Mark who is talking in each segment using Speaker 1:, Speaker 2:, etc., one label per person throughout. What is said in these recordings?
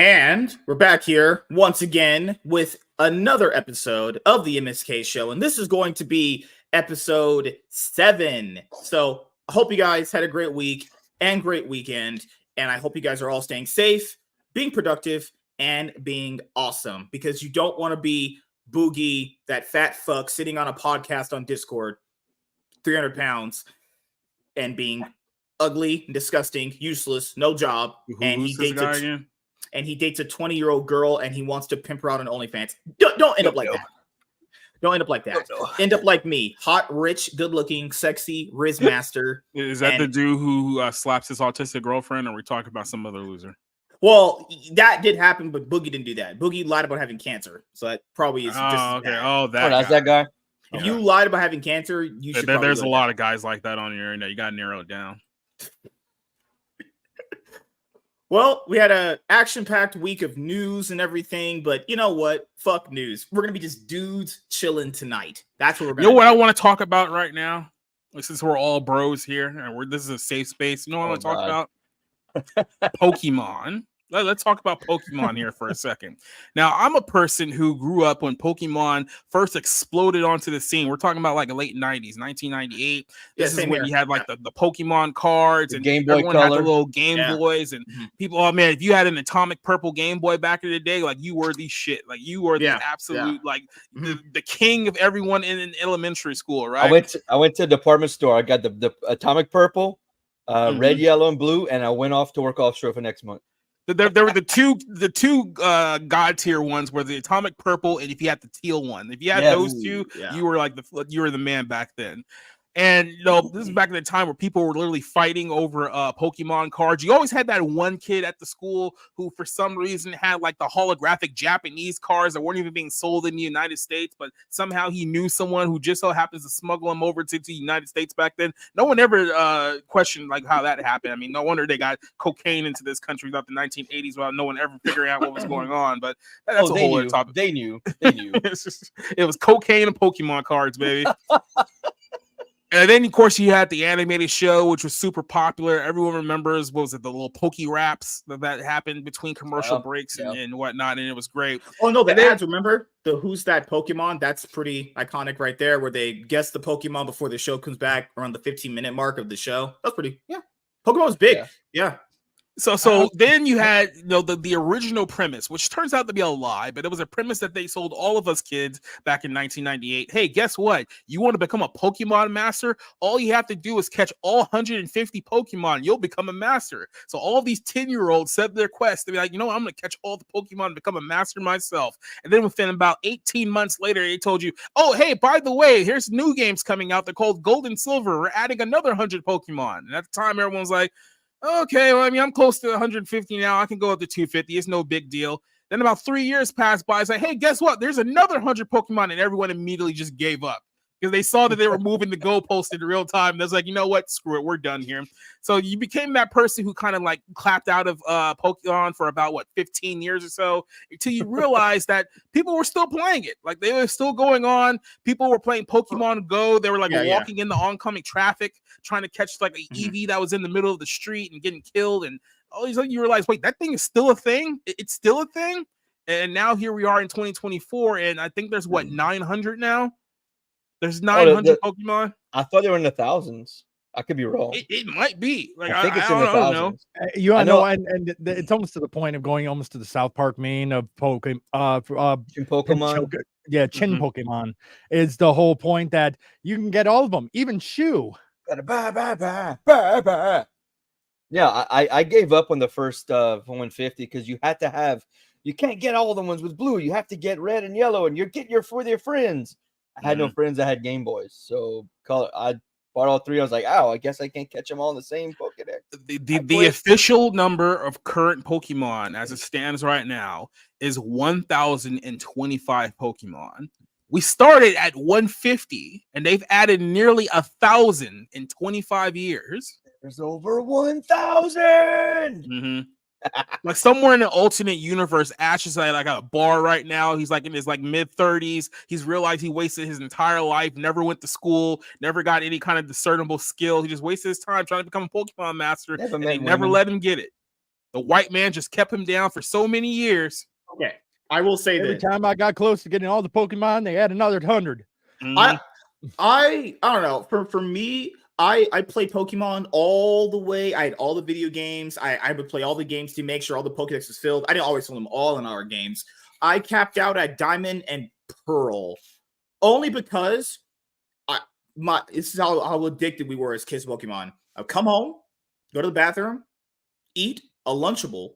Speaker 1: And we're back here once again with another episode of the MSK show. And this is going to be episode 7. So I hope you guys had a great week and great weekend. And I hope you guys are all staying safe, being productive, and being awesome. Because you don't want to be Boogie, that fat fuck sitting on a podcast on Discord, 300 pounds, and being ugly, disgusting, useless, no job.
Speaker 2: Who's this guy again?
Speaker 1: And he dates a 20-year-old girl and he wants to pimp her out on OnlyFans. Don't end up like that. Don't end up like that. End up like me. Hot, rich, good-looking, sexy, Riz master.
Speaker 2: Is that the dude who slaps his autistic girlfriend, or are we talking about some other loser?
Speaker 1: Well, that did happen, but Boogie didn't do that. Boogie lied about having cancer. So that probably is just
Speaker 2: okay.
Speaker 1: that.
Speaker 3: That's that guy.
Speaker 1: If you lied about having cancer, you should
Speaker 2: there's a lot of guys like that on your internet. You got to narrow it down.
Speaker 1: Well, we had an action-packed week of news and everything, but you know what? Fuck news. We're going to be just dudes chilling tonight. That's what we're going to do.
Speaker 2: You know what I want to talk about right now? Since we're all bros here, and this is a safe space. You know what I want to talk about? Pokemon. Let's talk about Pokemon here for a second. Now, I'm a person who grew up when Pokemon first exploded onto the scene. We're talking about like the late 90s, 1998. This is when you had like the Pokemon cards, and
Speaker 3: Game Boy
Speaker 2: everyone
Speaker 3: Color.
Speaker 2: had the little Game Boys, and people, oh man, if you had an atomic purple Game Boy back in the day, like you were the shit. Like you were the absolute, like the king of everyone in elementary school, right?
Speaker 3: I went to a department store. I got the atomic purple, red, yellow, and blue, and I went off to work offshore for next month.
Speaker 2: There were the two god tier ones were the atomic purple, and if you had the teal one, if you had those two, you were like you were the man back then. And you know, this is back in the time where people were literally fighting over Pokemon cards. You always had that one kid at the school who, for some reason, had like the holographic Japanese cards that weren't even being sold in the United States, but somehow he knew someone who just so happens to smuggle them over to the United States back then. No one ever questioned like how that happened. I mean, no wonder they got cocaine into this country throughout the 1980s without no one ever figuring out what was going on. But that's a whole other topic.
Speaker 3: They knew.
Speaker 2: It was cocaine and Pokemon cards, baby. And then, of course, you had the animated show, which was super popular. Everyone remembers, what was it, the little Poke Raps that happened between commercial breaks and whatnot, and it was great.
Speaker 1: Oh, no, the ads, remember? The Who's That Pokemon? That's pretty iconic right there, where they guess the Pokemon before the show comes back around the 15-minute mark of the show. That's pretty, Pokemon was big. Yeah.
Speaker 2: So then you had the original premise, which turns out to be a lie, but it was a premise that they sold all of us kids back in 1998. Hey, guess what? You want to become a Pokemon master? All you have to do is catch all 150 Pokemon. You'll become a master. So all these 10-year-olds set their quest to be like, I'm going to catch all the Pokemon and become a master myself. And then within about 18 months later, they told you, oh, hey, by the way, here's new games coming out. They're called Gold and Silver. We're adding another 100 Pokemon. And at the time, everyone was like, okay, well, I mean, I'm close to 150 now. I can go up to 250. It's no big deal. Then about 3 years passed by. It's like, hey, guess what? There's another 100 Pokemon, and everyone immediately just gave up because they saw that they were moving the goalpost in real time. They was like, you know what? Screw it. We're done here. So you became that person who kind of like clapped out of Pokemon for about 15 years or so, until you realized that people were still playing it. Like they were still going on. People were playing Pokemon Go. They were like walking in the oncoming traffic, trying to catch like an EV that was in the middle of the street and getting killed. And all these you realize, wait, that thing is still a thing. It's still a thing. And now here we are in 2024, and I think there's 900 now. There's 900 Pokemon.
Speaker 3: I thought they were in the thousands. I could be wrong.
Speaker 2: It might be. Like
Speaker 3: I think it's in the thousands.
Speaker 4: You know, and it's almost to the point of going almost to the South Park meme of
Speaker 3: Pokemon.
Speaker 4: Chin Pokemon is the whole point that you can get all of them, even Shu.
Speaker 3: Yeah, I gave up on the first 150 because you can't get all the ones with blue. You have to get red and yellow, and you're getting your for their friends. I had no friends that had Game Boys, so I bought all 3. I was like, I guess I can't catch them all in the same Pokedex.
Speaker 2: The official number of current Pokemon as it stands right now is 1,025 Pokemon. We started at 150, and they've added nearly 1,000 in 25 years.
Speaker 3: There's over 1,000.
Speaker 2: Like somewhere in an alternate universe, Ash is like at a bar right now. He's like in his mid 30s. He's realized he wasted his entire life, never went to school, never got any kind of discernible skill. He just wasted his time trying to become a Pokemon master, and they never let him get it. The white man just kept him down for so many years.
Speaker 1: Okay, I will say
Speaker 4: Every
Speaker 1: this.
Speaker 4: time I got close to getting all the Pokemon, they add another 100.
Speaker 1: I don't know. For me, I played Pokemon all the way. I had all the video games. I would play all the games to make sure all the Pokedex was filled. I didn't always fill them all in our games. I capped out at Diamond and Pearl only because this is how addicted we were as kids to Pokemon. I'd come home, go to the bathroom, eat a Lunchable,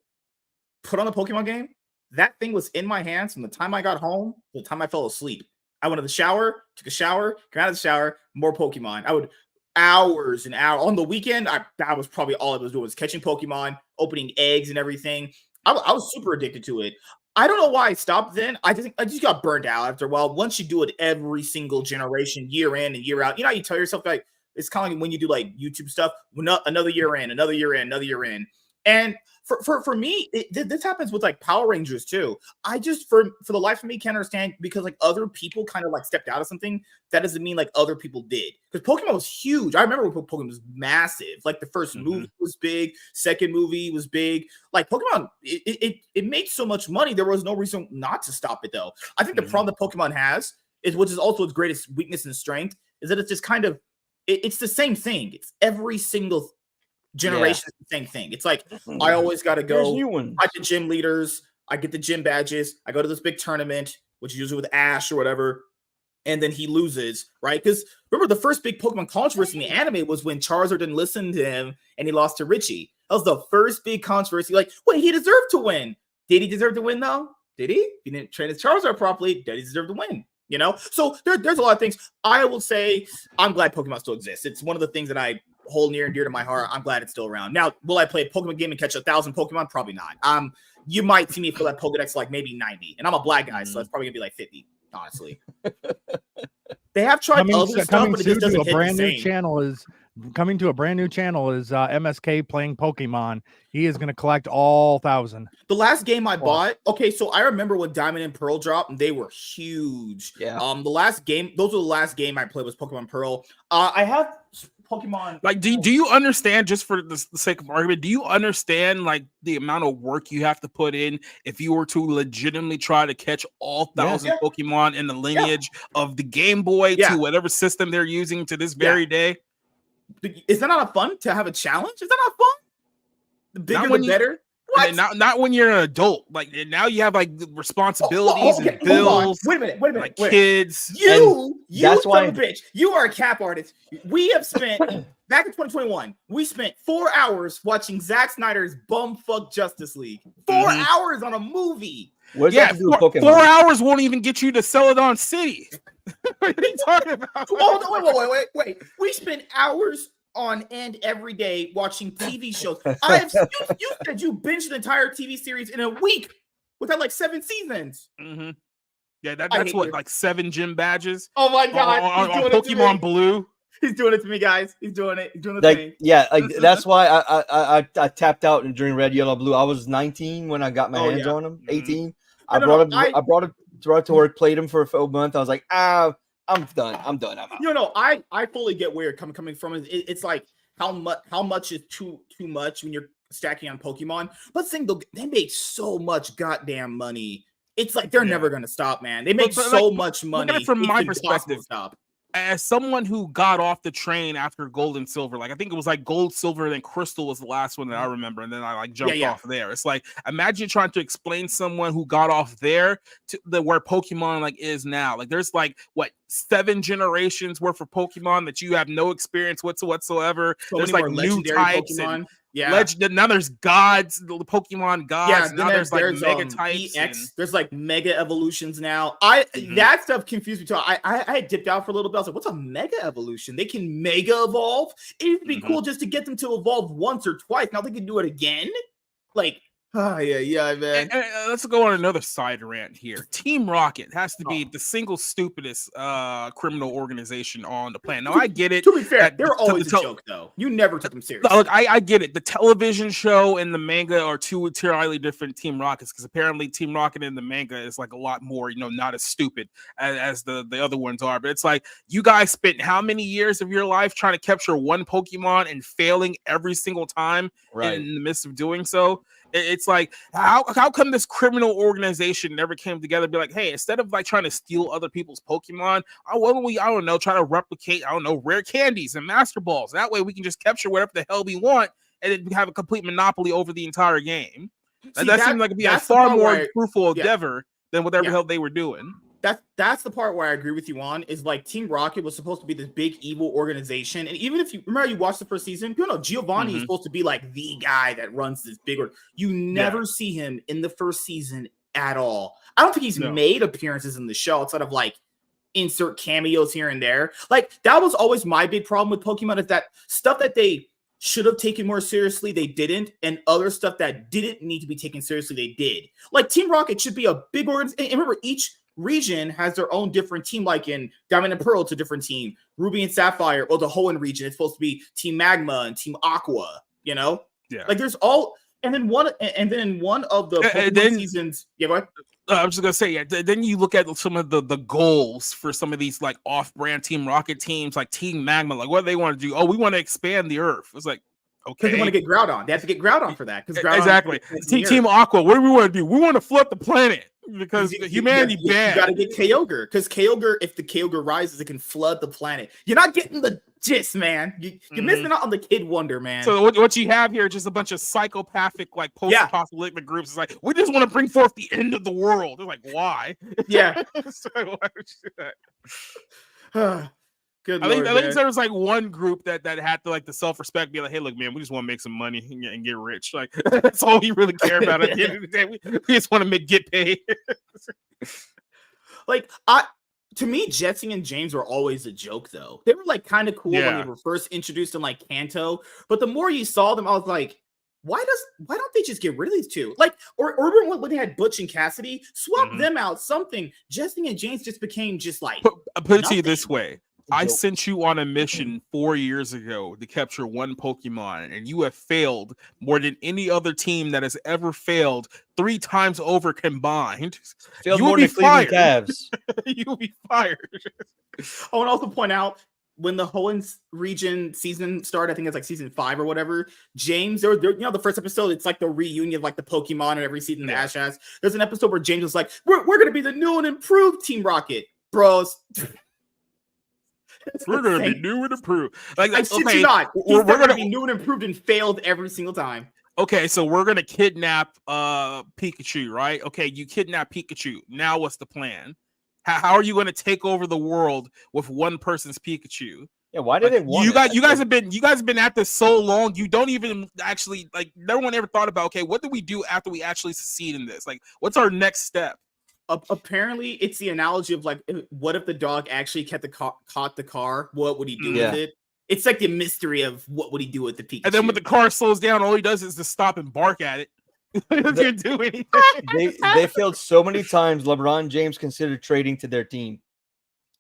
Speaker 1: put on the Pokemon game. That thing was in my hands from the time I got home to the time I fell asleep. I went to the shower, took a shower, came out of the shower, more Pokemon. I would hours and hours on the weekend. That was probably all I was doing was catching Pokemon, opening eggs and everything. I was super addicted to it. I don't know why I stopped then. I just got burned out after a while. Once you do it every single generation, year in and year out, you know how you tell yourself like it's kind of like when you do like YouTube stuff, another year in, another year in, another year in. And for me, this happens with like Power Rangers too. I just for the life of me can't understand because like other people kind of like stepped out of something. That doesn't mean like other people did because Pokemon was huge. I remember when Pokemon was massive. Like the first movie was big, second movie was big. Like Pokemon, it made so much money. There was no reason not to stop it though. I think the problem that Pokemon has is, which is also its greatest weakness and strength, is that it's just kind of it's the same thing. It's every single generation is the same thing. It's like I always got to go. I get gym leaders. I get the gym badges. I go to this big tournament, which is usually with Ash or whatever, and then he loses, right? Because remember, the first big Pokemon controversy in the anime was when Charizard didn't listen to him and he lost to Richie. That was the first big controversy. Like, wait, he deserved to win. Did he deserve to win though? Did he? He didn't train his Charizard properly. Did he deserve to win? You know, so there's a lot of things. I will say I'm glad Pokemon still exists. It's one of the things that I hold near and dear to my heart. I'm glad it's still around. Now, will I play a Pokemon game and catch 1,000 Pokemon? Probably not. You might see me fill that Pokedex like maybe 90, and I'm a black guy, so that's probably gonna be like 50. Honestly, they have tried other stuff, but it just doesn't hit the same.
Speaker 4: Coming to a brand new channel is MSK playing Pokemon. He is going to collect all 1,000.
Speaker 1: The last game I bought, okay, so I remember when Diamond and Pearl dropped, and they were huge.
Speaker 3: Yeah.
Speaker 1: The last game, those were the last game I played was Pokemon Pearl. I have Pokemon.
Speaker 2: Like, do you understand, just for the sake of argument, do you understand like the amount of work you have to put in if you were to legitimately try to catch all 1,000 Pokemon in the lineage of the Game Boy to whatever system they're using to this very day?
Speaker 1: Is that not fun to have a challenge? Is that not fun? The bigger, the better.
Speaker 2: What? Not when you're an adult. Like now you have like responsibilities and bills.
Speaker 1: Wait a minute.
Speaker 2: Like kids.
Speaker 1: You son of a bitch. You are a cap artist. We have spent back in 2021. We spent 4 hours watching Zack Snyder's bumfuck Justice League. 4 hours on a movie.
Speaker 3: What does that have to do with Pokemon?
Speaker 2: 4 hours won't even get you to Celadon City. What are you talking about?
Speaker 1: Oh, no, wait. We spent hours on end every day watching TV shows. You said you binged the entire TV series in a week without like 7 seasons.
Speaker 2: Mm-hmm. Yeah, that's what, like 7 gym badges?
Speaker 1: Oh my God.
Speaker 2: On Pokemon Blue.
Speaker 1: He's doing it to me, guys. He's doing it. He's doing the thing.
Speaker 3: Yeah, like that's why I tapped out during Red, Yellow, Blue. I was 19 when I got my hands on them. 18. I brought it to work, played them for a full month. I was like, I'm done. I'm out.
Speaker 1: I fully get where you're coming from. It's like how much is too much when you're stacking on Pokemon. But they make so much goddamn money. It's like they're never gonna stop, man. They make so much money.
Speaker 2: Look at it from my perspective. As someone who got off the train after Gold and Silver, like I think it was like Gold, Silver, then Crystal was the last one that I remember, and then I like jumped off there. It's like imagine trying to explain someone who got off there to where Pokemon like is now. Like there's like 7 generations worth of Pokemon that you have no experience whatsoever.
Speaker 1: So
Speaker 2: there's like new types
Speaker 1: Pokemon.
Speaker 2: Now there's gods, the Pokemon gods.
Speaker 1: Yeah,
Speaker 2: now there's like mega types.
Speaker 1: There's like mega evolutions now. That stuff confused me too. I had dipped out for a little bit. I was like, what's a mega evolution? They can mega evolve. It'd be cool just to get them to evolve once or twice. Now they can do it again. Like, yeah, man.
Speaker 2: And let's go on another side rant here. Team Rocket has to be the single stupidest criminal organization on the planet. Now, I get it.
Speaker 1: To be fair, they're always a joke, though. You never took them seriously.
Speaker 2: Look, I get it. The television show and the manga are two entirely different Team Rockets because apparently Team Rocket in the manga is like a lot more, not as stupid as the other ones are. But it's like you guys spent how many years of your life trying to capture one Pokemon and failing every single time in the midst of doing so? It's like, how come this criminal organization never came together and be like, hey, instead of like trying to steal other people's Pokemon, why don't we, I don't know, try to replicate, I don't know, rare candies and Master Balls. That way we can just capture whatever the hell we want and then have a complete monopoly over the entire game. That seemed like it'd be a far more fruitful endeavor than whatever hell they were doing.
Speaker 1: That's the part where I agree with you on, is like Team Rocket was supposed to be this big evil organization. And even if you remember, you watched the first season, you know, Giovanni is supposed to be like the guy that runs this big, you never see him in the first season at all. I don't think he's made appearances in the show outside of like insert cameos here and there. Like that was always my big problem with Pokemon, is that stuff that they should have taken more seriously, they didn't, and other stuff that didn't need to be taken seriously, they did. Like Team Rocket should be a big organization. And remember, each region has their own different team. Like in Diamond and Pearl, it's a different team. Ruby and Sapphire, or the Hoenn region, it's supposed to be Team Magma and Team Aqua. You know, like there's all, and then one of the Pokemon seasons. Yeah, go ahead.
Speaker 2: I was just gonna say, then you look at some of the goals for some of these like off-brand Team Rocket teams, like Team Magma. Like, what do they want to do? Oh, we want to expand the Earth. It's like, okay,
Speaker 1: because they want to get Groudon. They have to get Groudon for that. Because
Speaker 2: exactly. Team Aqua, what do we want to do? We want to flood the planet because humanity bad.
Speaker 1: You got to get Kyogre, because Kyogre, if the Kyogre rises, it can flood the planet. You're not getting the gist, man. You're missing out on the Kid Wonder, man.
Speaker 2: So what you have here is just a bunch of psychopathic, like post-apocalyptic groups. It's like, we just want to bring forth the end of the world. They're like, why?
Speaker 1: Yeah.
Speaker 2: So why would you do that?
Speaker 1: Good
Speaker 2: I
Speaker 1: Lord,
Speaker 2: think there was like one group that had to like the self-respect be like, hey, look, man, we just want to make some money and get rich. Like that's all we really care about at the end of the day. We just want to get paid.
Speaker 1: Like to me, Jetsy and James were always a joke, though. They were like kind of cool when they were first introduced in like Kanto, but the more you saw them, I was like, why don't they just get rid of these two? Like, or when they had Butch and Cassidy, swap them out, something. Jetsy and James just became just like.
Speaker 2: Put it to you this way. I sent you on a mission 4 years ago to capture one Pokemon, and you have failed more than any other team that has ever failed 3 times over combined.
Speaker 3: Failed more than Cleveland Cavs.
Speaker 2: You will be fired.
Speaker 1: I want to also point out, when the Hoenn region season started, I think it's like season 5 or whatever, James, they're you know, the first episode, it's like the reunion of like the Pokemon and every season the Ash has. There's an episode where James was like, we're going to be the new and improved Team Rocket. Bros.
Speaker 2: We're going to be new and improved. Like,
Speaker 1: I shit you not. We're going to be new and improved and failed every single time.
Speaker 2: Okay, so we're going to kidnap Pikachu, right? Okay, you kidnap Pikachu. Now what's the plan? How are you going to take over the world with one person's Pikachu?
Speaker 3: Yeah, why did they want
Speaker 2: you guys have been at this so long, you don't even actually, like, no one ever thought about, okay, what do we do after we actually succeed in this? Like, what's our next step?
Speaker 1: Apparently, it's the analogy of like, what if the dog actually caught the car? What would he do with it? It's like the mystery of what would he do with the Pikachu.
Speaker 2: And then when the car slows down, all he does is to stop and bark at it. He doesn't do anything.
Speaker 3: They failed so many times. LeBron James considered trading to their team.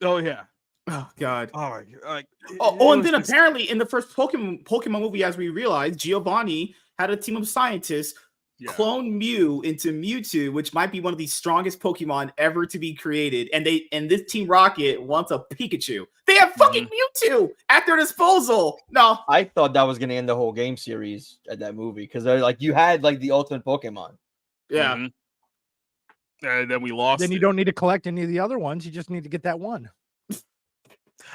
Speaker 2: Oh yeah.
Speaker 1: Oh God.
Speaker 2: Oh my God.
Speaker 1: And then apparently in the first Pokemon movie, as we realized, Giovanni had a team of scientists clone Mew into Mewtwo, which might be one of the strongest Pokemon ever to be created. And this Team Rocket wants a Pikachu. They have fucking Mewtwo at their disposal. No,
Speaker 3: I thought that was going to end the whole game series at that movie, because they're like, you had like the ultimate Pokemon.
Speaker 1: Yeah.
Speaker 2: And then we lost.
Speaker 4: Then you don't need to collect any of the other ones. You just need to get that one.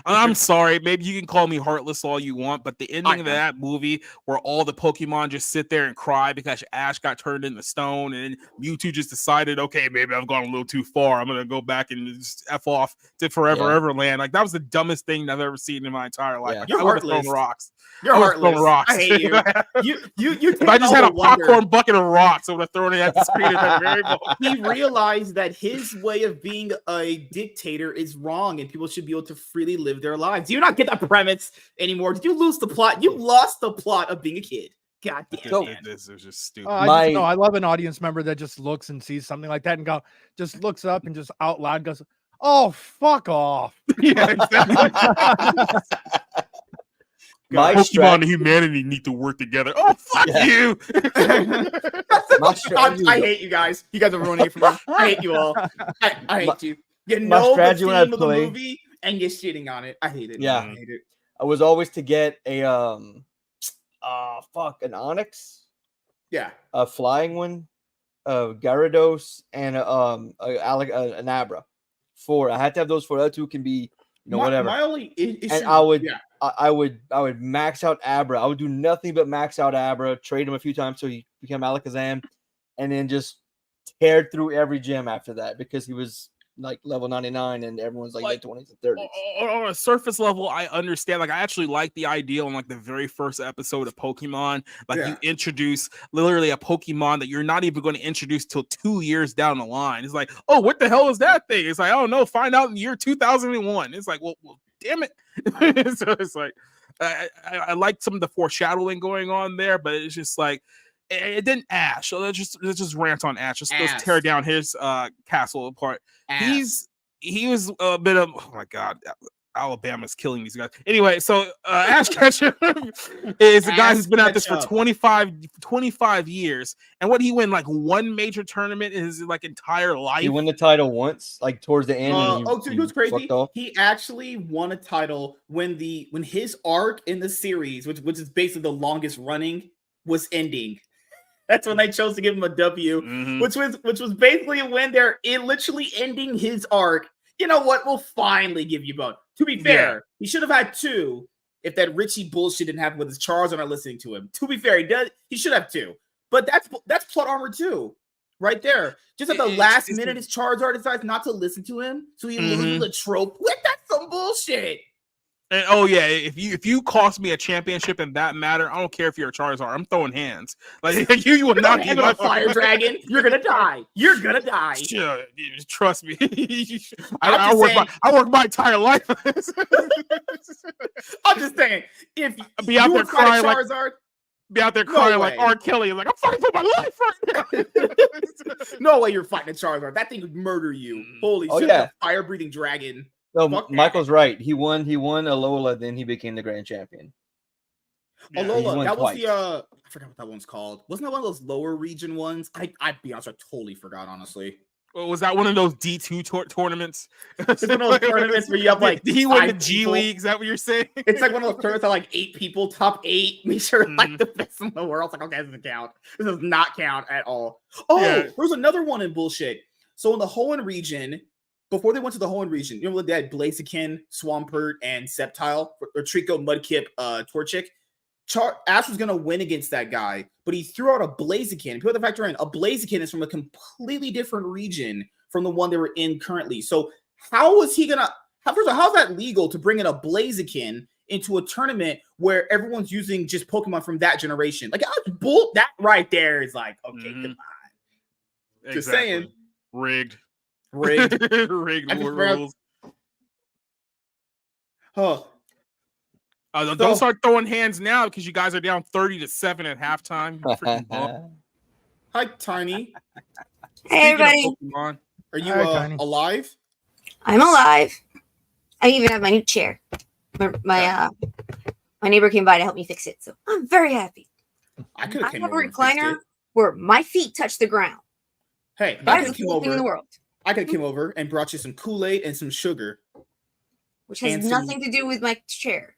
Speaker 2: I'm sorry, maybe you can call me heartless all you want, but the ending of that movie where all the Pokemon just sit there and cry because Ash got turned into stone, and Mewtwo just decided, okay, maybe I've gone a little too far. I'm gonna go back and just F off to Forever Everland. Like, that was the dumbest thing I've ever seen in my entire life.
Speaker 3: Yeah.
Speaker 2: Like,
Speaker 1: You're
Speaker 2: I would have
Speaker 1: heartless.
Speaker 2: thrown rocks.
Speaker 1: You're heartless.
Speaker 2: Rocks.
Speaker 1: I hate you. You
Speaker 2: if I just had a popcorn bucket of rocks, I would have thrown it at the screen at that very moment.
Speaker 1: He realized that his way of being a dictator is wrong, and people should be able to freely live their lives. Do you not get the premise anymore? Did you lose the plot? You lost the plot of being a kid. God damn it.
Speaker 2: This is just stupid.
Speaker 4: I love an audience member that just looks and sees something like that and just looks up and just out loud goes, "Oh, fuck off."
Speaker 2: Yeah, exactly. Pokemon and humanity need to work together. Oh, fuck you.
Speaker 1: I hate you guys. You guys are ruining it for me. I hate you all. I hate you. You know the theme of the movie and you're shitting on it. I hate it.
Speaker 3: Yeah.
Speaker 1: I hate it.
Speaker 3: I was always to get a an Onyx
Speaker 1: Yeah.
Speaker 3: a flying one, a Gyarados, and an Abra. 4. I had to have those 4. The other 2 can be, whatever.
Speaker 1: My only issue,
Speaker 3: And I would max out Abra. I would do nothing but max out Abra, trade him a few times so he became Alakazam, and then just tear through every gym after that because he was like level 99 and everyone's like late 20s and 30s.
Speaker 2: On a surface level, I understand. Like, I actually like the idea on like the very first episode of Pokemon. Like, you introduce literally a Pokemon that you're not even going to introduce till 2 years down the line. It's like, oh, what the hell is that thing? It's like, I don't know. Find out in the year 2001. It's like, well damn it. So it's like, I like some of the foreshadowing going on there, but it's just like, it didn't Ash. So let's just rant on Ash. Let's tear down his castle apart. He was a bit of, oh my god, Alabama's killing these guys. Anyway, so Ash Ketchum is a guy who's been at this for 25 years. And what he win like one major tournament in his like entire life.
Speaker 3: He won the title once, like towards the end.
Speaker 1: It was crazy. He actually won a title when his arc in the series, which is basically the longest running, was ending. That's when they chose to give him a W, which was basically when they're literally ending his arc. You know what? We'll finally give you both. To be fair, he should have had 2 if that Richie bullshit didn't happen with his Charizard not listening to him. To be fair, he should have 2. But that's plot armor too, right there. Just at the last minute, his Charizard decides not to listen to him, so he loses the trope. That's some bullshit.
Speaker 2: And if you cost me a championship in that matter, I don't care if you're a Charizard. I'm throwing hands. Like you will not be
Speaker 1: my fire dragon. You're gonna die. You're gonna die.
Speaker 2: Sure, trust me. I work my entire life.
Speaker 1: I'm just saying, if
Speaker 2: be out there crying
Speaker 1: Charizard,
Speaker 2: like R. Kelly, like I'm fighting for my life right
Speaker 1: now. No way you're fighting a Charizard. That thing would murder you. Holy shit! A fire-breathing dragon.
Speaker 3: No, Michael's right. He won Alola, then he became the grand champion.
Speaker 1: Alola, that was I forgot what that one's called. Wasn't that one of those lower region ones? I'd be honest, I totally forgot, honestly.
Speaker 2: Well, was that one of those D2 tournaments?
Speaker 1: It's one of those tournaments where you have like
Speaker 2: he won the G League. Is that what you're saying?
Speaker 1: It's like one of those tournaments that like 8 people, top 8. Make sure like the best in the world. It's like, okay, this doesn't count. This does not count at all. There was another one in bullshit. So in the Hoenn region, before they went to the Hoenn region, you know, they had Blaziken, Swampert, and Sceptile, or Trico, Mudkip, Torchic. Ash was going to win against that guy, but he threw out a Blaziken. If you put the factor in, a Blaziken is from a completely different region from the one they were in currently. So how is he going to, how's that legal to bring in a Blaziken into a tournament where everyone's using just Pokemon from that generation? Like, that right there is like, okay, come on. Just saying.
Speaker 2: Rigged
Speaker 1: rules.
Speaker 2: Don't start throwing hands now because you guys are down 30-7 at halftime.
Speaker 1: Hi, Tiny.
Speaker 5: Hey, everybody.
Speaker 1: Pokemon, are you alive?
Speaker 5: I'm alive. I even have my new chair. My neighbor came by to help me fix it, so I'm very happy.
Speaker 1: I have a
Speaker 5: recliner where my feet touch the ground.
Speaker 1: Hey,
Speaker 5: that is the coolest thing in the world.
Speaker 1: I could have come over and brought you some Kool-Aid and some sugar.
Speaker 5: Which has nothing to do with my chair.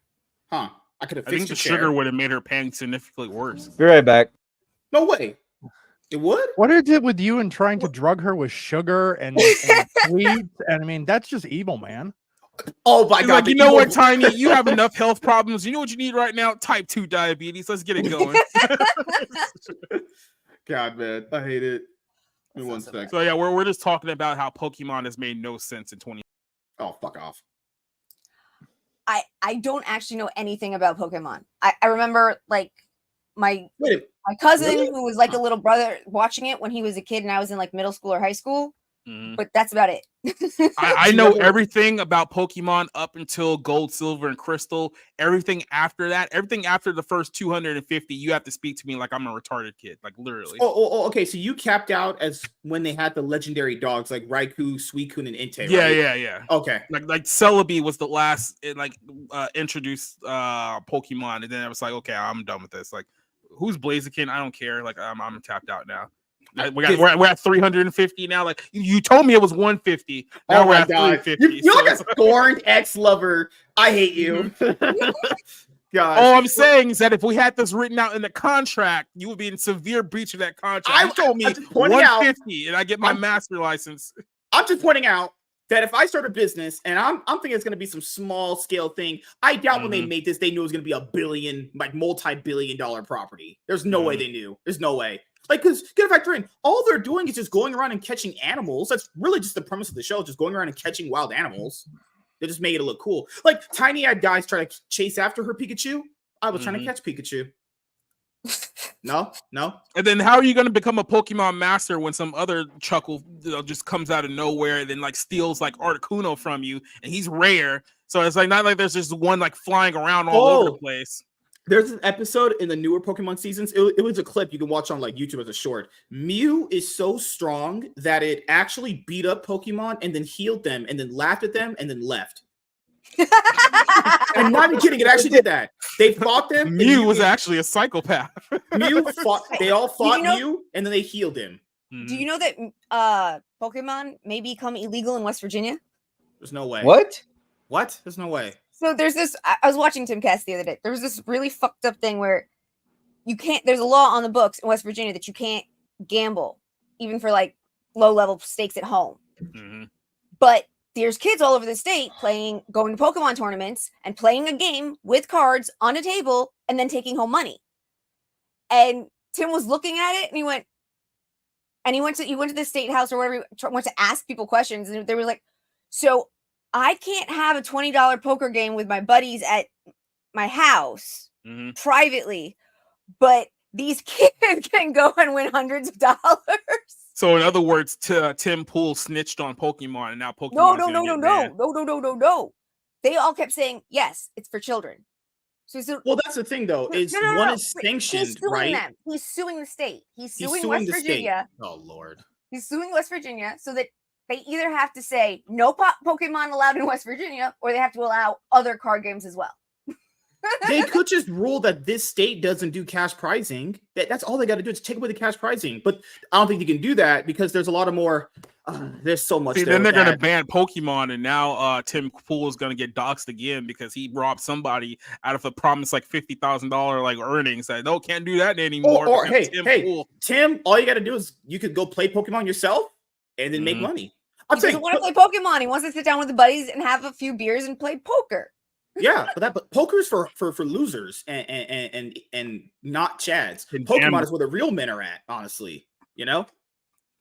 Speaker 1: Huh. I could have fixed
Speaker 2: I think the
Speaker 1: chair.
Speaker 2: sugar would have made her pain significantly worse.
Speaker 3: Be right back.
Speaker 1: No way. It would?
Speaker 4: What is it with you and trying to drug her with sugar and sweets? And I mean, that's just evil, man.
Speaker 1: Oh my God.
Speaker 2: Like, you know what, Tiny? You have enough health problems. You know what you need right now? Type 2 diabetes. Let's get it going.
Speaker 1: God, man. I hate it. In 1 second.
Speaker 2: So yeah, we're just talking about how Pokemon has made no sense in 20.
Speaker 1: Oh, fuck off.
Speaker 5: I don't actually know anything about Pokemon. I remember like my cousin who was like a little brother watching it when he was a kid and I was in like middle school or high school. But that's about it.
Speaker 2: I know everything about Pokemon up until Gold, Silver, and Crystal. Everything after that, everything after the first 250, you have to speak to me like I'm a retarded kid, like literally.
Speaker 1: Oh, okay. So you capped out as when they had the legendary dogs like Raikou, Suicune, and Entei.
Speaker 2: Yeah.
Speaker 1: Okay.
Speaker 2: Like Celebi was the last introduced Pokemon, and then I was like, okay, I'm done with this. Like, who's Blaziken? I don't care. Like, I'm tapped out now. We're at 350 now. Like you told me it was 150. Now we're at 350.
Speaker 1: You're like a scorned ex-lover. I hate you. God.
Speaker 2: All I'm saying is that if we had this written out in the contract, you would be in severe breach of that contract. You told me 150 and I get my master license.
Speaker 1: I'm just pointing out that if I start a business and I'm thinking it's going to be some small scale thing, I doubt when they made this, they knew it was going to be a billion, like multi-billion-dollar property. There's no way they knew. There's no way. Like, because get a factor in, all they're doing is just going around and catching animals. That's really just the premise of the show, just going around and catching wild animals. They just make it look cool. Like, Tiny had guys try to chase after her Pikachu. I was trying to catch Pikachu. No.
Speaker 2: And then how are you going to become a Pokemon master when some other chuckle just comes out of nowhere and then like steals like Articuno from you, and he's rare. So it's like not like there's just one like flying around all over the place.
Speaker 1: There's an episode in the newer Pokemon seasons. It was a clip you can watch on like YouTube as a short. Mew is so strong that it actually beat up Pokemon and then healed them and then laughed at them and then left. I'm not even kidding. It actually did that. They fought them.
Speaker 2: Mew was actually a psychopath.
Speaker 1: Mew fought. They all fought Mew and then they healed him.
Speaker 5: Do you know that Pokemon may become illegal in West Virginia?
Speaker 1: There's no way.
Speaker 3: What?
Speaker 1: There's no way.
Speaker 5: So there's this. I was watching Timcast the other day. There was this really fucked up thing where you can't. There's a law on the books in West Virginia that you can't gamble, even for like low level stakes at home. But there's kids all over the state going to Pokemon tournaments and playing a game with cards on a table and then taking home money. And Tim was looking at it and he went to the state house or whatever, went to ask people questions. And they were like, so I can't have a $20 poker game with my buddies at my house privately, but these kids can go and win hundreds of dollars.
Speaker 2: So in other words, Tim Pool snitched on Pokemon, and now Pokemon.
Speaker 5: No. They all kept saying, yes, it's for children. So
Speaker 1: well, that's the thing, though, is one is sanctioned, right?
Speaker 5: Them. He's suing the state. He's suing West Virginia.
Speaker 1: Oh, Lord.
Speaker 5: He's suing West Virginia so that they either have to say no Pokemon allowed in West Virginia, or they have to allow other card games as well.
Speaker 1: They could just rule that this state doesn't do cash prizing. That's all they got to do is take away the cash prizing. But I don't think you can do that because there's a lot of more. There's so much.
Speaker 2: Then they're going to ban Pokemon, and now Tim Pool is going to get doxxed again because he robbed somebody out of a promise like $50,000 like earnings. Like, no, can't do that anymore.
Speaker 1: Or Tim, all you got to do is you could go play Pokemon yourself and then make money.
Speaker 5: He doesn't want to play Pokemon. He wants to sit down with the buddies and have a few beers and play poker.
Speaker 1: Yeah, but poker's for losers and not Chads. Pokemon is where the real men are at, honestly. You know?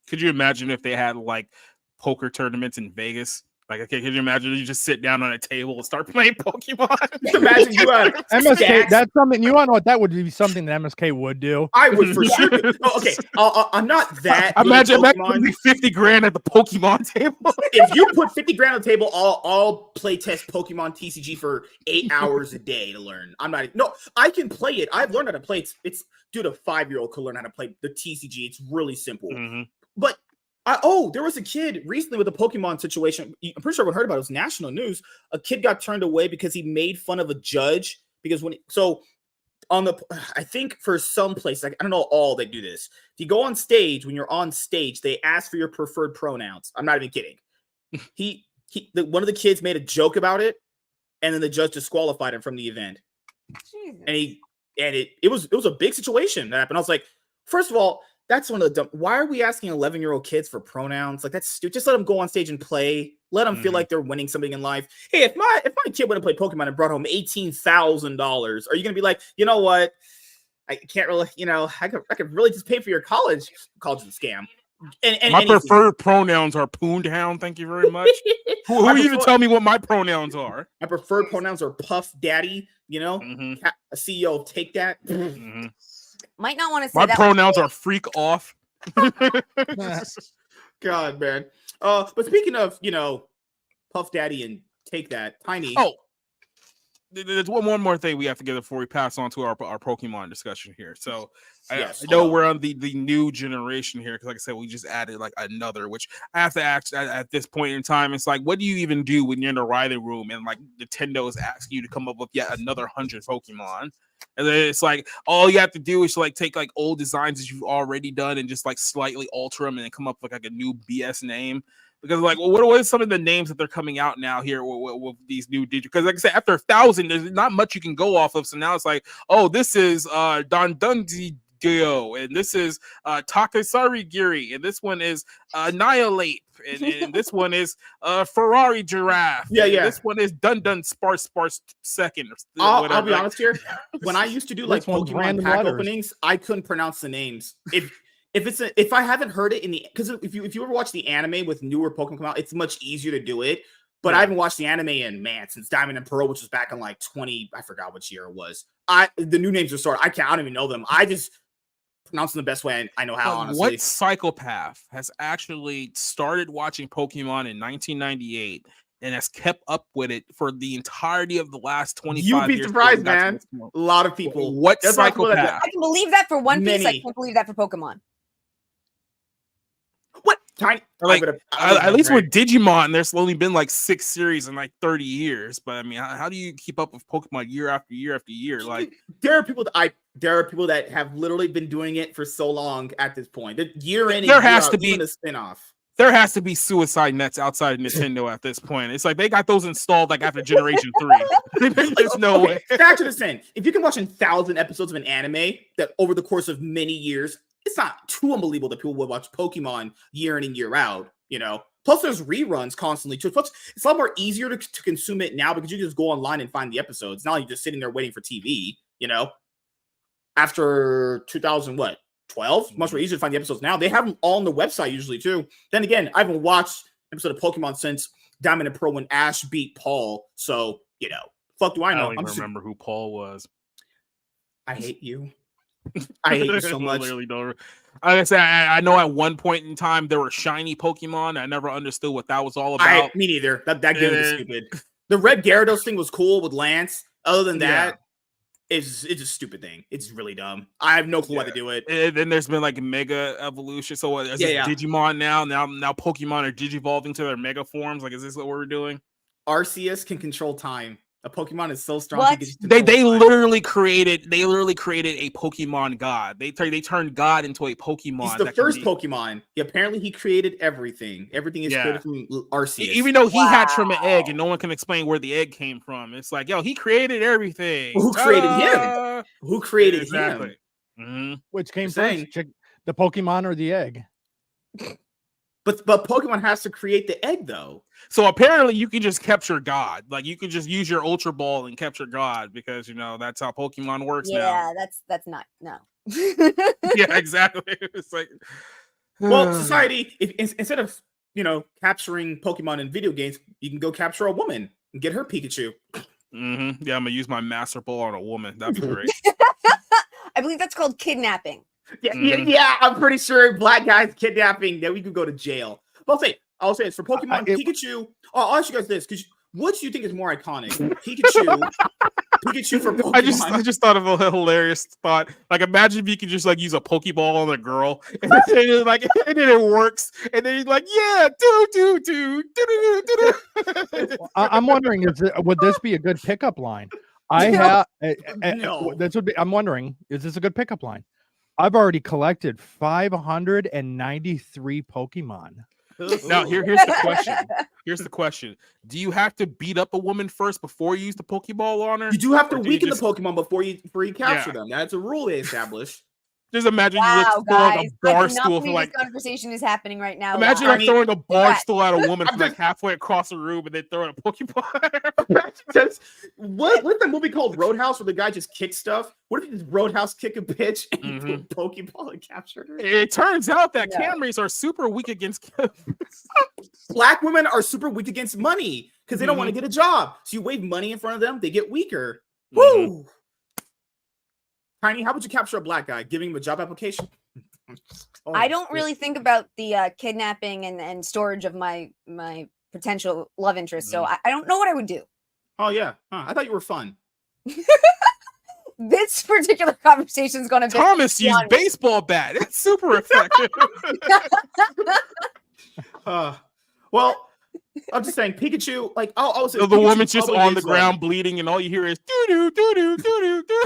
Speaker 2: Could you imagine if they had like poker tournaments in Vegas? Like, okay, could you imagine you just sit down on a table and start playing Pokemon?
Speaker 1: Imagine you had
Speaker 4: MSK. That's something you want to know. What that would be something that MSK would do.
Speaker 1: I would for sure. Okay, I'm not that.
Speaker 2: Imagine that would be $50,000 at the Pokemon table.
Speaker 1: If you put $50,000 on the table, I'll play test Pokemon TCG for 8 hours a day to learn. I'm not. No, I can play it. I've learned how to play it. It's dude, a 5-year-old could learn how to play the TCG. It's really simple, but. There was a kid recently with a Pokemon situation. I'm pretty sure everyone heard about it. It was national news. A kid got turned away because he made fun of a judge because I think for some place, like I don't know all they do this. If you go on stage, when you're on stage, they ask for your preferred pronouns. I'm not even kidding. One of the kids made a joke about it, and then the judge disqualified him from the event. Jesus. And it was a big situation that happened. I was like, first of all, that's one of the dumb. Why are we asking 11-year-old kids for pronouns? Like, that's stupid. Just let them go on stage and play. Let them feel like they're winning something in life. Hey, if my kid went and played Pokemon and brought home $18,000, are you gonna be like, you know what? I can't really, I could really just pay for your college. College is a scam. And
Speaker 2: my preferred pronouns are Poondown. Thank you very much. Who are you to tell me what my pronouns are?
Speaker 1: My preferred pronouns are Puff Daddy. A CEO of Take That.
Speaker 5: Might not want to say
Speaker 2: my
Speaker 5: that.
Speaker 2: My pronouns are freak off.
Speaker 1: God, man. But speaking of, Puff Daddy and Take That, Tiny.
Speaker 2: Oh, there's one more thing we have to get before we pass on to our Pokemon discussion here. So I know we're on the new generation here because, like I said, we just added like another, which I have to ask at this point in time. It's like, what do you even do when you're in the writing room and like Nintendo is asking you to come up with yet another 100 Pokemon? And then it's like all you have to do is like take like old designs that you've already done and just like slightly alter them and then come up with like a new BS name. Because like, what are some of the names that they're coming out now here with these new digital? Because like I said, after 1,000, there's not much you can go off of. So now it's like, oh, this is Don Dundee. And this is Takasari Giri, and this one is Annihilate, and this one is Ferrari Giraffe.
Speaker 1: Yeah,
Speaker 2: and
Speaker 1: yeah.
Speaker 2: This one is Dun Sparse second.
Speaker 1: I'll be honest here. When I used to do like
Speaker 4: This one's
Speaker 1: Pokemon
Speaker 4: random
Speaker 1: pack
Speaker 4: letters.
Speaker 1: openings, I couldn't pronounce the names. If I haven't heard it in the, because if you ever watch the anime with newer Pokemon come out, it's much easier to do it. But I haven't watched the anime in since Diamond and Pearl, which was back in like 20. I forgot which year it was. The new names are sorted. I don't even know them. I just pronounce them the best way I know how. Honestly,
Speaker 2: what psychopath has actually started watching Pokemon in 1998 and has kept up with it for the entirety of the last 25 years?
Speaker 1: You'd be surprised, man. A lot of people.
Speaker 2: What
Speaker 1: There's a lot of people
Speaker 2: psychopath?
Speaker 5: I can believe that for One Piece. I
Speaker 1: Many.
Speaker 5: can't believe that for Pokemon.
Speaker 1: What? Tiny.
Speaker 2: Like,
Speaker 1: I would've
Speaker 2: at least
Speaker 1: great.
Speaker 2: with Digimon, there's only been like 6 series in like 30 years. But I mean, how do you keep up with Pokemon year after year after year? Like,
Speaker 1: there are people that have literally been doing it for so long at this point. The year in and
Speaker 2: There
Speaker 1: year
Speaker 2: has
Speaker 1: out,
Speaker 2: to be-
Speaker 1: even a spin-off.
Speaker 2: there has to be suicide nets outside of Nintendo at this point. It's like they got those installed like after Generation 3. There's no way.
Speaker 1: Factor this in. If you can watch 1,000 episodes of an anime that over the course of many years, it's not too unbelievable that people would watch Pokemon year in and year out, you know? Plus, there's reruns constantly, too. Plus, it's a lot more easier to consume it now because you just go online and find the episodes. Not like you're just sitting there waiting for TV, you know? After 2012, much more easier to find the episodes now. They have them all on the website usually, too. Then again, I haven't watched an episode of Pokemon since Diamond and Pearl when Ash beat Paul. So, you know, fuck do I know?
Speaker 2: I don't even remember who Paul was.
Speaker 1: I hate you. I hate you so much.
Speaker 2: Literally don't. Like I said, I know at one point in time there were shiny Pokemon. I never understood what that was all about.
Speaker 1: Me neither. That game was stupid. The Red Gyarados thing was cool with Lance. Other than that, it's a stupid thing. It's really dumb. I have no clue why to do it.
Speaker 2: And then there's been like Mega Evolution. So is it Digimon now? Now Pokemon are digivolving to their Mega forms. Like, is this what we're doing?
Speaker 1: Arceus can control time. A Pokemon is so strong.
Speaker 5: What?
Speaker 2: They literally created a Pokemon god. They turned God into a Pokemon.
Speaker 1: He's the first Pokemon. Apparently, he created everything. Everything is created from Arceus.
Speaker 2: Even though he hatched from an egg, and no one can explain where the egg came from. It's like, yo, he created everything.
Speaker 1: Who created him? Who created him?
Speaker 2: Mm-hmm.
Speaker 4: Which came first, the Pokemon or the egg?
Speaker 1: But Pokemon has to create the egg, though.
Speaker 2: So apparently you can just capture God. Like, you can just use your Ultra Ball and capture God because, you know, that's how Pokemon works now.
Speaker 5: Yeah, that's not, no.
Speaker 2: Yeah, exactly. It's like,
Speaker 1: well, society, instead of, you know, capturing Pokemon in video games, you can go capture a woman and get her Pikachu.
Speaker 2: Mm-hmm. Yeah, I'm gonna use my Master Ball on a woman. That'd be great.
Speaker 5: I believe that's called kidnapping.
Speaker 1: Yeah, I'm pretty sure black guys kidnapping, then we could go to jail. But I'll say this for Pokemon Pikachu. I'll ask you guys this, because what do you think is more iconic? Pikachu for Pokemon.
Speaker 2: I just thought of a hilarious thought. Like, imagine if you could just like use a Pokeball on a girl, and then it works, and then he's like, yeah, do.
Speaker 4: I'm wondering, would this be a good pickup line? I'm wondering, is this a good pickup line? I've already collected 593 Pokemon.
Speaker 2: Now, here's the question. Here's the question. Do you have to beat up a woman first before you use the Pokeball on her?
Speaker 1: You do have to weaken the Pokemon before you capture them. That's a rule they established.
Speaker 2: Just imagine you throwing
Speaker 5: guys,
Speaker 2: a bar stool for like.
Speaker 5: This conversation is happening right now.
Speaker 2: Imagine like throwing a bar stool at a woman from like halfway across the room and then throwing a Pokeball.
Speaker 1: What's that movie called Roadhouse where the guy just kicks stuff? What if you just Roadhouse kick a bitch and you put a Pokeball and captured her?
Speaker 2: It turns out that Camrys are super weak against
Speaker 1: black women are super weak against money because they don't want to get a job. So you wave money in front of them, they get weaker. Woo! Tiny, how would you capture a black guy? Giving him a job application?
Speaker 5: I don't really think about the kidnapping and storage of my potential love interest, so I don't know what I would do.
Speaker 1: Oh, yeah. I thought you were fun.
Speaker 5: This particular conversation is going to be...
Speaker 2: Thomas used baseball bat. It's super effective.
Speaker 1: Well... I'm just saying, Pikachu, like, I'll say
Speaker 2: so the woman's just on the ground bleeding, and all you hear is doo doo doo doo doo.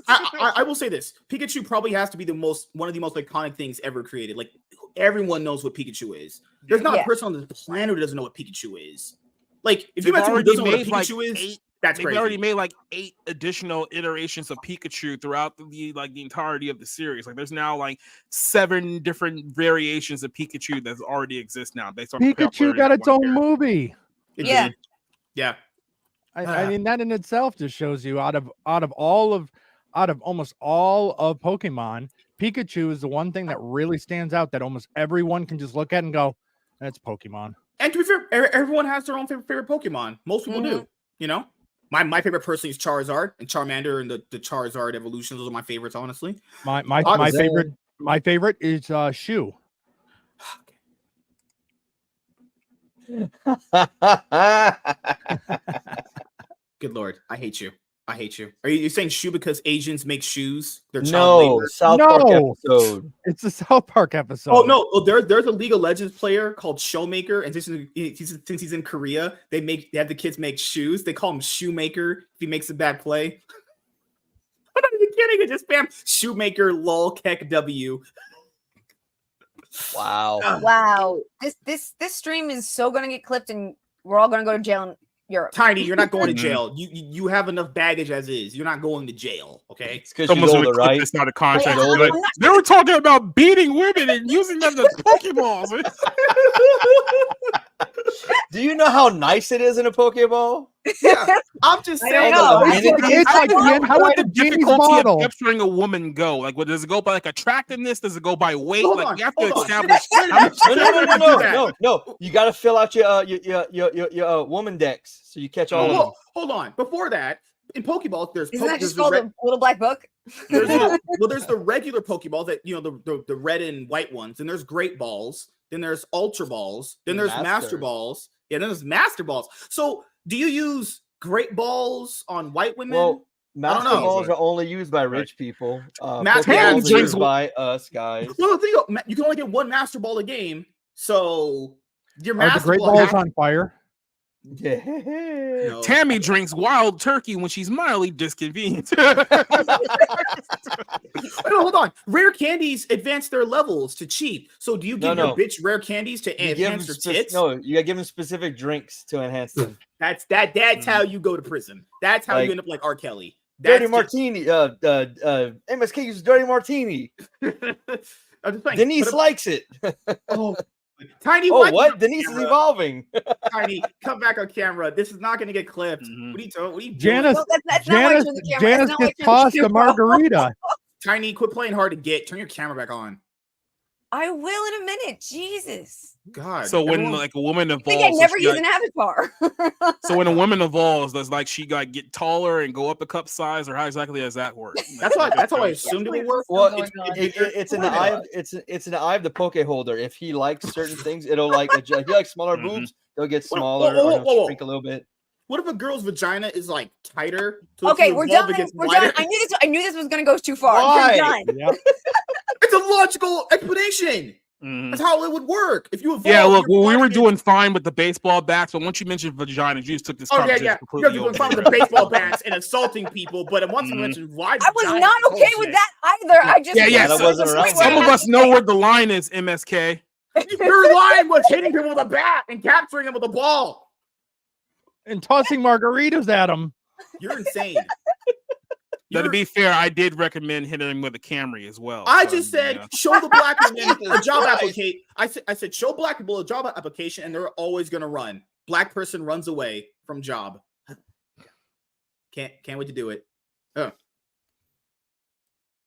Speaker 1: I will say this: Pikachu probably has to be one of the most iconic things ever created. Like, everyone knows what Pikachu is. There's not
Speaker 5: Yeah.
Speaker 1: a person on the planet who doesn't know what Pikachu is. Like, if
Speaker 2: They've
Speaker 1: you met someone who
Speaker 2: already
Speaker 1: doesn't know what
Speaker 2: made
Speaker 1: Pikachu
Speaker 2: like
Speaker 1: is, that's
Speaker 2: They've
Speaker 1: crazy.
Speaker 2: already made like 8 additional iterations of Pikachu throughout the entirety of the series. Like there's now like 7 different variations of Pikachu that already exist now based on the
Speaker 4: Pikachu
Speaker 2: popularity
Speaker 4: got
Speaker 2: of
Speaker 4: its
Speaker 2: one
Speaker 4: own
Speaker 2: character.
Speaker 4: movie.
Speaker 1: It
Speaker 5: Yeah.
Speaker 1: did. Yeah.
Speaker 4: I mean, that in itself just shows you out of almost all of Pokemon, Pikachu is the one thing that really stands out that almost everyone can just look at and go, "That's Pokemon."
Speaker 1: And to be fair, everyone has their own favorite Pokemon. Most people do. You know, my favorite personally is Charizard and Charmander, and the Charizard evolutions. Those are my favorites, honestly.
Speaker 4: My
Speaker 3: Zayn.
Speaker 4: favorite is Shu.
Speaker 1: Good Lord, I hate you. I hate you. Are you saying shoe because Asians make shoes? They're
Speaker 3: No,
Speaker 1: child labor?
Speaker 3: South Park
Speaker 4: No.
Speaker 3: episode.
Speaker 4: It's a South Park episode.
Speaker 1: Oh no! Oh, there's a League of Legends player called Showmaker, and since he's in Korea, they have the kids make shoes. They call him Shoemaker if he makes a bad play. I'm not even kidding. It's just spam Shoemaker lol kek w.
Speaker 3: Wow.
Speaker 5: Wow. This stream is so gonna get clipped, and we're all gonna go to jail in Europe.
Speaker 1: Tiny, you're not going to jail. You have enough baggage as is. You're not going to jail. Okay.
Speaker 3: It's because
Speaker 2: Someone's
Speaker 3: she's
Speaker 2: gonna
Speaker 3: older,
Speaker 2: clip
Speaker 3: right?
Speaker 2: this out of context.
Speaker 5: Wait,
Speaker 2: and be like, they were talking about beating women and using them as Pokeballs.
Speaker 3: Do you know how nice it is in a Pokeball?
Speaker 1: Yeah. I'm just
Speaker 5: I
Speaker 1: saying.
Speaker 5: don't know.
Speaker 4: It's like how would the genie's
Speaker 2: difficulty of
Speaker 4: bottle?
Speaker 2: capturing a woman go? Like, what does it go by? Like attractiveness? Does it go by weight?
Speaker 1: Hold
Speaker 2: like,
Speaker 1: on,
Speaker 2: you have to
Speaker 1: hold on.
Speaker 2: establish. how much-
Speaker 3: No. You got to fill out your woman decks so you catch all of them.
Speaker 1: Whoa, hold on. Before that, in Pokeballs, there's
Speaker 5: Isn't that
Speaker 1: there's
Speaker 5: just called the Little Black Book?
Speaker 1: there's the regular Pokeball that the red and white ones. Then there's Great Balls. Then there's Ultra Balls. Then there's Master Balls. Yeah, then there's Master Balls. So do you use Great Balls on white women?
Speaker 3: Well, Master
Speaker 1: know.
Speaker 3: Balls are only used by rich people.
Speaker 1: Master
Speaker 3: Pokeballs
Speaker 2: Balls
Speaker 3: are
Speaker 2: is-
Speaker 3: used by us guys.
Speaker 1: Well, the thing, you can only get one Master Ball a game. So your
Speaker 4: Are
Speaker 1: Master
Speaker 4: the Great
Speaker 1: Ball
Speaker 4: Balls on fire?
Speaker 3: Yeah.
Speaker 1: No.
Speaker 2: Tammy drinks wild turkey when she's mildly disconvenient.
Speaker 1: Wait, hold on. Rare candies advance their levels to cheat. So do you give your bitch rare candies to
Speaker 3: You give
Speaker 1: enhance
Speaker 3: them
Speaker 1: her tits?
Speaker 3: No, you gotta give them specific drinks to enhance them.
Speaker 1: That's how you go to prison. That's how you end up like R. Kelly.
Speaker 3: Dirty
Speaker 1: That's
Speaker 3: martini. MSK uses dirty martini.
Speaker 1: I'm just saying,
Speaker 3: Denise likes it.
Speaker 1: oh, Tiny.
Speaker 3: Oh,
Speaker 1: why
Speaker 3: what?
Speaker 1: you
Speaker 3: Denise is
Speaker 1: camera?
Speaker 3: evolving.
Speaker 1: Tiny, come back on camera. This is not going to get clipped.
Speaker 2: Mhm.
Speaker 1: What are you doing? What are you
Speaker 4: Janice,
Speaker 1: doing?
Speaker 5: No, that's not why I turned the camera. That's
Speaker 4: Janice
Speaker 5: not why I
Speaker 4: gets
Speaker 5: turned the
Speaker 4: tossed a
Speaker 5: camera.
Speaker 4: margarita.
Speaker 1: Tiny, quit playing hard to get. Turn your camera back on.
Speaker 5: I will in a minute. Jesus.
Speaker 1: God.
Speaker 2: So when
Speaker 1: everyone-
Speaker 2: like a woman
Speaker 5: I
Speaker 2: evolves,
Speaker 5: think I never
Speaker 2: she,
Speaker 5: use
Speaker 2: like-
Speaker 5: an avatar.
Speaker 2: so when a woman evolves, does like she like get taller and go up a cup size, or how exactly does that work?
Speaker 1: that's how I assumed it would work.
Speaker 3: Well,
Speaker 5: going on?
Speaker 3: it's in the eye of it's in the eye of the poke holder. If he likes certain things, it'll like adjust. If he likes smaller
Speaker 2: Mhm.
Speaker 3: boobs, they'll get
Speaker 1: Whoa,
Speaker 3: smaller
Speaker 1: whoa,
Speaker 3: or
Speaker 1: whoa.
Speaker 3: he'll shrink a little bit.
Speaker 1: What if a girl's vagina is like tighter? So if
Speaker 5: Okay,
Speaker 1: you
Speaker 5: we're
Speaker 1: evolve,
Speaker 5: done.
Speaker 1: it gets
Speaker 5: We're
Speaker 1: wider?
Speaker 5: done. I knew this was gonna go too far.
Speaker 3: Why?
Speaker 5: We're done.
Speaker 4: Yep.
Speaker 1: It's a logical explanation.
Speaker 2: Mhm.
Speaker 1: That's how it would work. If you evolve,
Speaker 2: Yeah, look,
Speaker 1: your
Speaker 2: well, we were
Speaker 1: body
Speaker 2: doing fine with the baseball bats, but once you mentioned vagina, you just took this
Speaker 1: Oh yeah,
Speaker 2: conversation
Speaker 1: yeah. You're
Speaker 2: completely
Speaker 1: doing
Speaker 2: over.
Speaker 1: fine with the baseball bats and assaulting people, but once you
Speaker 2: Mhm.
Speaker 1: mentioned why,
Speaker 5: I was not okay with that either. I just
Speaker 2: Yeah, yeah,
Speaker 3: that wasn't
Speaker 5: Wait,
Speaker 3: right.
Speaker 5: wait,
Speaker 2: Some
Speaker 5: wait,
Speaker 2: of us know where the line is, MSK.
Speaker 1: Your line was hitting people with a bat and capturing them with a ball.
Speaker 4: And tossing margaritas at him.
Speaker 1: You're insane.
Speaker 2: Now, to
Speaker 1: You're-
Speaker 2: be fair, I did recommend hitting him with a Camry as well.
Speaker 1: I
Speaker 2: so,
Speaker 1: just said
Speaker 2: yeah.
Speaker 1: show the black women a
Speaker 3: Jesus
Speaker 1: job
Speaker 3: Christ.
Speaker 1: application. I said show black people a job application, and they're always gonna run. Black person runs away from job. Can't wait to do it. Oh.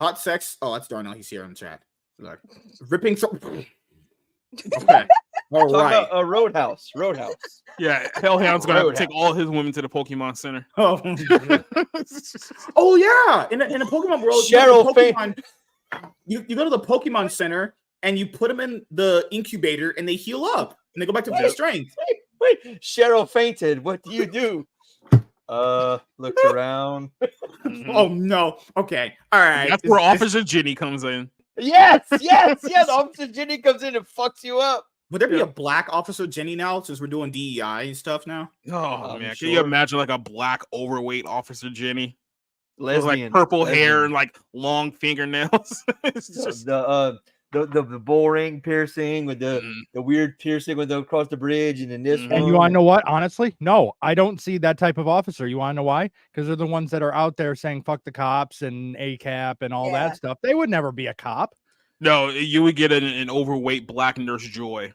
Speaker 1: Hot sex. Oh, that's Darnell. He's here in the chat. Look. Ripping. Okay. All
Speaker 3: Talk
Speaker 1: right.
Speaker 3: about a Roadhouse.
Speaker 2: Yeah, Hellhound's gonna have to
Speaker 3: Roadhouse.
Speaker 2: take all his women to the Pokemon Center.
Speaker 1: Oh, oh yeah. In the Pokemon world,
Speaker 3: Cheryl
Speaker 1: you go to the Pokemon Center and you put them in the incubator and they heal up and they go back to full strength.
Speaker 3: Wait, Cheryl fainted. What do you do? Looks around.
Speaker 2: Mhm.
Speaker 1: Oh no. Okay. All right.
Speaker 2: That's where Officer Ginny comes in.
Speaker 3: Yes. Officer Ginny comes in and fucks you up.
Speaker 1: Would there be a black Officer Jenny now since we're doing DEI and stuff now?
Speaker 2: Oh
Speaker 3: I'm
Speaker 2: man, can you
Speaker 3: sure.
Speaker 2: imagine like a black overweight Officer Ginny with
Speaker 3: Lesbian.
Speaker 2: like purple
Speaker 3: lesbian.
Speaker 2: hair and like long fingernails? It's just-
Speaker 3: The the bull ring piercing with the weird piercing with the across the bridge, and then this one.
Speaker 4: And you want to know what? Honestly, no, I don't see that type of officer. You want to know why? Because they're the ones that are out there saying "fuck the cops" and ACAP and all that stuff. They would never be a cop.
Speaker 2: No, you would get an overweight black nurse Joy.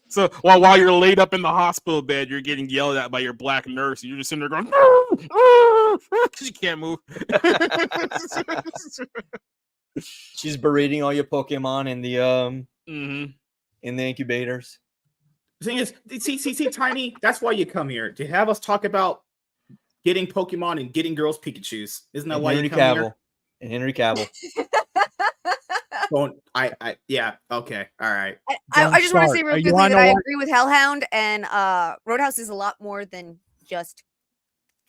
Speaker 2: So while you're laid up in the hospital bed, you're getting yelled at by your black nurse, and you're just sitting there going, because you can't move.
Speaker 3: She's berating all your Pokemon in the in the incubators.
Speaker 1: The thing is, see, Tiny, that's why you come here, to have us talk about getting Pokemon and getting girls Pikachus. Isn't that why you come here?
Speaker 3: And Henry Cavill.
Speaker 1: Yeah, okay, all right.
Speaker 5: I just want to say real quickly that I agree with Hellhound, and Roadhouse is a lot more than just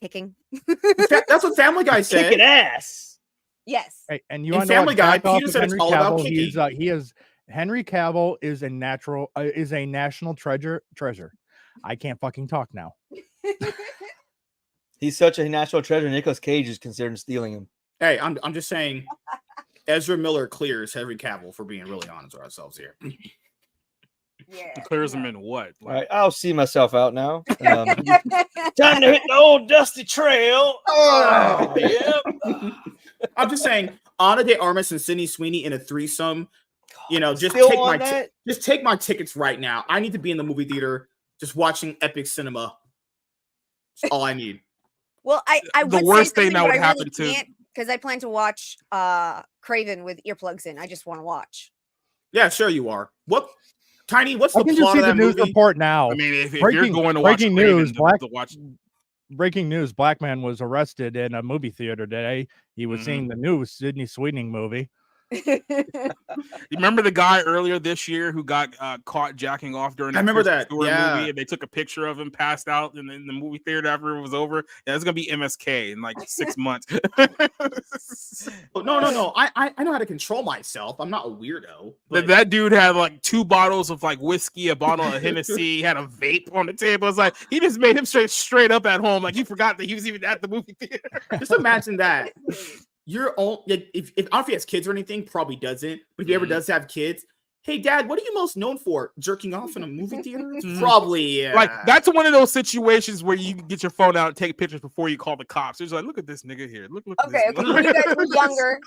Speaker 5: kicking.
Speaker 1: That's what Family Guy said.
Speaker 3: Kicking ass.
Speaker 5: Yes.
Speaker 4: Hey, and you
Speaker 1: in Family Guy, Peter said it's all about kicking.
Speaker 4: Henry Cavill is a national treasure. I can't fucking talk now.
Speaker 3: He's such a national treasure. Nicolas Cage is considering stealing him.
Speaker 1: Hey, I'm just saying, Ezra Miller clears Henry Cavill for being really honest with ourselves here.
Speaker 5: Yeah.
Speaker 2: Clears him in what?
Speaker 3: All right, I'll see myself out now. Time to hit the old dusty trail. Oh, yeah.
Speaker 1: I'm just saying, Ana de Armas and Sydney Sweeney in a threesome. You know, just take my tickets right now. I need to be in the movie theater, just watching epic cinema. That's all I need.
Speaker 5: Well, I
Speaker 2: the worst thing that would happen to,
Speaker 5: because I plan to watch Craven with earplugs in. I just want to watch.
Speaker 1: Yeah, sure you are. What, Tiny? What's the plot of that
Speaker 4: news
Speaker 1: movie?
Speaker 4: report now.
Speaker 2: I mean, if you're going to watch
Speaker 4: breaking
Speaker 2: Craven,
Speaker 4: news, breaking news: Black man was arrested in a movie theater today. He was seeing the new Sydney Sweeney movie.
Speaker 2: You remember the guy earlier this year who got caught jacking off during?
Speaker 1: I remember that.
Speaker 2: Movie, and they took a picture of him passed out in the movie theater after it was over. Yeah, it's gonna be MSK in like 6 months.
Speaker 1: No. I know how to control myself. I'm not a weirdo.
Speaker 2: But that dude had like 2 bottles of like whiskey, a bottle of Hennessy. He had a vape on the table. It's like he just made him straight up at home. Like he forgot that he was even at the movie theater.
Speaker 1: Just imagine that. Your own, if I don't know if he has kids or anything, probably doesn't. But if he ever does have kids, hey, Dad, what are you most known for? Jerking off in a movie theater? Probably, yeah.
Speaker 2: Like that's one of those situations where you get your phone out and take pictures before you call the cops. It's like, look at this nigga here. Look.
Speaker 5: Okay. When you guys were younger,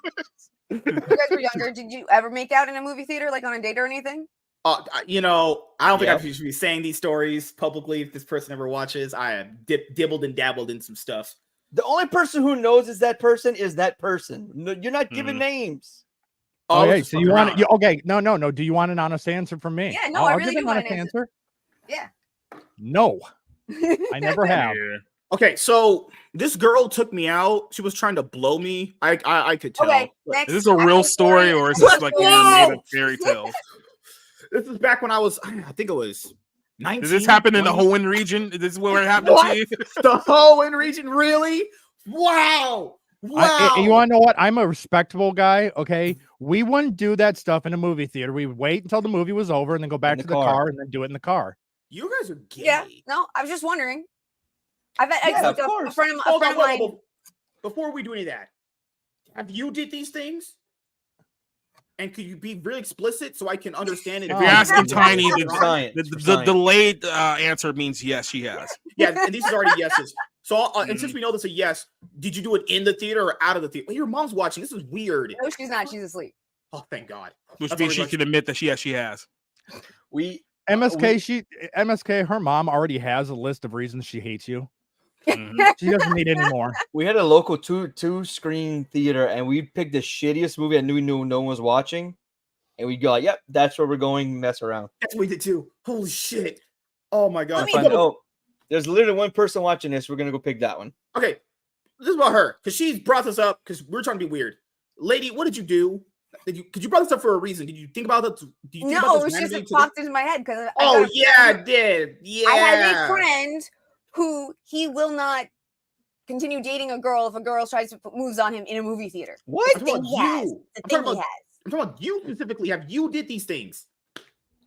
Speaker 5: did you ever make out in a movie theater, like on a date or anything?
Speaker 1: I don't think I should be saying these stories publicly. If this person ever watches, I have dibbled and dabbled in some stuff.
Speaker 3: The only person who knows is that person. No, you're not giving names.
Speaker 4: Okay, so you want it? Okay, no. Do you want an honest answer from me?
Speaker 5: Yeah, no, I really do want an answer. Yeah. No,
Speaker 4: I never have.
Speaker 1: Okay, so this girl took me out. She was trying to blow me. I could tell.
Speaker 5: Okay,
Speaker 2: is this a real story or is this like a made up fairy tale?
Speaker 1: This is back when I think it was 19.
Speaker 2: Does this happen in the Hoenn region? Is this where it happened to you?
Speaker 1: The Hoenn region, really? Wow.
Speaker 4: You want to know what? I'm a respectable guy. Okay, we wouldn't do that stuff in a movie theater. We would wait until the movie was over and then go back to the car and then do it in the car.
Speaker 1: You guys are gay.
Speaker 5: Yeah, no, I was just wondering. A friend of mine.
Speaker 1: Before we do any of that, have you did these things? And could you be really explicit so I can understand it?
Speaker 2: If you're asking Tiny, the delayed answer means yes, she has.
Speaker 1: Yeah, and these are already yeses. So, and since we know this is a yes, did you do it in the theater or out of the theater? Well, your mom's watching. This is weird.
Speaker 5: No, she's not. She's asleep.
Speaker 1: Oh, thank God.
Speaker 2: Which means she can admit that she has.
Speaker 4: MSK, her mom already has a list of reasons she hates you. She doesn't need any more.
Speaker 3: We had a local two screen theater, and we picked the shittiest movie. I knew no one was watching, and we'd go like, "Yep, that's where we're going." Mess around.
Speaker 1: That's what we did too. Holy shit! Oh my God!
Speaker 3: There's literally one person watching this. We're gonna go pick that one.
Speaker 1: Okay, this is about her because she brought this up because we're trying to be weird. Lady, what did you do? Could you brought this up for a reason? Did you think about it?
Speaker 5: No, it just popped into my head because.
Speaker 1: I did. Yeah,
Speaker 5: I had a friend who he will not continue dating a girl if a girl moves on him in a movie theater.
Speaker 3: What?
Speaker 1: I'm talking about you specifically. Have you did these things?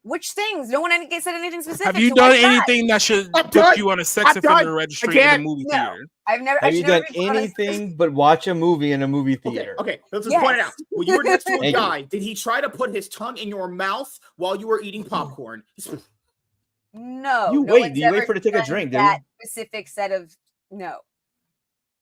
Speaker 5: Which things? No one said anything specific.
Speaker 2: Have you
Speaker 5: so
Speaker 2: done
Speaker 5: why not?
Speaker 2: anything that should
Speaker 1: I'm
Speaker 2: put
Speaker 1: done.
Speaker 2: you on a sex
Speaker 1: I'm done.
Speaker 2: offender registry in the movie
Speaker 5: No.
Speaker 2: theater?
Speaker 5: I've never.
Speaker 3: Have you done
Speaker 5: been put on a-
Speaker 3: anything but watch a movie in a movie
Speaker 1: Okay,
Speaker 3: theater?
Speaker 1: okay. Let's just point it out.
Speaker 5: Yes.
Speaker 1: When you were next to a
Speaker 3: Thank you.
Speaker 1: guy, did he try to put his tongue in your mouth while you were eating popcorn?
Speaker 5: No.
Speaker 3: You
Speaker 5: no
Speaker 3: wait.
Speaker 5: one's
Speaker 3: You wait
Speaker 5: ever
Speaker 3: for it to take a
Speaker 5: done
Speaker 3: drink, dude.
Speaker 5: that specific set of no.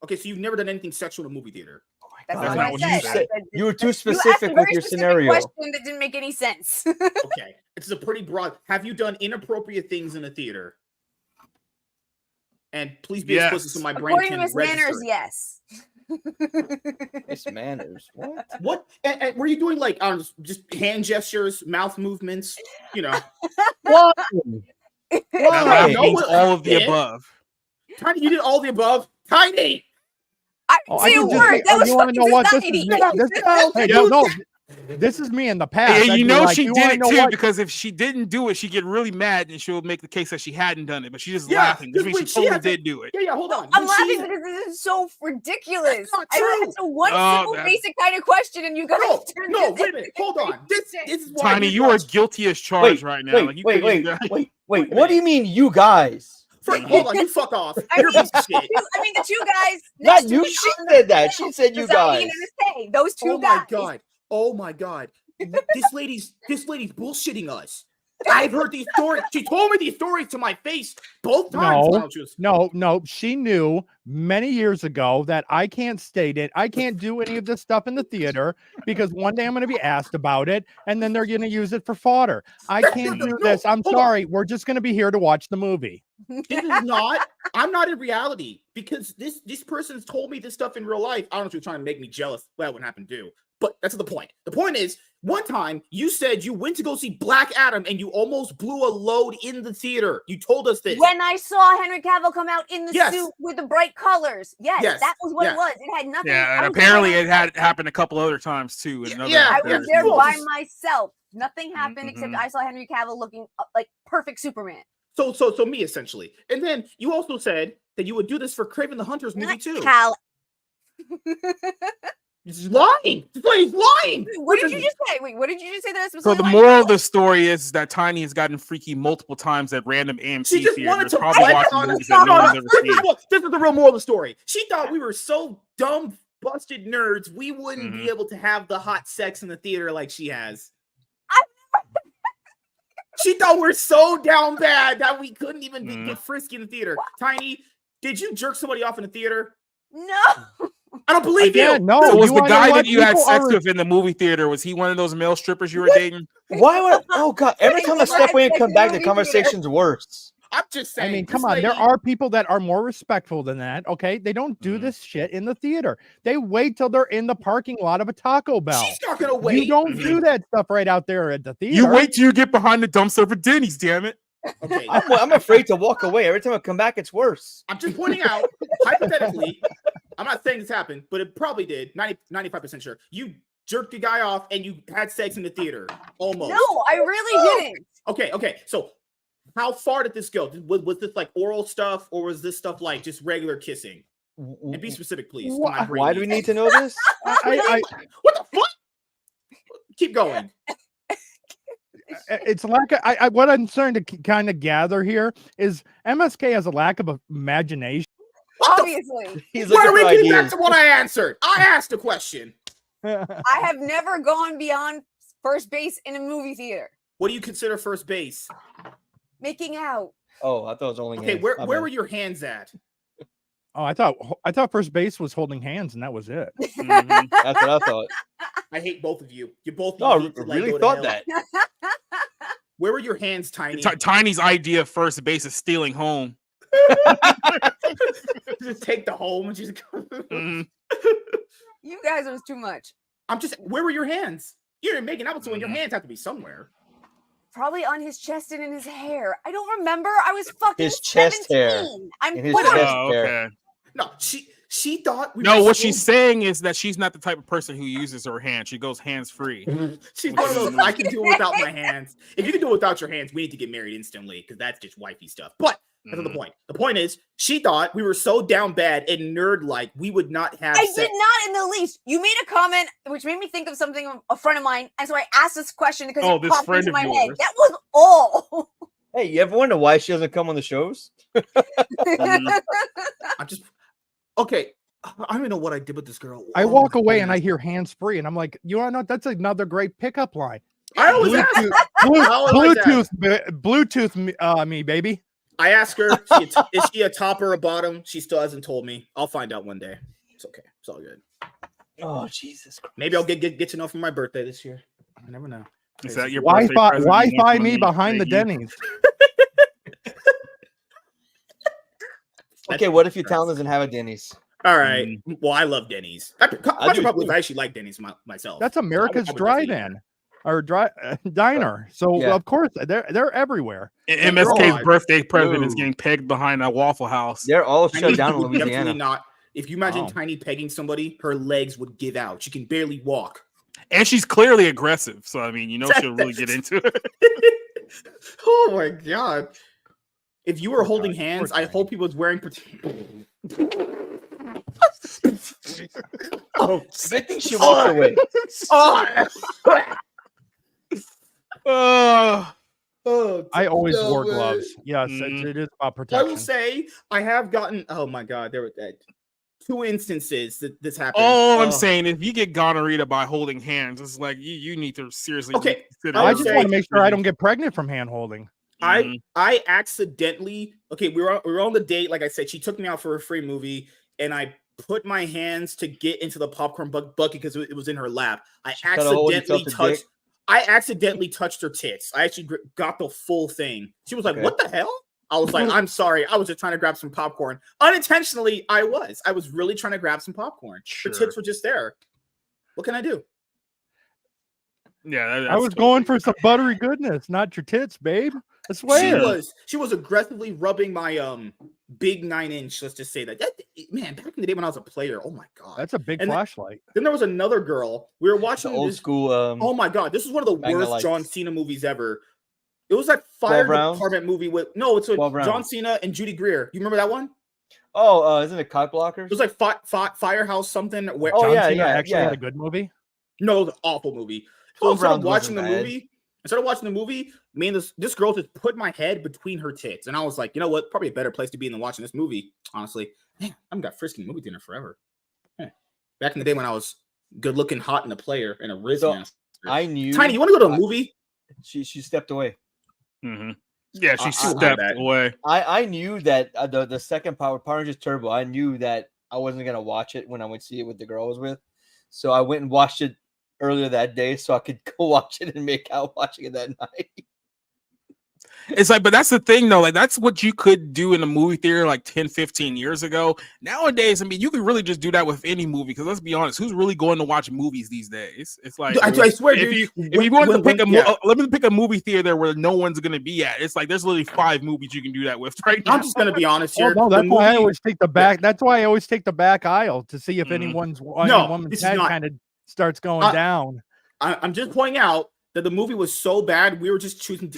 Speaker 1: Okay, so you've never done anything sexual in a movie theater.
Speaker 5: That's
Speaker 3: God.
Speaker 5: not what I said. I said
Speaker 3: You were too
Speaker 5: you asked a
Speaker 3: specific
Speaker 5: very
Speaker 3: with your
Speaker 5: specific
Speaker 3: scenario.
Speaker 5: question that didn't make any sense.
Speaker 1: Okay, it's a pretty broad. Have you done inappropriate things in a theater? And please be
Speaker 2: Yes.
Speaker 1: explicit so my brain
Speaker 5: According to
Speaker 1: can
Speaker 5: Miss
Speaker 1: register.
Speaker 5: Manners, yes.
Speaker 3: It's manners. What?
Speaker 1: What? And were you doing like just hand gestures, mouth movements? You know,
Speaker 3: Why?
Speaker 2: That
Speaker 1: Why?
Speaker 2: laugh
Speaker 1: No
Speaker 2: means
Speaker 1: one-
Speaker 2: all of the
Speaker 1: Yeah.
Speaker 2: above.
Speaker 1: Tiny, you did all the above. Tiny.
Speaker 5: I
Speaker 4: Oh,
Speaker 5: didn't
Speaker 4: I
Speaker 5: say a
Speaker 4: can just
Speaker 5: word.
Speaker 4: say-
Speaker 5: That was
Speaker 4: you want to know
Speaker 5: fucking
Speaker 4: what? This is
Speaker 5: society.
Speaker 4: me. Hey, no, this is me in the past.
Speaker 2: Hey,
Speaker 4: I'd
Speaker 2: you
Speaker 4: be
Speaker 2: know
Speaker 4: like,
Speaker 2: she
Speaker 4: "You
Speaker 2: did
Speaker 4: wanna
Speaker 2: it
Speaker 4: know
Speaker 2: too
Speaker 4: what?
Speaker 2: because if she didn't do it, she'd get really mad and she'll make the case that she hadn't done it, but she just
Speaker 1: Yeah,
Speaker 2: laughing. Which
Speaker 1: because
Speaker 2: means
Speaker 1: when
Speaker 2: she
Speaker 1: she
Speaker 2: totally
Speaker 1: had to-
Speaker 2: did do it.
Speaker 1: Yeah, hold on.
Speaker 5: I'm
Speaker 1: When she-
Speaker 5: laughing because this is so ridiculous.
Speaker 1: That's not
Speaker 5: I
Speaker 1: true.
Speaker 5: asked a one
Speaker 2: Oh,
Speaker 5: simple,
Speaker 2: that-
Speaker 5: basic kind of question, and you guys
Speaker 1: No,
Speaker 5: turned
Speaker 1: no,
Speaker 5: this
Speaker 1: wait a minute. Hold on. This is why
Speaker 2: Tiny,
Speaker 1: we
Speaker 2: you are
Speaker 1: watch-
Speaker 2: guilty as charged
Speaker 3: Wait,
Speaker 2: right now.
Speaker 3: wait,
Speaker 2: Like, you
Speaker 3: wait,
Speaker 2: couldn't
Speaker 3: wait,
Speaker 2: even-
Speaker 3: wait,
Speaker 1: Wait
Speaker 3: wait.
Speaker 1: a
Speaker 3: What do
Speaker 1: minute.
Speaker 3: you mean, you guys?
Speaker 1: Hold on, you fuck off.
Speaker 5: I
Speaker 1: You're a
Speaker 5: mean,
Speaker 1: piece of shit.
Speaker 5: I mean, the two guys.
Speaker 3: Not
Speaker 5: next to
Speaker 3: you.
Speaker 5: me
Speaker 3: She
Speaker 5: on the
Speaker 3: said that. She
Speaker 5: panel,
Speaker 3: said you
Speaker 5: Teriyaki and
Speaker 3: guys.
Speaker 5: MSK, those two
Speaker 1: Oh
Speaker 5: guys.
Speaker 1: my god. Oh my god. This lady's bullshitting us. I've heard these stories. She told me these stories to my face both times.
Speaker 4: No.
Speaker 1: Why don't you just-
Speaker 4: No, she knew many years ago that I can't state it. I can't do any of this stuff in the theater because one day I'm going to be asked about it and then they're going to use it for fodder. I can't do
Speaker 1: No,
Speaker 4: this. I'm
Speaker 1: hold on.
Speaker 4: sorry. We're just going to be here to watch the movie.
Speaker 1: This is not. I'm not in reality because this person's told me this stuff in real life. I don't know if you're trying to make me jealous. Well, that wouldn't happen to do. But that's the point. The point is, one time you said you went to go see Black Adam and you almost blew a load in the theater. You told us this.
Speaker 5: When I saw Henry Cavill come out in the
Speaker 1: Yes.
Speaker 5: suit with the bright colors, yes,
Speaker 1: Yes,
Speaker 5: that was what
Speaker 1: yes.
Speaker 5: it was. It had nothing.
Speaker 2: Yeah,
Speaker 5: I
Speaker 2: and
Speaker 5: was
Speaker 2: apparently
Speaker 5: there
Speaker 2: it had happened a couple other times too. In other
Speaker 1: Yeah,
Speaker 5: I was
Speaker 1: yeah.
Speaker 5: there
Speaker 1: Well,
Speaker 5: by
Speaker 1: just-
Speaker 5: myself. Nothing happened except
Speaker 2: Mhm.
Speaker 5: I saw Henry Cavill looking like perfect Superman.
Speaker 1: So me essentially. And then you also said that you would do this for Craven the Hunter's movie
Speaker 5: Not
Speaker 1: too.
Speaker 5: Cal.
Speaker 1: He's lying. This lady's lying.
Speaker 5: What did you just say? Wait, what did you just say? That
Speaker 2: So the moral of the story is that Tiny has gotten freaky multiple times at random AMC
Speaker 1: She just
Speaker 2: theaters,
Speaker 1: wanted to
Speaker 2: probably
Speaker 1: flex
Speaker 2: watching
Speaker 1: on us.
Speaker 2: movies that no one's ever
Speaker 1: This
Speaker 2: seen.
Speaker 1: is the real moral of the story. She thought we were so dumb, busted nerds, we wouldn't be able to have the hot sex in the theater like she has. She thought we're so down bad that we couldn't even get frisky in the theater. Tiny, did you jerk somebody off in the theater?
Speaker 5: No.
Speaker 1: I don't believe you.
Speaker 4: Again, no.
Speaker 2: So was
Speaker 4: you
Speaker 2: the
Speaker 4: wanna know
Speaker 2: guy
Speaker 4: what?
Speaker 2: that you had
Speaker 4: People
Speaker 2: sex
Speaker 4: are-
Speaker 2: with in the movie theater, was he one of those male strippers you were
Speaker 1: What?
Speaker 2: dating?
Speaker 3: Why would? Oh God! Every time I step away and come back, the conversation's worse.
Speaker 1: I'm just saying.
Speaker 4: I mean,
Speaker 1: this
Speaker 4: come on. There
Speaker 1: lady-
Speaker 4: are people that are more respectful than that. Okay. They don't do this shit in the theater. They wait till they're in the parking lot of a Taco Bell.
Speaker 1: She's not gonna wait.
Speaker 4: You don't do that stuff right out there at the theater.
Speaker 2: You wait till you get behind the dumpster for Denny's, damn it.
Speaker 1: Okay,
Speaker 3: I'm afraid to walk away. Every time I come back, it's worse.
Speaker 1: I'm just pointing out, hypothetically, I'm not saying this happened, but it probably did. 95% sure. You jerked the guy off and you had sex in the theater. Almost.
Speaker 5: No, I really didn't.
Speaker 1: Okay. So how far did this go? Was this like oral stuff or was this stuff like just regular kissing? And be specific, please. to my brain
Speaker 3: Why do we
Speaker 1: needs.
Speaker 3: need to know this?
Speaker 4: I,
Speaker 1: What the fuck? Keep going.
Speaker 4: it's like what I'm starting to kind of gather here is MSK has a lack of imagination.
Speaker 5: Obviously,
Speaker 3: He's
Speaker 1: Why are we
Speaker 3: looking for
Speaker 1: getting back
Speaker 3: ideas.
Speaker 1: to what I answered? I asked a question.
Speaker 5: I have never gone beyond first base in a movie theater.
Speaker 1: What do you consider first base?
Speaker 5: Making out.
Speaker 3: Oh, I thought it was only.
Speaker 1: Okay,
Speaker 3: hands.
Speaker 1: where
Speaker 3: My
Speaker 1: where
Speaker 3: bad.
Speaker 1: were your hands at?
Speaker 4: Oh, I thought first base was holding hands and that was it.
Speaker 2: Mhm.
Speaker 3: That's what I thought.
Speaker 1: I hate both of you. You both.
Speaker 3: No, I
Speaker 1: need to, like,
Speaker 3: really
Speaker 1: go to
Speaker 3: thought
Speaker 1: hell.
Speaker 3: that.
Speaker 1: Where were your hands, Tiny?
Speaker 2: Tiny's idea of first base is stealing home.
Speaker 1: Just take the home and just.
Speaker 2: Mhm.
Speaker 5: You guys was too much.
Speaker 1: I'm just. Where were your hands? You're making out with someone. Your
Speaker 2: Mhm.
Speaker 1: hands have to be somewhere.
Speaker 5: Probably on his chest and in his hair. I don't remember. I was fucking
Speaker 3: His chest
Speaker 5: 17.
Speaker 3: hair.
Speaker 5: I'm
Speaker 3: In his
Speaker 5: 40.
Speaker 3: chest.
Speaker 2: Oh, okay.
Speaker 1: No, she thought. We
Speaker 2: No,
Speaker 1: were
Speaker 2: what
Speaker 1: so-
Speaker 2: she's saying is that she's not the type of person who uses her hand. She goes hands free.
Speaker 1: She's one of those. I can do it without my hands. If you can do it without your hands, we need to get married instantly because that's just wifey stuff. But That's not the point. The point is, she thought we were so down bad and nerd-like we would not have
Speaker 5: I
Speaker 1: sex.
Speaker 5: did not in the least. You made a comment which made me think of something a friend of mine, and so I asked this question because it
Speaker 2: this
Speaker 5: popped
Speaker 2: friend
Speaker 5: into
Speaker 2: of
Speaker 5: my head.
Speaker 2: yours.
Speaker 5: That was all.
Speaker 3: Hey, you ever wonder why she doesn't come on the shows?
Speaker 1: I'm just okay. I don't even know what I did with this girl.
Speaker 4: I
Speaker 1: Oh
Speaker 4: walk
Speaker 1: my
Speaker 4: away and I
Speaker 1: goodness.
Speaker 4: hear hands free, and I'm like, you want to know? That's another great pickup line.
Speaker 1: I always ask.
Speaker 4: Bluetooth me, baby.
Speaker 1: I ask her, is she a top or a bottom? She still hasn't told me. I'll find out one day. It's okay. It's all good.
Speaker 3: Oh, Jesus Christ.
Speaker 1: Maybe I'll get to know for my birthday this year. I never know.
Speaker 2: Is that your birthday
Speaker 4: Wi-Fi,
Speaker 2: present you want
Speaker 4: Wi-Fi
Speaker 2: from
Speaker 4: me
Speaker 2: me?
Speaker 4: behind the
Speaker 2: Thank you.
Speaker 4: Denny's.
Speaker 3: Okay, what if your town doesn't have a Denny's?
Speaker 1: All right. Well, I love Denny's. I
Speaker 3: do
Speaker 1: probably
Speaker 3: too.
Speaker 1: I actually like Denny's myself.
Speaker 4: That's America's
Speaker 1: I would definitely eat
Speaker 4: drive-in or diner. So
Speaker 3: Yeah.
Speaker 4: of course they're everywhere.
Speaker 2: MSK's
Speaker 1: God.
Speaker 2: birthday present is
Speaker 3: Ooh.
Speaker 2: getting pegged behind a Waffle House.
Speaker 3: They're all
Speaker 1: Tiny
Speaker 3: shut down in
Speaker 1: would definitely
Speaker 3: Louisiana.
Speaker 1: not. If you imagine
Speaker 4: Oh.
Speaker 1: Tiny pegging somebody, her legs would give out. She can barely walk.
Speaker 2: And she's clearly aggressive. So, I mean, she'll really get into it.
Speaker 1: Oh my god! If you were
Speaker 4: Poor
Speaker 1: holding
Speaker 4: guy.
Speaker 1: hands,
Speaker 4: Poor
Speaker 1: I
Speaker 4: guy.
Speaker 1: hope he was wearing. Oh,
Speaker 3: I think she walked away.
Speaker 2: Oh,
Speaker 4: I always
Speaker 1: no
Speaker 4: wore
Speaker 1: way.
Speaker 4: gloves. Yes,
Speaker 2: Mm.
Speaker 4: it is about
Speaker 1: I
Speaker 4: protection.
Speaker 1: will say I have gotten. Oh my god, there were two instances that this happened.
Speaker 2: all I'm
Speaker 1: Oh.
Speaker 2: saying, if you get gonorrhea by holding hands, it's like you need to seriously
Speaker 1: Okay,
Speaker 2: consider.
Speaker 1: I
Speaker 4: I
Speaker 1: would
Speaker 4: just
Speaker 1: say-
Speaker 4: want to make sure I don't get pregnant from hand holding.
Speaker 2: Mhm.
Speaker 1: I accidentally we were on the date. Like I said, she took me out for a free movie, and I put my hands to get into the popcorn bucket because it was in her lap. I
Speaker 3: Cut a hole in
Speaker 1: accidentally
Speaker 3: yourself to
Speaker 1: touched.
Speaker 3: dick.
Speaker 1: I accidentally touched her tits. I actually got the full thing. She was like,
Speaker 3: Okay.
Speaker 1: "What the hell?" I was like, "I'm sorry. I was just trying to grab some popcorn." Unintentionally, I was really trying to grab some popcorn.
Speaker 2: Sure.
Speaker 1: Her tits were just there. What can I do?
Speaker 2: Yeah,
Speaker 4: I was going for some buttery goodness, not your tits, babe. I swear.
Speaker 1: She was aggressively rubbing my big 9-inch. Let's just say that. Man, back in the day when I was a player, oh my god.
Speaker 4: That's a big
Speaker 1: And
Speaker 4: flashlight.
Speaker 1: Then there was another girl. We were
Speaker 3: The
Speaker 1: watching
Speaker 3: old
Speaker 1: this.
Speaker 3: school.
Speaker 1: Oh my god, this is one of the
Speaker 3: Magna
Speaker 1: worst
Speaker 3: Lights.
Speaker 1: John Cena movies ever. It was that fire
Speaker 3: 12 rounds?
Speaker 1: department movie with it's with
Speaker 3: 12
Speaker 1: John
Speaker 3: rounds.
Speaker 1: Cena and Judy Greer. You remember that one?
Speaker 3: Isn't it cock blockers?
Speaker 1: It was like Firehouse something. Where
Speaker 3: Oh,
Speaker 4: John
Speaker 3: yeah,
Speaker 4: Cena
Speaker 3: yeah,
Speaker 4: actually
Speaker 3: yeah.
Speaker 4: had a good movie.
Speaker 1: No, it was an awful movie. So
Speaker 3: 12
Speaker 1: instead of
Speaker 3: rounds
Speaker 1: watching the
Speaker 3: wasn't bad.
Speaker 1: movie, me and this girl just put my head between her tits, and I was like, you know what? Probably a better place to be than watching this movie. Honestly, man, I haven't got frisky movie dinner forever. Back in the day when I was good looking, hot, and a player and a Riz
Speaker 3: So,
Speaker 1: master.
Speaker 3: I knew.
Speaker 1: Tiny, you want to go to a movie?
Speaker 3: She stepped away.
Speaker 2: Mhm. Yeah, she
Speaker 3: I-
Speaker 2: stepped
Speaker 1: I-
Speaker 2: away.
Speaker 3: I knew that the second Power Rangers Turbo. I knew that I wasn't gonna watch it when I went to see it with the girl I was with, so I went and watched it earlier that day so I could go watch it and make out watching it that night.
Speaker 2: It's like, but that's the thing though. Like, that's what you could do in a movie theater like 10, 15 years ago. Nowadays, I mean, you can really just do that with any movie. Because let's be honest, who's really going to watch movies these days? It's like,
Speaker 1: I swear,
Speaker 2: if
Speaker 1: dude.
Speaker 2: you wanted to pick
Speaker 1: yeah.
Speaker 2: let me pick a movie theater where no one's going to be at. It's like there's literally 5 movies you can do that with right now.
Speaker 1: I'm just gonna be honest
Speaker 4: Oh,
Speaker 1: here.
Speaker 4: no,
Speaker 1: The
Speaker 4: that's why I
Speaker 1: movie-
Speaker 4: always take the back. That's why I always take the back aisle to see if
Speaker 2: Mhm.
Speaker 4: any woman's
Speaker 1: this is
Speaker 4: head
Speaker 1: not-
Speaker 4: kind of starts going down.
Speaker 1: I'm just pointing out that the movie was so bad. We were just choosing.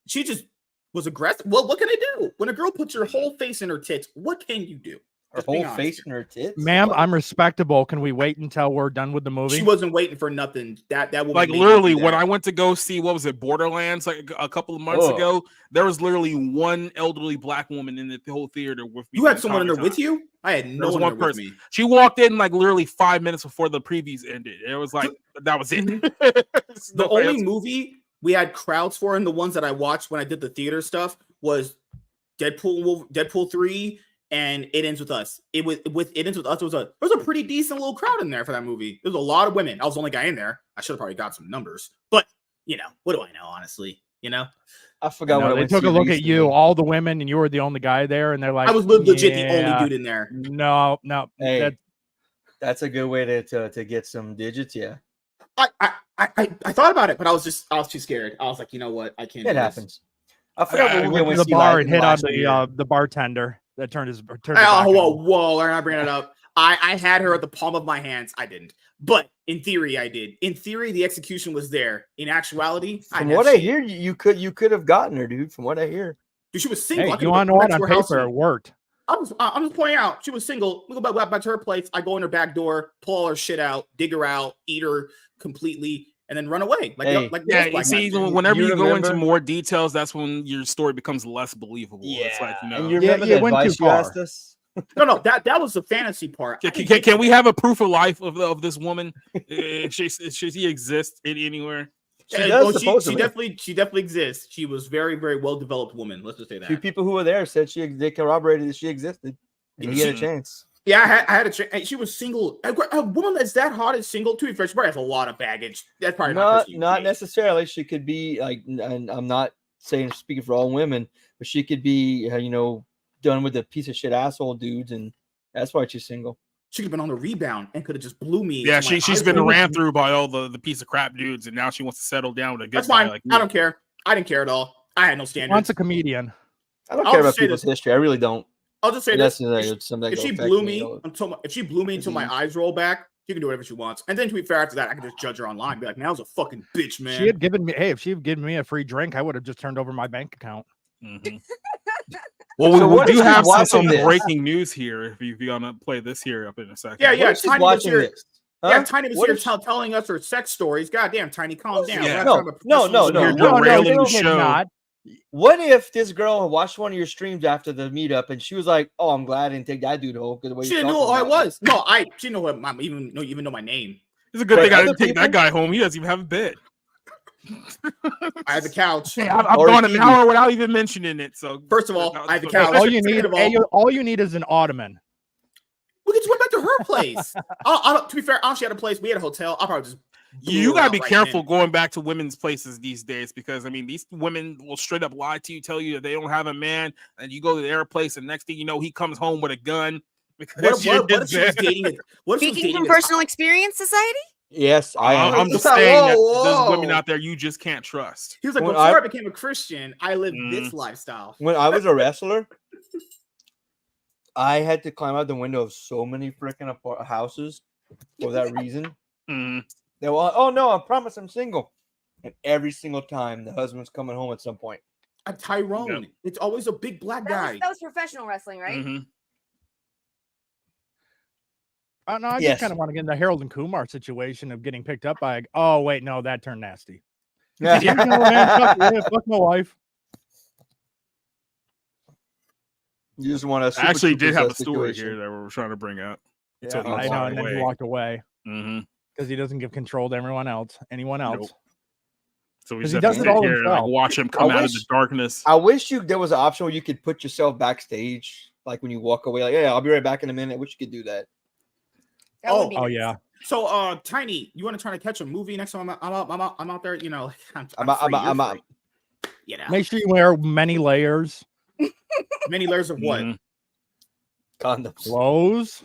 Speaker 1: She just was aggressive. Well, what can I do? When a girl puts her whole face in her tits, what can you do?
Speaker 3: Her
Speaker 1: Just being
Speaker 3: whole
Speaker 1: honest
Speaker 3: face
Speaker 1: here.
Speaker 3: in her tits.
Speaker 4: Ma'am, I'm respectable. Can we wait until we're done with the movie?
Speaker 1: She wasn't waiting for nothing. That woman
Speaker 2: Like
Speaker 1: made me
Speaker 2: literally,
Speaker 1: do
Speaker 2: when
Speaker 1: that.
Speaker 2: I went to go see what was it, Borderlands, like a couple of months
Speaker 3: Oh.
Speaker 2: ago, there was literally one elderly black woman in the whole theater with me.
Speaker 1: You
Speaker 2: the
Speaker 1: had someone in there
Speaker 2: entire
Speaker 1: with
Speaker 2: time.
Speaker 1: you. I had no
Speaker 2: was
Speaker 1: one,
Speaker 2: one
Speaker 1: there with
Speaker 2: person.
Speaker 1: me.
Speaker 2: She walked in like literally 5 minutes before the previews ended. It was like that was it.
Speaker 1: The only movie we had crowds for, and the ones that I watched when I did the theater stuff, was Deadpool 3 and It Ends With Us. It Ends With Us, there was a pretty decent little crowd in there for that movie. There was a lot of women. I was the only guy in there. I should have probably got some numbers, but what do I know, honestly?
Speaker 3: I forgot
Speaker 4: No,
Speaker 3: what I
Speaker 4: they
Speaker 3: went
Speaker 4: took
Speaker 3: to
Speaker 4: a look at
Speaker 3: recently.
Speaker 4: you, all the women, and you were the only guy there, and they're like,
Speaker 1: I was legit the
Speaker 4: "Yeah,
Speaker 1: only dude in there.
Speaker 4: No,
Speaker 3: Hey, that's a good way to get some digits. Yeah,
Speaker 1: I thought about it, but I was too scared. I was like, you know what? I can't.
Speaker 3: it
Speaker 1: do this.
Speaker 3: happens. I forgot
Speaker 2: I
Speaker 3: what movie I
Speaker 4: went to
Speaker 3: went
Speaker 4: the
Speaker 3: to see
Speaker 4: bar and hit on
Speaker 3: last year.
Speaker 4: the bartender that turned his back
Speaker 1: Oh,
Speaker 4: on.
Speaker 1: whoa! We're not bringing it up. I had her at the palm of my hands. I didn't, but in theory, I did. In theory, the execution was there. In actuality,
Speaker 3: From what I hear, you could have gotten her, dude. From what I hear,
Speaker 1: Dude, she was single.
Speaker 4: Hey,
Speaker 1: I could
Speaker 4: you
Speaker 1: go
Speaker 4: want to know
Speaker 1: back
Speaker 4: what?
Speaker 1: to
Speaker 4: On
Speaker 1: her house
Speaker 4: paper, it
Speaker 1: and-
Speaker 4: worked.
Speaker 1: I'm just pointing out she was single. We go back to her place. I go in her back door, pull all her shit out, dig her out, eat her completely, and then run away.
Speaker 3: Hey.
Speaker 2: Yeah,
Speaker 1: most
Speaker 2: you
Speaker 1: black
Speaker 2: see,
Speaker 1: guys do.
Speaker 2: whenever
Speaker 3: You
Speaker 2: you go into
Speaker 3: remember-
Speaker 2: more details, that's when your story becomes less believable. It's like, you know.
Speaker 3: And you
Speaker 4: Yeah,
Speaker 3: remember
Speaker 4: you
Speaker 3: the
Speaker 4: went too
Speaker 3: advice you
Speaker 4: far.
Speaker 3: asked us?
Speaker 1: No, that was the fantasy part. I didn't get
Speaker 2: Can
Speaker 1: to
Speaker 2: we
Speaker 1: that.
Speaker 2: have a proof of life of this woman? If she exists anywhere?
Speaker 3: She
Speaker 1: Yeah,
Speaker 3: does,
Speaker 1: she
Speaker 3: supposedly.
Speaker 1: definitely exists. She was very, very well developed woman. Let's just say
Speaker 3: Two
Speaker 1: that.
Speaker 3: people who were there said they corroborated that she existed. And he had a
Speaker 2: Mhm.
Speaker 3: chance.
Speaker 1: Yeah, I had a she was single. A woman that's that hot is single. To be fair, she probably has a lot of baggage. That's probably
Speaker 3: Not necessarily. She could be like, and I'm not speaking for all women, but she could be, done with the piece of shit asshole dudes, and that's why she's single.
Speaker 1: She could have been on the rebound and could have just blew me.
Speaker 2: Yeah,
Speaker 1: into my
Speaker 2: she's
Speaker 1: eyes.
Speaker 2: been ran through by all the piece of crap dudes, and now she wants to settle down with a good
Speaker 1: That's
Speaker 2: guy
Speaker 1: fine.
Speaker 2: like
Speaker 1: I
Speaker 2: me.
Speaker 1: don't care. I didn't care at all. I had no
Speaker 4: Wants
Speaker 1: standards.
Speaker 4: a comedian.
Speaker 3: I don't
Speaker 1: I'll
Speaker 3: care
Speaker 1: just
Speaker 3: about
Speaker 1: say
Speaker 3: people's
Speaker 1: this.
Speaker 3: history. I really don't.
Speaker 1: I'll just say
Speaker 3: Unless
Speaker 1: this:
Speaker 3: it's something
Speaker 1: if
Speaker 3: that
Speaker 1: she
Speaker 3: affects
Speaker 1: blew me
Speaker 3: or-
Speaker 1: if she blew me until my eyes roll back, she can do whatever she wants. And then to be fair, after that, I can just judge her online. Be like, "Man, that was a fucking bitch, man."
Speaker 4: She had given me, hey, if she had given me a free drink, I would have just turned over my bank account.
Speaker 2: Mhm. Well,
Speaker 3: So
Speaker 2: we
Speaker 3: what
Speaker 2: do
Speaker 3: if she's
Speaker 2: have
Speaker 3: watching
Speaker 2: some
Speaker 3: this?
Speaker 2: breaking news here. If you're gonna play this here up in a second.
Speaker 1: Yeah,
Speaker 3: What
Speaker 1: yeah.
Speaker 3: if she's
Speaker 1: Tiny was
Speaker 3: watching
Speaker 1: here.
Speaker 3: this?
Speaker 1: Yeah,
Speaker 3: Huh?
Speaker 1: Tiny was
Speaker 3: What
Speaker 1: here
Speaker 3: if she-
Speaker 1: telling us her sex stories. Goddamn, Tiny, calm down.
Speaker 2: Yeah.
Speaker 1: We're not
Speaker 3: No,
Speaker 1: talking about
Speaker 3: no,
Speaker 1: professionals
Speaker 2: You're
Speaker 1: here.
Speaker 3: no.
Speaker 2: derailing the
Speaker 4: did
Speaker 2: show.
Speaker 4: not.
Speaker 3: What if this girl watched one of your streams after the meetup and she was like, "Oh, I'm glad I didn't take that dude home because the way
Speaker 1: She
Speaker 3: you're
Speaker 1: didn't know who
Speaker 3: talking
Speaker 1: I
Speaker 3: about me."
Speaker 1: was. No, she didn't know what even know my name.
Speaker 2: It's a good
Speaker 3: But
Speaker 2: thing I
Speaker 3: other
Speaker 2: didn't take that
Speaker 3: people-
Speaker 2: guy home. He doesn't even have a bed.
Speaker 1: I had the couch.
Speaker 2: Hey, I've
Speaker 3: Or
Speaker 2: gone
Speaker 3: a
Speaker 2: an
Speaker 3: TV.
Speaker 2: hour without even mentioning it. So
Speaker 1: First of all, I had the
Speaker 2: Okay.
Speaker 1: couch.
Speaker 4: All you
Speaker 1: Second
Speaker 4: need,
Speaker 1: of all,
Speaker 4: all you need is an ottoman.
Speaker 1: we just went back to her place. To be fair, she had a place. We had a hotel. I'll probably just. blew
Speaker 2: You
Speaker 1: her
Speaker 2: gotta
Speaker 1: out
Speaker 2: be
Speaker 1: right
Speaker 2: careful
Speaker 1: then.
Speaker 2: going back to women's places these days because I mean these women will straight up lie to you, tell you that they don't have a man, and you go to their place, and next thing you know, he comes home with a gun. Because
Speaker 1: What if she was dating? What if she was
Speaker 5: Speaking
Speaker 1: dating
Speaker 5: from
Speaker 1: a
Speaker 5: personal experience, society.
Speaker 3: Yes, I am.
Speaker 2: I'm just
Speaker 1: Whoa,
Speaker 2: saying that
Speaker 1: whoa.
Speaker 2: there's women out there you just can't trust.
Speaker 1: He was like,
Speaker 3: When
Speaker 1: before I
Speaker 3: I-
Speaker 1: became a Christian, I lived this lifestyle.
Speaker 3: When I was a wrestler, I had to climb out the window of so many freaking houses for that reason.
Speaker 2: Mm.
Speaker 3: They were, "Oh no, I promise I'm single," and every single time the husband's coming home at some point.
Speaker 1: Tyrone.
Speaker 2: Yep.
Speaker 1: It's always a big black guy.
Speaker 5: That was professional wrestling, right?
Speaker 2: Mhm.
Speaker 4: No, I
Speaker 3: Yes.
Speaker 4: just kind of want to get in the Harold and Kumar situation of getting picked up by. Oh wait, no, that turned nasty.
Speaker 3: Yeah.
Speaker 4: No, man, fuck my wife.
Speaker 3: You just want to
Speaker 2: I actually did have a story here that we were trying to bring up.
Speaker 3: Yeah,
Speaker 2: he
Speaker 4: I know,
Speaker 2: walked
Speaker 4: and then he
Speaker 2: away.
Speaker 4: walked away
Speaker 2: Mm-hmm.
Speaker 4: because he doesn't give control to anyone else.
Speaker 2: Nope. So we
Speaker 4: 'Cause
Speaker 2: just
Speaker 4: he
Speaker 2: have
Speaker 4: does
Speaker 2: to
Speaker 4: it
Speaker 2: sit
Speaker 4: all
Speaker 2: here and like,
Speaker 4: himself.
Speaker 2: watch him come
Speaker 3: I
Speaker 2: out of the
Speaker 3: wish-
Speaker 2: darkness.
Speaker 3: I wish there was an option where you could put yourself backstage, like when you walk away, like, "Yeah, I'll be right back in a minute." I wish you could do that.
Speaker 5: That would be
Speaker 4: Oh
Speaker 5: nice.
Speaker 4: yeah,
Speaker 1: So, Tiny, you want to try to catch a movie next time I'm out there? You know, I'm
Speaker 3: out.
Speaker 1: free,
Speaker 3: I'm
Speaker 1: you're
Speaker 3: out.
Speaker 1: free. You know,
Speaker 4: make sure you wear many layers,
Speaker 1: many layers of what?
Speaker 2: Mhm.
Speaker 3: Condoms.
Speaker 4: clothes.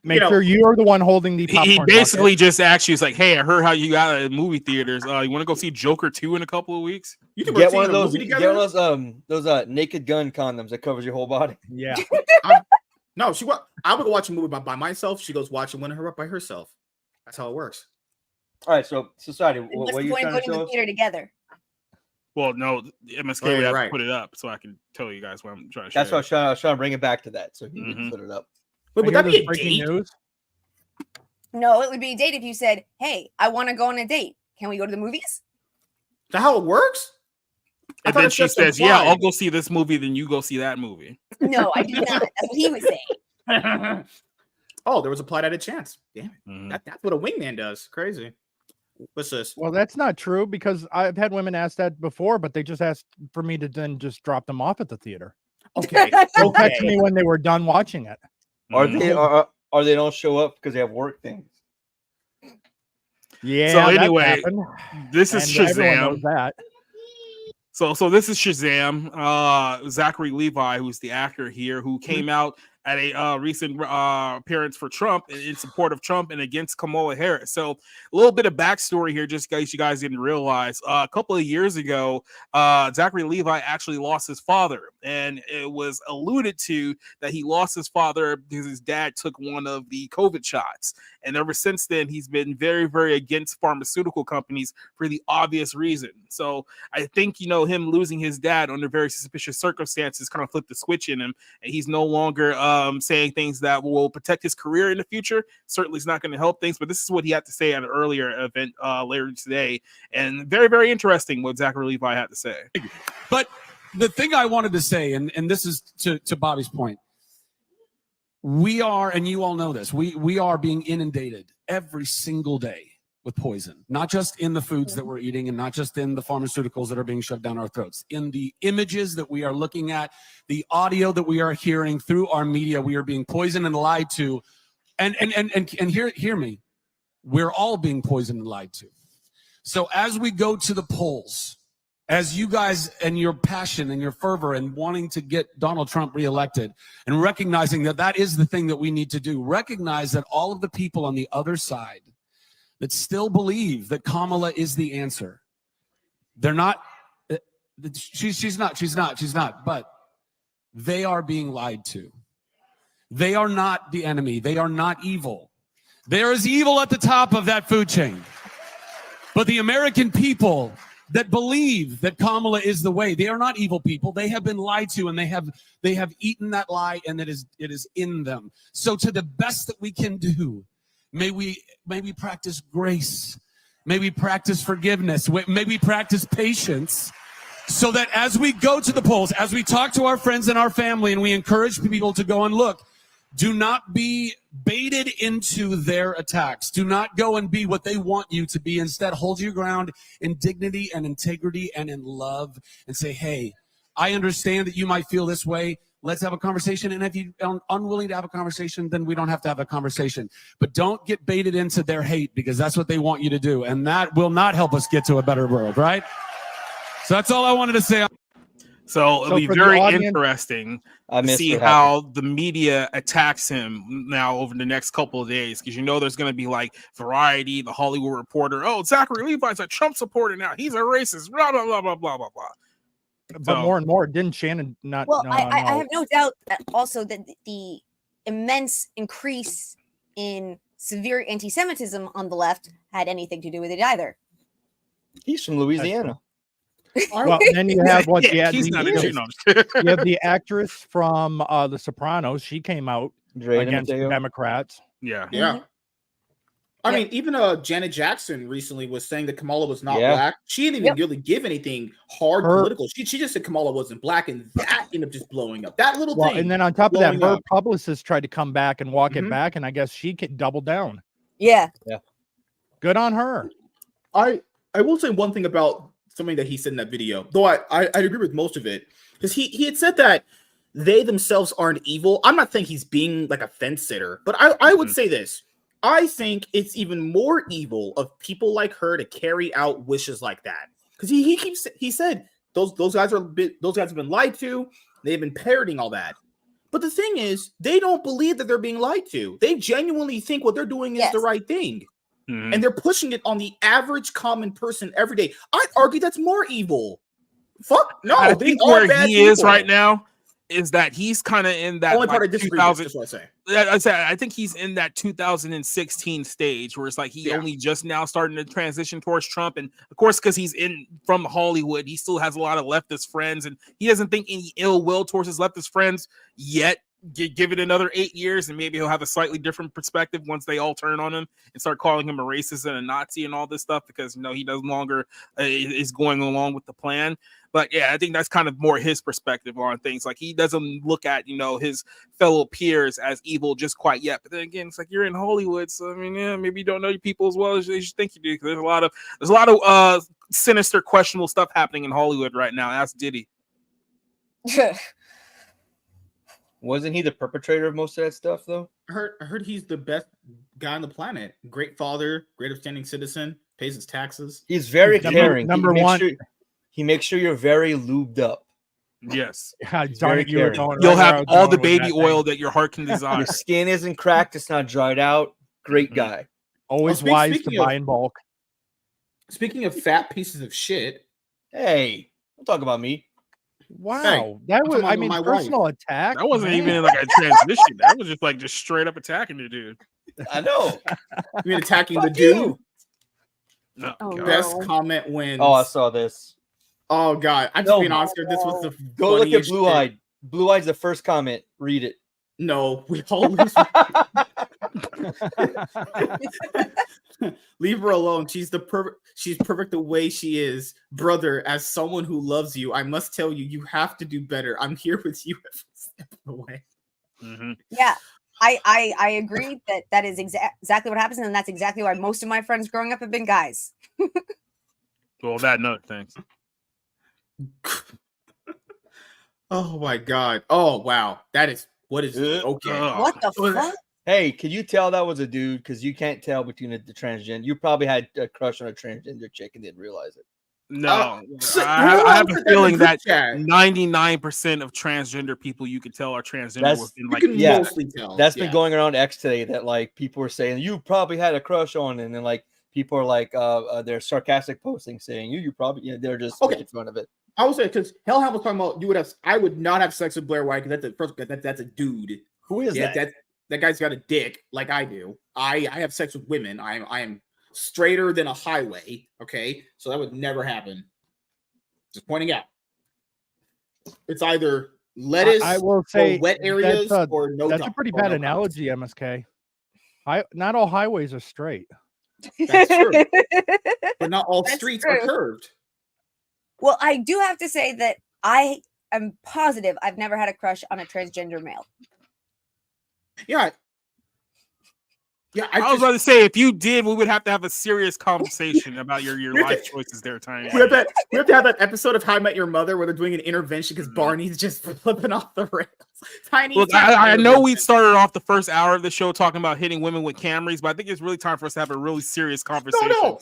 Speaker 4: Make
Speaker 1: know,
Speaker 4: sure you are the one holding the popcorn.
Speaker 2: He
Speaker 4: bucket.
Speaker 2: basically just actually was like, "Hey, I heard how you got at movie theaters. You want to go see Joker 2 in a couple of weeks?"
Speaker 1: You think
Speaker 3: Get
Speaker 1: we're
Speaker 3: one of
Speaker 1: seeing a
Speaker 3: those.
Speaker 1: movie
Speaker 3: Get
Speaker 1: together?
Speaker 3: one of those naked gun condoms that covers your whole body.
Speaker 4: Yeah,
Speaker 1: No, I would go watch a movie by myself. She goes watching one of her by herself. That's how it works.
Speaker 3: All right, so society,
Speaker 5: And
Speaker 3: what
Speaker 5: what's
Speaker 3: are
Speaker 5: the
Speaker 3: you
Speaker 5: point of
Speaker 3: trying to
Speaker 5: going to
Speaker 3: show
Speaker 5: the
Speaker 3: us?
Speaker 5: theater together?
Speaker 2: Well, no, MSK
Speaker 1: Oh,
Speaker 2: would
Speaker 1: you're
Speaker 2: have
Speaker 1: right.
Speaker 2: to put it up so I can tell you guys what I'm trying to show.
Speaker 3: That's what I was trying to bring it back to that, so he
Speaker 2: Mhm.
Speaker 3: can put it up.
Speaker 1: Wait,
Speaker 4: I
Speaker 1: would
Speaker 4: hear
Speaker 1: that be
Speaker 4: this
Speaker 1: a
Speaker 4: breaking
Speaker 1: date?
Speaker 4: news.
Speaker 5: No, it would be a date if you said, "Hey, I want to go on a date. Can we go to the movies?"
Speaker 1: Is that how it works? I
Speaker 2: And
Speaker 1: thought
Speaker 2: then
Speaker 1: it's
Speaker 2: she
Speaker 1: just
Speaker 2: says, "Yeah,
Speaker 1: implied.
Speaker 2: I'll go see this movie. Then you go see that movie."
Speaker 5: No, I did not. That's what he was saying.
Speaker 1: Oh, there was a plot at a chance. Damn it.
Speaker 2: Mhm.
Speaker 1: That's what a wingman does. Crazy. What's this?
Speaker 4: Well, that's not true because I've had women ask that before, but they just asked for me to then just drop them off at the theater.
Speaker 1: Okay.
Speaker 4: They'll text
Speaker 1: Okay.
Speaker 4: me when they were done watching it.
Speaker 3: Or
Speaker 2: Mhm.
Speaker 3: they or they don't show up because they have work things.
Speaker 4: Yeah.
Speaker 2: So
Speaker 4: that's
Speaker 2: anyway,
Speaker 4: happened,
Speaker 2: This is
Speaker 4: and everyone knows
Speaker 2: Shazam.
Speaker 4: that.
Speaker 2: So this is Shazam. Zachary Levi, who's the actor here, who came out at a recent appearance for Trump in support of Trump and against Kamala Harris. So a little bit of backstory here, just in case you guys didn't realize. A couple of years ago, Zachary Levi actually lost his father, and it was alluded to that he lost his father because his dad took one of the COVID shots. And ever since then, he's been very, very against pharmaceutical companies for the obvious reason. So I think, him losing his dad under very suspicious circumstances kind of flipped the switch in him. And he's no longer saying things that will protect his career in the future. Certainly it's not going to help things, but this is what he had to say at an earlier event later today. And very, very interesting what Zachary Levi had to say.
Speaker 6: But the thing I wanted to say, and this is to Bobby's point, we are, and you all know this, we are being inundated every single day with poison, not just in the foods that we're eating and not just in the pharmaceuticals that are being shoved down our throats. In the images that we are looking at, the audio that we are hearing through our media, we are being poisoned and lied to. And hear me, we're all being poisoned and lied to. So as we go to the polls, as you guys and your passion and your fervor and wanting to get Donald Trump reelected and recognizing that that is the thing that we need to do, recognize that all of the people on the other side that still believe that Kamala is the answer, they're not, she's not, but they are being lied to. They are not the enemy. They are not evil. There is evil at the top of that food chain. But the American people that believe that Kamala is the way, they are not evil people. They have been lied to, and they have eaten that lie, and it is in them. So to the best that we can do, may we practice grace. May we practice forgiveness. May we practice patience, so that as we go to the polls, as we talk to our friends and our family, and we encourage people to go and look, do not be baited into their attacks. Do not go and be what they want you to be. Instead, hold your ground in dignity and integrity and in love, and say, hey, I understand that you might feel this way. Let's have a conversation. And if you're unwilling to have a conversation, then we don't have to have a conversation. But don't get baited into their hate, because that's what they want you to do. And that will not help us get to a better world, right? So that's all I wanted to say.
Speaker 2: So it'll be very interesting to see how the media attacks him now over the next couple of days, because there's going to be like Variety, The Hollywood Reporter. Oh, Zachary Levi's a Trump supporter now. He's a racist. Blah blah blah blah blah blah blah.
Speaker 4: But more and more, didn't Shannon not?
Speaker 5: Well, I have no doubt that also that the immense increase in severe anti-Semitism on the left had anything to do with it either.
Speaker 3: He's from Louisiana.
Speaker 4: Well, then you have what you have
Speaker 2: he's not a Jew.
Speaker 4: you have the actress from The Sopranos. She came out against the Democrats.
Speaker 2: Yeah.
Speaker 1: Yeah. I mean, even Janet Jackson recently was saying that Kamala was not black. She didn't even really give anything hard political. She just said Kamala wasn't black, and that ended up just blowing up. That little thing.
Speaker 4: And then on top of that, her publicist tried to come back and walk it back, and I guess she could double down.
Speaker 5: Yeah.
Speaker 4: Good on her.
Speaker 1: I will say one thing about something that he said in that video, though I agree with most of it, because he had said that they themselves aren't evil. I'm not saying he's being like a fence sitter, but I would say this. I think it's even more evil of people like her to carry out wishes like that, because he said those guys have been lied to. They've been parroting all that, but the thing is, they don't believe that they're being lied to. They genuinely think what they're doing is the right thing. And they're pushing it on the average common person every day. I'd argue that's more evil. Fuck no.
Speaker 2: I think where he is right now is that he's kind of in that
Speaker 1: only part of disagree. That's what I say.
Speaker 2: I think he's in that 2016 stage where it's like he only just now starting to transition towards Trump, and of course, because he's from Hollywood, he still has a lot of leftist friends, and he doesn't think any ill will towards his leftist friends yet. Give it another 8 years, and maybe he'll have a slightly different perspective once they all turn on him and start calling him a racist and a Nazi and all this stuff, because he no longer is going along with the plan. But yeah, I think that's kind of more his perspective on things. Like, he doesn't look at his fellow peers as evil just quite yet. But then again, it's like, you're in Hollywood, so I mean, maybe you don't know your people as well as you think you do. There's a lot of sinister, questionable stuff happening in Hollywood right now. Ask Diddy.
Speaker 3: Wasn't he the perpetrator of most of that stuff, though?
Speaker 1: I heard he's the best guy on the planet. Great father, great upstanding citizen, pays his taxes.
Speaker 3: He's very caring.
Speaker 4: Number one.
Speaker 3: He makes sure you're very lubed up.
Speaker 2: Yes.
Speaker 4: God,
Speaker 3: Very
Speaker 4: darn it, you were
Speaker 3: caring.
Speaker 4: going
Speaker 2: You'll
Speaker 4: right where I
Speaker 2: have
Speaker 4: was
Speaker 2: all
Speaker 4: going
Speaker 2: the
Speaker 4: with
Speaker 2: baby
Speaker 4: that
Speaker 2: oil
Speaker 4: thing.
Speaker 2: that your heart can desire.
Speaker 3: Your skin isn't cracked. It's not dried out. Great
Speaker 2: Mhm.
Speaker 3: guy.
Speaker 4: Always
Speaker 1: Well,
Speaker 4: wise to
Speaker 1: speaking
Speaker 4: buy
Speaker 1: of-
Speaker 4: in bulk.
Speaker 1: Speaking of fat pieces of shit,
Speaker 3: Hey, don't talk about me.
Speaker 4: Wow, that
Speaker 1: I'm
Speaker 4: was,
Speaker 1: talking
Speaker 4: I
Speaker 1: about
Speaker 4: mean,
Speaker 1: my wife.
Speaker 4: personal attack.
Speaker 2: That wasn't
Speaker 4: Man.
Speaker 2: even like a transition. That was just like just straight up attacking the dude.
Speaker 3: I know.
Speaker 1: you mean attacking the
Speaker 3: Fuck
Speaker 1: dude?
Speaker 3: you.
Speaker 2: No,
Speaker 5: Oh,
Speaker 2: God.
Speaker 1: Best
Speaker 5: no.
Speaker 1: comment wins.
Speaker 3: Oh, I saw this.
Speaker 1: Oh god, I'm just
Speaker 3: No.
Speaker 1: being honest here. This was the
Speaker 3: Go look at
Speaker 1: funniest
Speaker 3: Blue
Speaker 1: shit.
Speaker 3: Eyed. Blue Eye's the first comment. Read it.
Speaker 1: No, we all lose. Leave her alone. She's perfect the way she is. Brother, as someone who loves you, I must tell you, you have to do better. I'm here with you every step of the way.
Speaker 2: Mhm.
Speaker 5: Yeah, I agree that is exactly what happens, and that's exactly why most of my friends growing up have been guys.
Speaker 2: Well, that note, thanks.
Speaker 1: Oh my god. Oh wow. That is what is okay.
Speaker 2: Ugh.
Speaker 5: What the
Speaker 1: Oh,
Speaker 5: fuck?
Speaker 3: Hey, can you tell that was a dude? Because you can't tell between the transgender. You probably had a crush on a transgender chick and didn't realize it.
Speaker 2: No,
Speaker 1: So-
Speaker 2: I have
Speaker 1: who
Speaker 2: a
Speaker 1: put that in
Speaker 2: feeling
Speaker 1: the
Speaker 2: that
Speaker 1: group chat?
Speaker 2: 99% of transgender people you could tell are transgender
Speaker 3: That's-
Speaker 2: within
Speaker 1: You
Speaker 2: like
Speaker 1: can
Speaker 3: yeah,
Speaker 1: mostly tell.
Speaker 3: That's
Speaker 1: Yeah.
Speaker 3: been going around X today. That like people were saying you probably had a crush on, and then like people are like they're sarcastic posting saying you probably they're just
Speaker 1: Okay.
Speaker 3: making fun of it.
Speaker 1: I would say because Hellhound was talking about I would not have sex with Blair White because that's a dude.
Speaker 3: Who is that?
Speaker 1: That guy's got a dick like I do. I have sex with women. I am straighter than a highway. Okay, so that would never happen. Just pointing out. It's either lettuce
Speaker 4: I will say
Speaker 1: or wet areas or no.
Speaker 4: That's a pretty bad analogy, MSK. Not all highways are straight.
Speaker 1: That's true. But not all
Speaker 5: That's
Speaker 1: streets
Speaker 5: true.
Speaker 1: are curved.
Speaker 5: Well, I do have to say that I am positive I've never had a crush on a transgender male.
Speaker 1: Yeah. Yeah,
Speaker 2: I was about to say, if you did, we would have to have a serious conversation about your
Speaker 1: We have
Speaker 2: life
Speaker 1: to-
Speaker 2: choices there, Tiny.
Speaker 1: we have to have that episode of How I Met Your Mother where they're doing an intervention because
Speaker 2: Mhm.
Speaker 1: Barney's just flipping off the rails. Tiny.
Speaker 2: Look, I know we started off the first hour of the show talking about hitting women with Camrys, but I think it's really time for us to have a really serious conversation.
Speaker 1: No.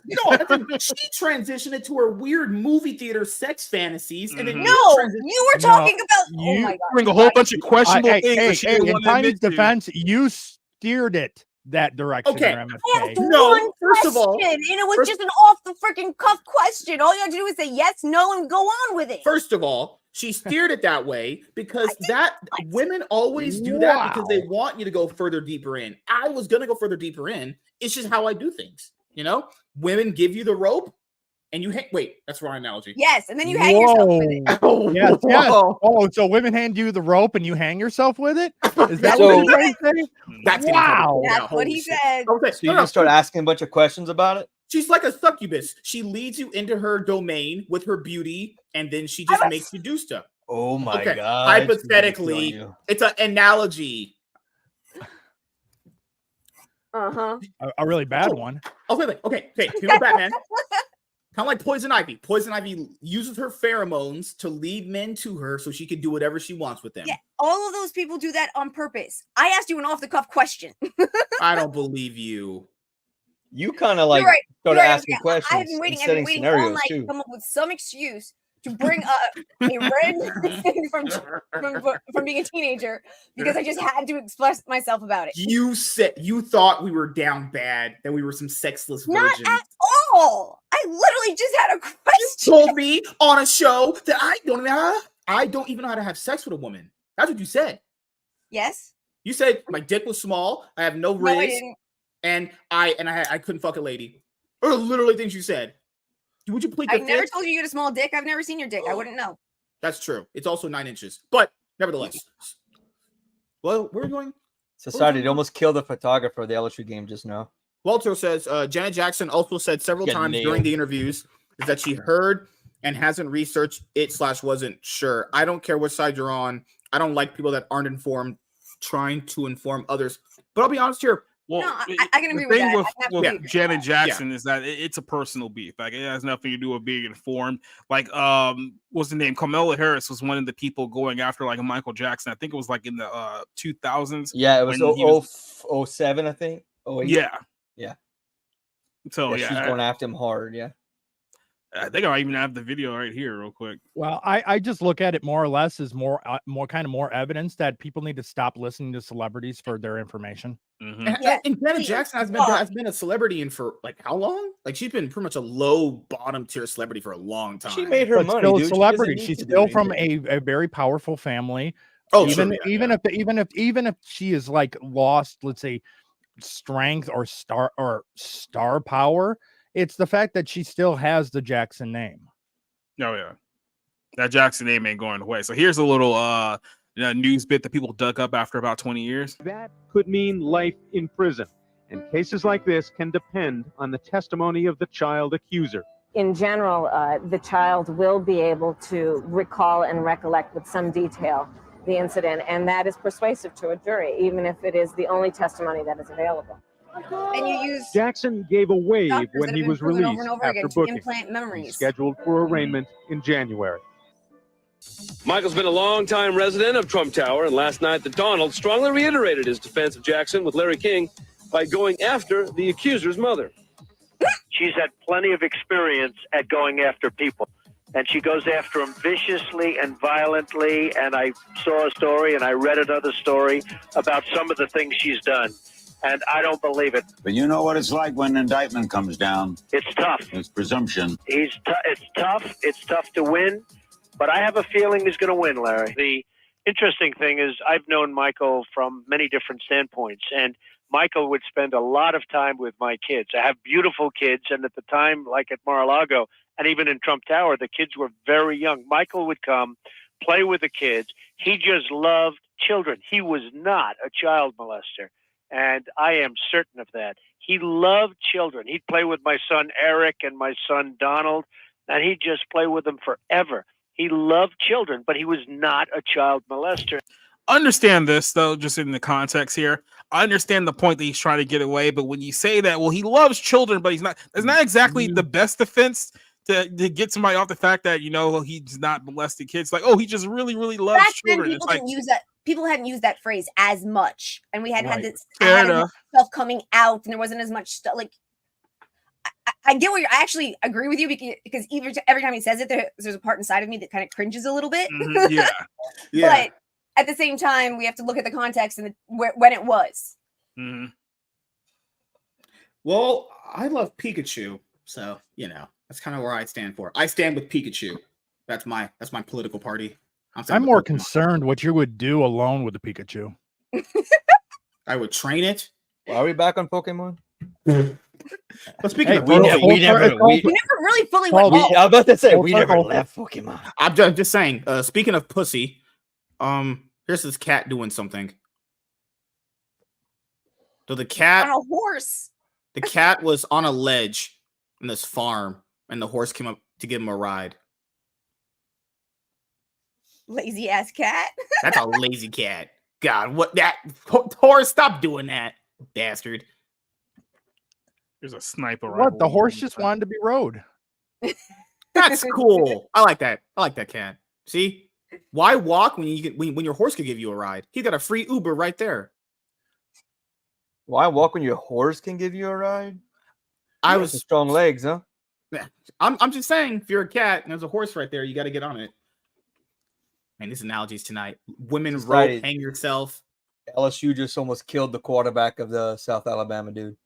Speaker 1: She transitioned into her weird movie theater sex fantasies, and then
Speaker 2: Mhm.
Speaker 5: No,
Speaker 1: transitioned-
Speaker 5: you were talking about. Oh
Speaker 4: you
Speaker 5: my god!
Speaker 2: Bring a whole bunch of questionable
Speaker 4: Hey,
Speaker 2: things that she didn't
Speaker 4: in
Speaker 2: want to
Speaker 4: Tiny's
Speaker 2: admit to.
Speaker 4: defense, you steered it that direction.
Speaker 1: Okay.
Speaker 4: in
Speaker 5: I
Speaker 4: MSK.
Speaker 5: asked
Speaker 1: No,
Speaker 5: one
Speaker 1: first of all-
Speaker 5: question, and it was
Speaker 1: first-
Speaker 5: just an off the freaking cuff question. All you have to do is say yes, no, and go on with it.
Speaker 1: First of all, she steered it that way because
Speaker 5: I did
Speaker 1: that
Speaker 5: not.
Speaker 1: women always do that because they
Speaker 4: Wow.
Speaker 1: want you to go further deeper in. I was gonna go further deeper in. It's just how I do things. You know, women give you the rope, and you wait. That's the wrong analogy.
Speaker 5: Yes, and then you hang yourself with it.
Speaker 1: Oh,
Speaker 4: Yes, yes.
Speaker 1: whoa.
Speaker 4: Oh, so women hand you the rope and you hang yourself with it? Is that
Speaker 3: So-
Speaker 4: what you're trying to say?
Speaker 1: That's getting
Speaker 4: Wow.
Speaker 1: covered.
Speaker 5: That's
Speaker 1: Yeah,
Speaker 5: what
Speaker 1: holy
Speaker 5: he
Speaker 1: shit.
Speaker 5: said.
Speaker 1: Okay,
Speaker 3: So you
Speaker 1: no,
Speaker 3: just start asking a bunch of questions about it.
Speaker 1: She's like a succubus. She leads you into her domain with her beauty, and then she just makes you do stuff.
Speaker 3: Oh my
Speaker 1: Okay,
Speaker 3: god!
Speaker 1: hypothetically-
Speaker 3: she's gonna
Speaker 1: It's an analogy.
Speaker 5: Uh-huh.
Speaker 4: A really bad one.
Speaker 1: Okay. You know Batman. Kind of like Poison Ivy. Poison Ivy uses her pheromones to lead men to her so she can do whatever she wants with them.
Speaker 5: Yeah, all of those people do that on purpose. I asked you an off the cuff question.
Speaker 1: I don't believe you.
Speaker 3: You kind of like
Speaker 5: You're right.
Speaker 3: started
Speaker 5: You're right,
Speaker 3: asking
Speaker 5: okay.
Speaker 3: questions
Speaker 5: I've been
Speaker 3: and
Speaker 5: waiting. I've
Speaker 3: setting
Speaker 5: been waiting all
Speaker 3: scenarios
Speaker 5: night to
Speaker 3: too.
Speaker 5: come up with some excuse to bring up a red thing from being a teenager because I just had to express myself about it.
Speaker 1: You thought we were down bad, that we were some sexless
Speaker 5: Not
Speaker 1: virgins.
Speaker 5: at all. I literally just had a
Speaker 1: You
Speaker 5: question.
Speaker 1: told me on a show that I don't even know how to have sex with a woman. That's what you said.
Speaker 5: Yes.
Speaker 1: You said my dick was small. I have no
Speaker 5: No, I
Speaker 1: riz,
Speaker 5: didn't.
Speaker 1: and I couldn't fuck a lady. Or literally things you said. Would you plead
Speaker 5: I
Speaker 1: the
Speaker 5: never
Speaker 1: fifth?
Speaker 5: told you you had a small dick. I've never seen your dick. I wouldn't know.
Speaker 1: That's true. It's also 9 inches, but nevertheless. Well, where are we going?
Speaker 3: Society it almost killed the photographer of the LSU game just now.
Speaker 1: Walter says Janet Jackson also said several
Speaker 3: Got
Speaker 1: times
Speaker 3: nailed.
Speaker 1: during the interviews is that she heard and hasn't researched it / wasn't sure. I don't care what side you're on. I don't like people that aren't informed trying to inform others. But I'll be honest here.
Speaker 2: Well,
Speaker 5: No, I can agree
Speaker 2: the
Speaker 5: with
Speaker 2: thing
Speaker 5: that.
Speaker 2: with,
Speaker 5: I have to
Speaker 2: with
Speaker 5: agree with
Speaker 2: Janet
Speaker 5: that.
Speaker 2: Jackson is that it's a personal beef. Like it has nothing to do with being informed. Like, what's the name? Kamala Harris was one of the people going after like Michael Jackson. I think it was like in the 2000s.
Speaker 3: Yeah, it was
Speaker 2: When he was-
Speaker 3: 07, I think. Oh
Speaker 2: Yeah.
Speaker 3: Yeah.
Speaker 2: So
Speaker 3: yeah, she's going after him hard. Yeah.
Speaker 2: I think I even have the video right here, real quick.
Speaker 4: Well, I just look at it more or less as more evidence that people need to stop listening to celebrities for their information.
Speaker 2: Mhm.
Speaker 5: Yeah,
Speaker 1: And Janet
Speaker 5: see,
Speaker 1: Jackson has been a celebrity in for like how long? Like she's been pretty much a low bottom tier celebrity for a long time.
Speaker 3: She made her
Speaker 4: But
Speaker 3: money,
Speaker 4: still a
Speaker 3: dude. She doesn't
Speaker 4: celebrity.
Speaker 3: need
Speaker 4: She's
Speaker 3: to do
Speaker 4: still from
Speaker 3: anything.
Speaker 4: a very powerful family.
Speaker 1: Oh,
Speaker 4: even
Speaker 1: true, yeah,
Speaker 4: even if she is like lost, let's say, strength or star power, it's the fact that she still has the Jackson name.
Speaker 2: Oh yeah, that Jackson name ain't going away. So here's a little news bit that people dug up after about 20 years.
Speaker 7: That could mean life in prison, and cases like this can depend on the testimony of the child accuser.
Speaker 8: In general, the child will be able to recall and recollect with some detail the incident, and that is persuasive to a jury, even if it is the only testimony that is available.
Speaker 5: And you use
Speaker 7: Jackson gave a wave
Speaker 5: doctors
Speaker 7: when
Speaker 5: that
Speaker 7: he
Speaker 5: have been
Speaker 7: was
Speaker 5: proven
Speaker 7: released
Speaker 5: over and over
Speaker 7: after
Speaker 5: again to
Speaker 7: booking.
Speaker 5: implant
Speaker 7: He's
Speaker 5: memories.
Speaker 7: scheduled for arraignment in January.
Speaker 9: Michael's been a longtime resident of Trump Tower, and last night the Donald strongly reiterated his defense of Jackson with Larry King by going after the accuser's mother.
Speaker 10: She's had plenty of experience at going after people, and she goes after them viciously and violently. And I saw a story and I read another story about some of the things she's done, and I don't believe it.
Speaker 11: But you know what it's like when an indictment comes down.
Speaker 10: It's tough.
Speaker 11: It's presumption.
Speaker 10: It's tough. It's tough to win, but I have a feeling he's going to win, Larry. The interesting thing is I've known Michael from many different standpoints, and Michael would spend a lot of time with my kids. I have beautiful kids, and at the time, like at Mar-a-Lago, and even in Trump Tower, the kids were very young. Michael would come, play with the kids. He just loved children. He was not a child molester, and I am certain of that. He loved children. He'd play with my son Eric and my son Donald, and he'd just play with them forever. He loved children, but he was not a child molester.
Speaker 2: Understand this though, just in the context here. I understand the point that he's trying to get away, but when you say that, well, he loves children, but he's not. It's not exactly the best defense to get somebody off the fact that he's not molesting kids. Like, oh, he just really, really loves
Speaker 5: Back then,
Speaker 2: children.
Speaker 5: people
Speaker 2: It's like,
Speaker 5: didn't use that. People hadn't used that phrase as much, and we hadn't had
Speaker 2: Right.
Speaker 5: this
Speaker 2: Fair
Speaker 5: had
Speaker 2: enough.
Speaker 5: stuff coming out, and there wasn't as much stuff. Like, I get what I actually agree with you because even every time he says it, there's a part inside of me that kind of cringes a little bit.
Speaker 2: Mhm, yeah.
Speaker 1: yeah.
Speaker 5: But at the same time, we have to look at the context and when it was.
Speaker 2: Mhm.
Speaker 1: Well, I love Pikachu, so that's kind of where I stand for. I stand with Pikachu. That's my political party.
Speaker 4: I'm more concerned what you would do alone with the Pikachu.
Speaker 1: I would train it.
Speaker 3: Well, are we back on Pokemon?
Speaker 1: But speaking of
Speaker 3: we never
Speaker 5: We never really fully went.
Speaker 3: I was about to say
Speaker 4: Full
Speaker 3: we never
Speaker 4: circle.
Speaker 3: left Pokemon.
Speaker 1: I'm just saying. Speaking of pussy, here's this cat doing something. So the
Speaker 5: on
Speaker 1: cat
Speaker 5: a horse.
Speaker 1: was on a ledge in this farm, and the horse came up to give him a ride.
Speaker 5: Lazy ass cat.
Speaker 1: That's a lazy cat. God, what that horse? Stop doing that, bastard.
Speaker 2: There's a sniper
Speaker 4: What?
Speaker 2: rifle.
Speaker 4: The horse just wanted to be rode.
Speaker 1: That's cool. I like that. I like that cat. See, why walk when when your horse could give you a ride? He got a free Uber right there.
Speaker 3: Why walk when your horse can give you a ride?
Speaker 1: I
Speaker 3: Some
Speaker 1: was
Speaker 3: strong legs, huh?
Speaker 1: I'm just saying, if you're a cat and there's a horse right there, you got to get on it. Man, these analogies tonight. Women
Speaker 3: Society.
Speaker 1: rope, hang yourself.
Speaker 3: LSU just almost killed the quarterback of the South Alabama dude.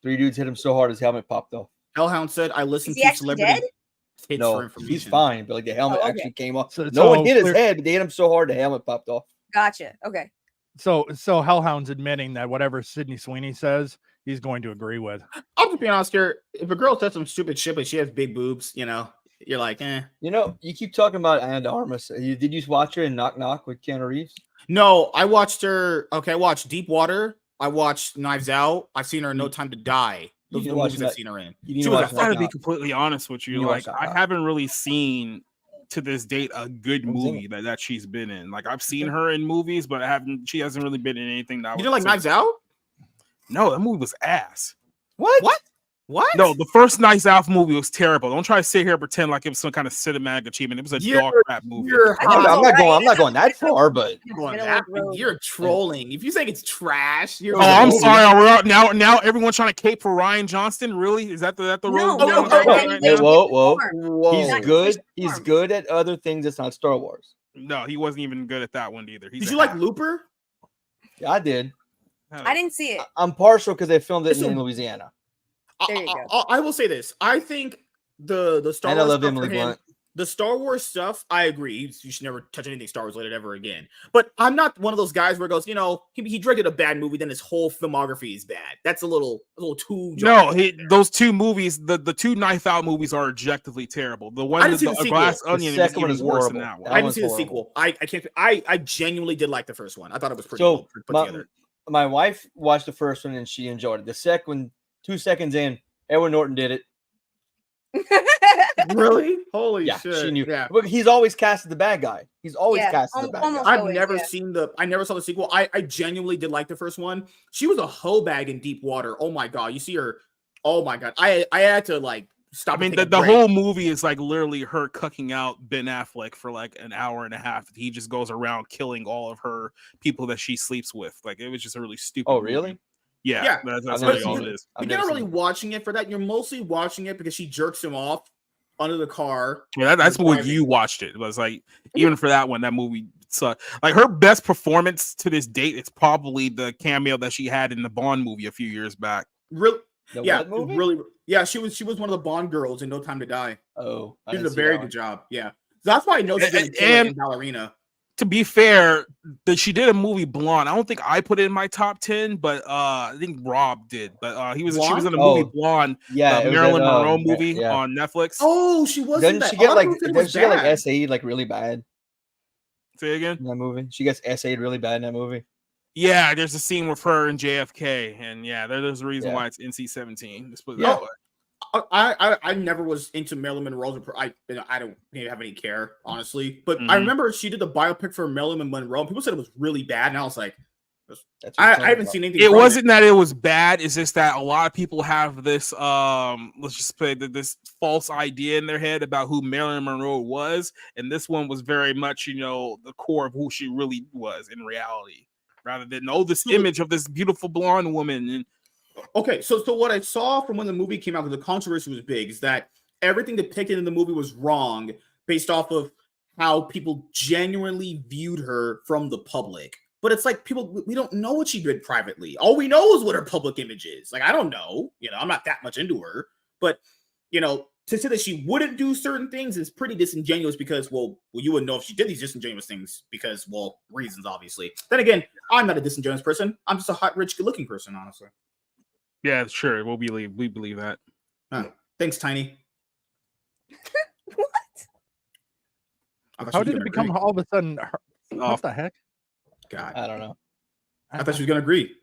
Speaker 3: 3 dudes hit him so hard his helmet popped off.
Speaker 1: Hellhound said, "I
Speaker 5: Is
Speaker 1: listened
Speaker 5: he
Speaker 1: to
Speaker 5: actually
Speaker 1: celebrity
Speaker 5: dead?
Speaker 1: hits for
Speaker 3: No,
Speaker 1: information."
Speaker 3: he's fine, but like the helmet
Speaker 5: Oh, okay.
Speaker 3: actually came off.
Speaker 4: So-
Speaker 3: No one
Speaker 4: so
Speaker 3: hit his
Speaker 4: clear-
Speaker 3: head, but they hit him so hard the helmet popped off.
Speaker 5: Gotcha. Okay.
Speaker 4: So Hellhound's admitting that whatever Sydney Sweeney says, he's going to agree with.
Speaker 1: I'm just being honest here. If a girl says some stupid shit, but she has big boobs, you're like, eh.
Speaker 3: You keep talking about Anna Armas. Did you watch her in Knock Knock with Keanu Reeves?
Speaker 1: No, I watched her. Okay, I watched Deep Water. I watched Knives Out. I've seen her in No Time to Die.
Speaker 3: You
Speaker 1: Those
Speaker 3: need
Speaker 1: are
Speaker 3: to
Speaker 1: the
Speaker 3: watch
Speaker 1: movies I've
Speaker 3: that.
Speaker 1: seen her in.
Speaker 3: You need
Speaker 1: She
Speaker 3: to
Speaker 1: was
Speaker 3: watch
Speaker 1: a
Speaker 3: Knock
Speaker 2: I gotta be
Speaker 3: Knock.
Speaker 2: completely honest with you.
Speaker 3: You
Speaker 2: Like,
Speaker 3: watch
Speaker 2: I
Speaker 3: that.
Speaker 2: haven't really seen to this date a good
Speaker 3: Who's in
Speaker 2: movie that she's been in. Like, I've seen her in movies, but she hasn't really been in anything that I
Speaker 1: You
Speaker 2: would
Speaker 1: didn't like
Speaker 2: say-
Speaker 1: Knives Out?
Speaker 2: No, that movie was ass.
Speaker 3: What?
Speaker 1: What? What?
Speaker 2: No, the first Nice Out movie was terrible. Don't try to sit here and pretend like it was some kind of cinematic achievement. It was a dog crap movie.
Speaker 3: I'm not going that far, but
Speaker 1: You're trolling. If you think it's trash, you're.
Speaker 2: Oh, I'm sorry. We're out now. Everyone's trying to cape for Ryan Johnston. Really? Is that the road?
Speaker 3: Whoa. He's good. He's good at other things. It's not Star Wars.
Speaker 2: No, he wasn't even good at that one either.
Speaker 1: Did you like Looper?
Speaker 3: Yeah, I did.
Speaker 5: I didn't see it.
Speaker 3: I'm partial because they filmed it in Louisiana.
Speaker 5: There you go.
Speaker 1: I will say this. I think the Star
Speaker 3: and
Speaker 1: Wars
Speaker 3: I love
Speaker 1: stuff
Speaker 3: Emily
Speaker 1: for him,
Speaker 3: Blunt.
Speaker 1: the Star Wars stuff, I agree. You should never touch anything Star Wars related ever again. But I'm not one of those guys where it goes, he directed a bad movie, then his whole filmography is bad. That's a little too.
Speaker 2: No, those two movies, the two Knife Out movies are objectively terrible. The one with the Glass Onion is even worse than that one.
Speaker 1: I didn't see the sequel. I can't. I genuinely did like the first one. I thought it was pretty well put together.
Speaker 3: My wife watched the first one and she enjoyed it. The second one, 2 seconds in, Edward Norton did it.
Speaker 1: Really? Holy
Speaker 3: shit!
Speaker 1: She
Speaker 3: knew.
Speaker 1: Yeah.
Speaker 3: Look, he's always casted the bad guy. He's always casted the bad guy.
Speaker 1: I've never seen I never saw the sequel. I genuinely did like the first one. She was a hoe bag in Deep Water. Oh my god! You see her? Oh my god! I had to stop.
Speaker 2: I mean, the whole movie is literally her cucking out Ben Affleck for an hour and a half. He just goes around killing all of her people that she sleeps with. It was just a really stupid.
Speaker 3: Oh, really?
Speaker 2: Movie. Yeah, that's really all it is.
Speaker 1: You're not really watching it for that. You're mostly watching it because she jerks him off under the car.
Speaker 2: Yeah, that's what you watched it. It was even for that one, that movie sucked. Her best performance to this date is probably the cameo that she had in the Bond movie a few years back.
Speaker 1: Really? Really. Yeah, she was one of the Bond girls in No Time to Die.
Speaker 3: Oh,
Speaker 1: she did a very good job. Yeah, that's why I know she's gonna kill it in Ballerina.
Speaker 2: To be fair, she did a movie Blonde. I don't think I put it in my top 10, but I think Rob did. But she was in a movie Blonde, Marilyn Monroe movie on Netflix.
Speaker 1: Oh, she was.
Speaker 3: Doesn't she get SA'd really bad?
Speaker 2: Say again?
Speaker 3: In that movie, she gets SA'd really bad in that movie.
Speaker 2: Yeah, there's a scene with her and JFK, and there's a reason why it's NC-17. Let's put it that way.
Speaker 1: I never was into Marilyn Monroe. I don't have any care, honestly. But I remember she did the biopic for Marilyn Monroe, and people said it was really bad. And I was like, I haven't seen anything.
Speaker 2: It wasn't that it was bad. It's just that a lot of people have this let's just say this false idea in their head about who Marilyn Monroe was, and this one was very much the core of who she really was in reality, rather than this image of this beautiful blonde woman. And
Speaker 1: okay, so what I saw from when the movie came out, because the controversy was big, is that everything depicted in the movie was wrong based off of how people genuinely viewed her from the public. But it's we don't know what she did privately. All we know is what her public image is. I don't know. I'm not that much into her. But, to say that she wouldn't do certain things is pretty disingenuous because, well, you wouldn't know if she did these disingenuous things because, well, reasons, obviously. Then again, I'm not a disingenuous person. I'm just a hot, rich, good-looking person, honestly.
Speaker 2: Yeah, sure. We believe that.
Speaker 1: Thanks, Tiny.
Speaker 5: What?
Speaker 4: How did it become all of a sudden? What the heck?
Speaker 1: God,
Speaker 3: I don't know.
Speaker 1: I thought she was gonna agree.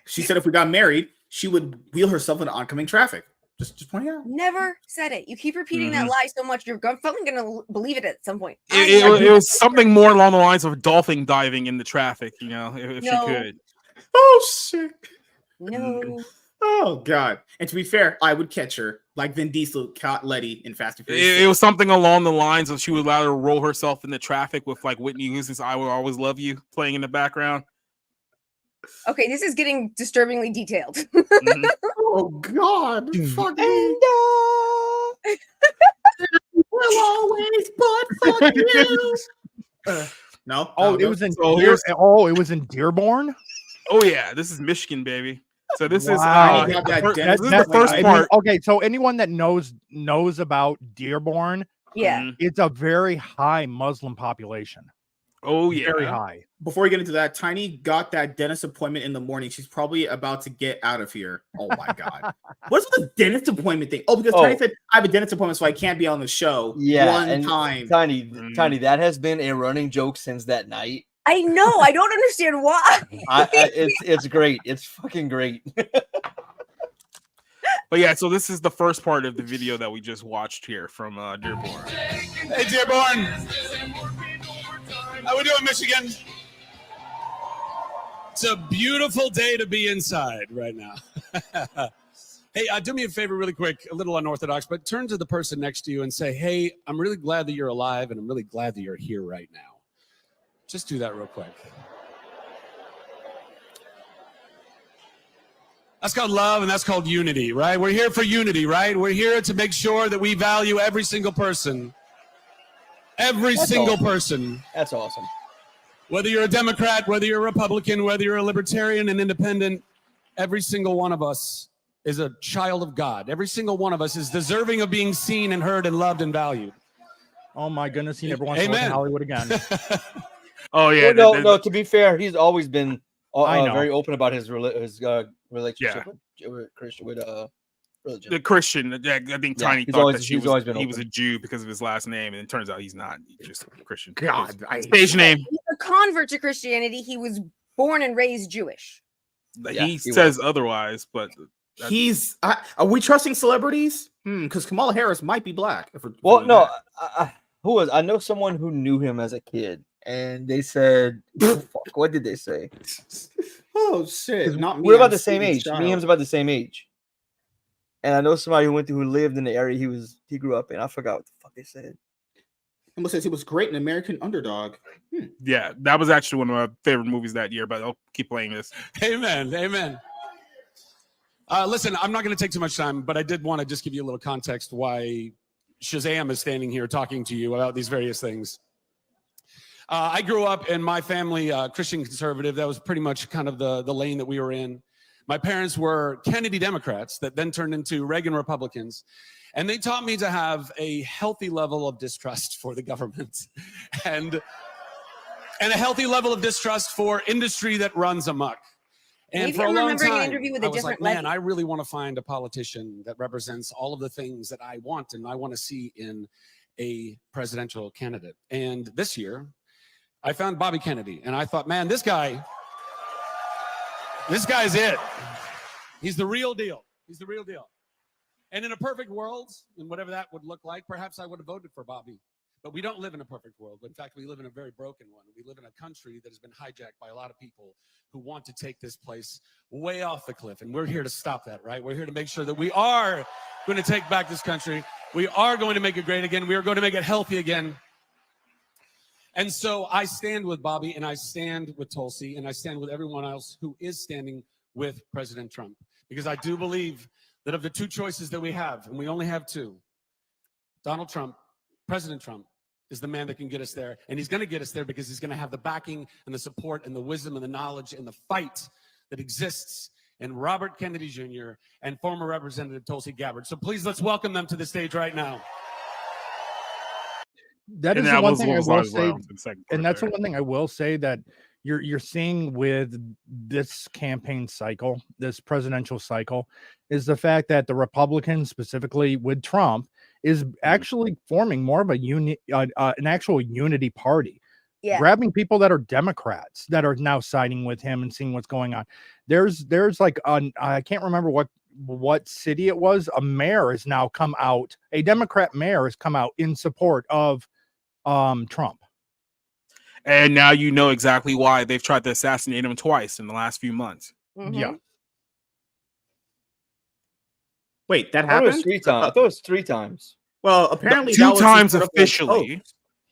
Speaker 1: She said if we got married, she would wheel herself into oncoming traffic. Just pointing out.
Speaker 5: Never said it. You keep repeating that lie so much, you're fucking gonna believe it at some point.
Speaker 2: It was something more along the lines of dolphin diving in the traffic. If she could.
Speaker 1: Oh shit.
Speaker 5: No.
Speaker 1: Oh god! And to be fair, I would catch her like Vin Diesel caught Letty in Fast and Furious.
Speaker 2: It was something along the lines of she would allow her to roll herself in the traffic with Whitney Houston's "I Will Always Love You" playing in the background.
Speaker 5: Okay, this is getting disturbingly detailed.
Speaker 2: Mm-hmm.
Speaker 1: Oh god! Fuck me. We'll always but fuck you. No.
Speaker 4: Oh, it was in. It was in Dearborn.
Speaker 2: Oh yeah, this is Michigan, baby. So this is
Speaker 1: the
Speaker 2: first part.
Speaker 4: Okay, so anyone that knows about Dearborn,
Speaker 5: yeah,
Speaker 4: it's a very high Muslim population.
Speaker 2: Oh yeah,
Speaker 4: very high.
Speaker 1: Before we get into that, Tiny got that dentist appointment in the morning. She's probably about to get out of here. Oh my god, what's with the dentist appointment thing? Oh, because Tiny said I have a dentist appointment, so I can't be on the show.
Speaker 3: Yeah,
Speaker 1: one time.
Speaker 3: Tiny, that has been a running joke since that night.
Speaker 5: I know. I don't understand why.
Speaker 3: It's great. It's fucking great.
Speaker 2: But yeah, so this is the first part of the video that we just watched here from Dearborn.
Speaker 12: Hey, Dearborn. How we doing, Michigan? It's a beautiful day to be inside right now.
Speaker 6: Hey, do me a favor really quick, a little unorthodox, but turn to the person next to you and say, hey, I'm really glad that you're alive and I'm really glad that you're here right now. Just do that real quick. That's called love and that's called unity, right? We're here for unity, right? We're here to make sure that we value every single person. Every single person.
Speaker 3: That's awesome.
Speaker 6: Whether you're a Democrat, whether you're a Republican, whether you're a libertarian and independent, every single one of us is a child of God. Every single one of us is deserving of being seen and heard and loved and valued.
Speaker 4: Oh my goodness, he never wants to live in Hollywood again.
Speaker 2: Oh yeah.
Speaker 3: Well, no. To be fair, he's always been very open about his relationship with Christian religion.
Speaker 2: The Christian. I think Tiny thought that he was a Jew because of his last name, and it turns out he's not. He's just a Christian.
Speaker 1: God,
Speaker 2: stage name.
Speaker 5: He's a convert to Christianity. He was born and raised Jewish.
Speaker 2: He says otherwise, but
Speaker 1: he's. Are we trusting celebrities? Because Kamala Harris might be black.
Speaker 3: Well, no. Who was? I know someone who knew him as a kid, and they said, "Fuck." What did they say?
Speaker 1: Oh shit! Not me.
Speaker 3: We're about the same age. Me and him's about the same age. And I know somebody who lived in the area he grew up in. I forgot what the fuck they said.
Speaker 1: It says he was great in American Underdog.
Speaker 2: Yeah, that was actually one of my favorite movies that year. But I'll keep playing this.
Speaker 6: Amen. Amen. Listen, I'm not going to take too much time, but I did want to just give you a little context why Shazam is standing here talking to you about these various things. I grew up in my family, Christian conservative. That was pretty much kind of the lane that we were in. My parents were Kennedy Democrats that then turned into Reagan Republicans. And they taught me to have a healthy level of distrust for the government and a healthy level of distrust for industry that runs amok. And for a long time, I was like, man, I really want to find a politician that represents all of the things that I want and I want to see in a presidential candidate. And this year, I found Bobby Kennedy. And I thought, man, this guy's it. He's the real deal. He's the real deal. And in a perfect world, and whatever that would look like, perhaps I would have voted for Bobby. But we don't live in a perfect world. In fact, we live in a very broken one. We live in a country that has been hijacked by a lot of people who want to take this place way off the cliff. And we're here to stop that, right? We're here to make sure that we are going to take back this country. We are going to make it great again. We are going to make it healthy again. And so I stand with Bobby, and I stand with Tulsi, and I stand with everyone else who is standing with President Trump. Because I do believe that of the two choices that we have, and we only have two, Donald Trump, President Trump, is the man that can get us there. And he's going to get us there because he's going to have the backing and the support and the wisdom and the knowledge and the fight that exists in Robert Kennedy Jr. and former Representative Tulsi Gabbard. So please, let's welcome them to the stage right now.
Speaker 4: That is the one thing I will say, and that's the one thing I will say that you're seeing with this campaign cycle, this presidential cycle, is the fact that the Republicans, specifically with Trump, is actually forming more of an actual unity party. Yeah. Grabbing people that are Democrats that are now siding with him and seeing what's going on. There's like I can't remember what city it was. A mayor has now come out. A Democrat mayor has come out in support of Trump.
Speaker 2: And now you know exactly why they've tried to assassinate him twice in the last few months.
Speaker 5: Mm-hmm.
Speaker 4: Yeah.
Speaker 1: Wait, that happened?
Speaker 3: It was 3 times. I thought it was 3 times.
Speaker 1: Well, apparently
Speaker 2: 2 times officially.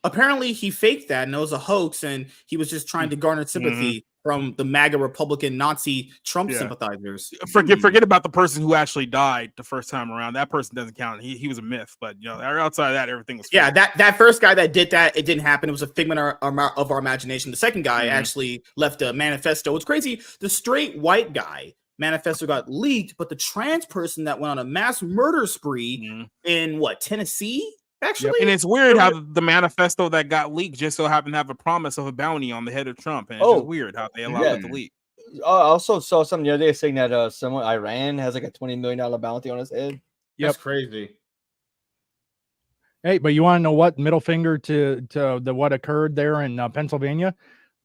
Speaker 1: Apparently he faked that and it was a hoax, and he was just trying to garner sympathy from the MAGA Republican Nazi Trump sympathizers.
Speaker 2: Forget about the person who actually died the first time around. That person doesn't count. He was a myth, but you know, outside of that, everything was fake.
Speaker 1: Yeah, that first guy that did that, it didn't happen. It was a figment of our imagination. The second guy actually left a manifesto. It's crazy. The straight white guy manifesto got leaked, but the trans person that went on a mass murder spree in Tennessee? Actually,
Speaker 2: and it's weird how the manifesto that got leaked just so happened to have a promise of a bounty on the head of Trump, and it's just weird how they allowed it to leak.
Speaker 3: I also saw something the other day saying that someone Iran has like a $20 million bounty on his head.
Speaker 1: That's crazy.
Speaker 4: Hey, but you want to know what? Middle finger to the what occurred there in Pennsylvania.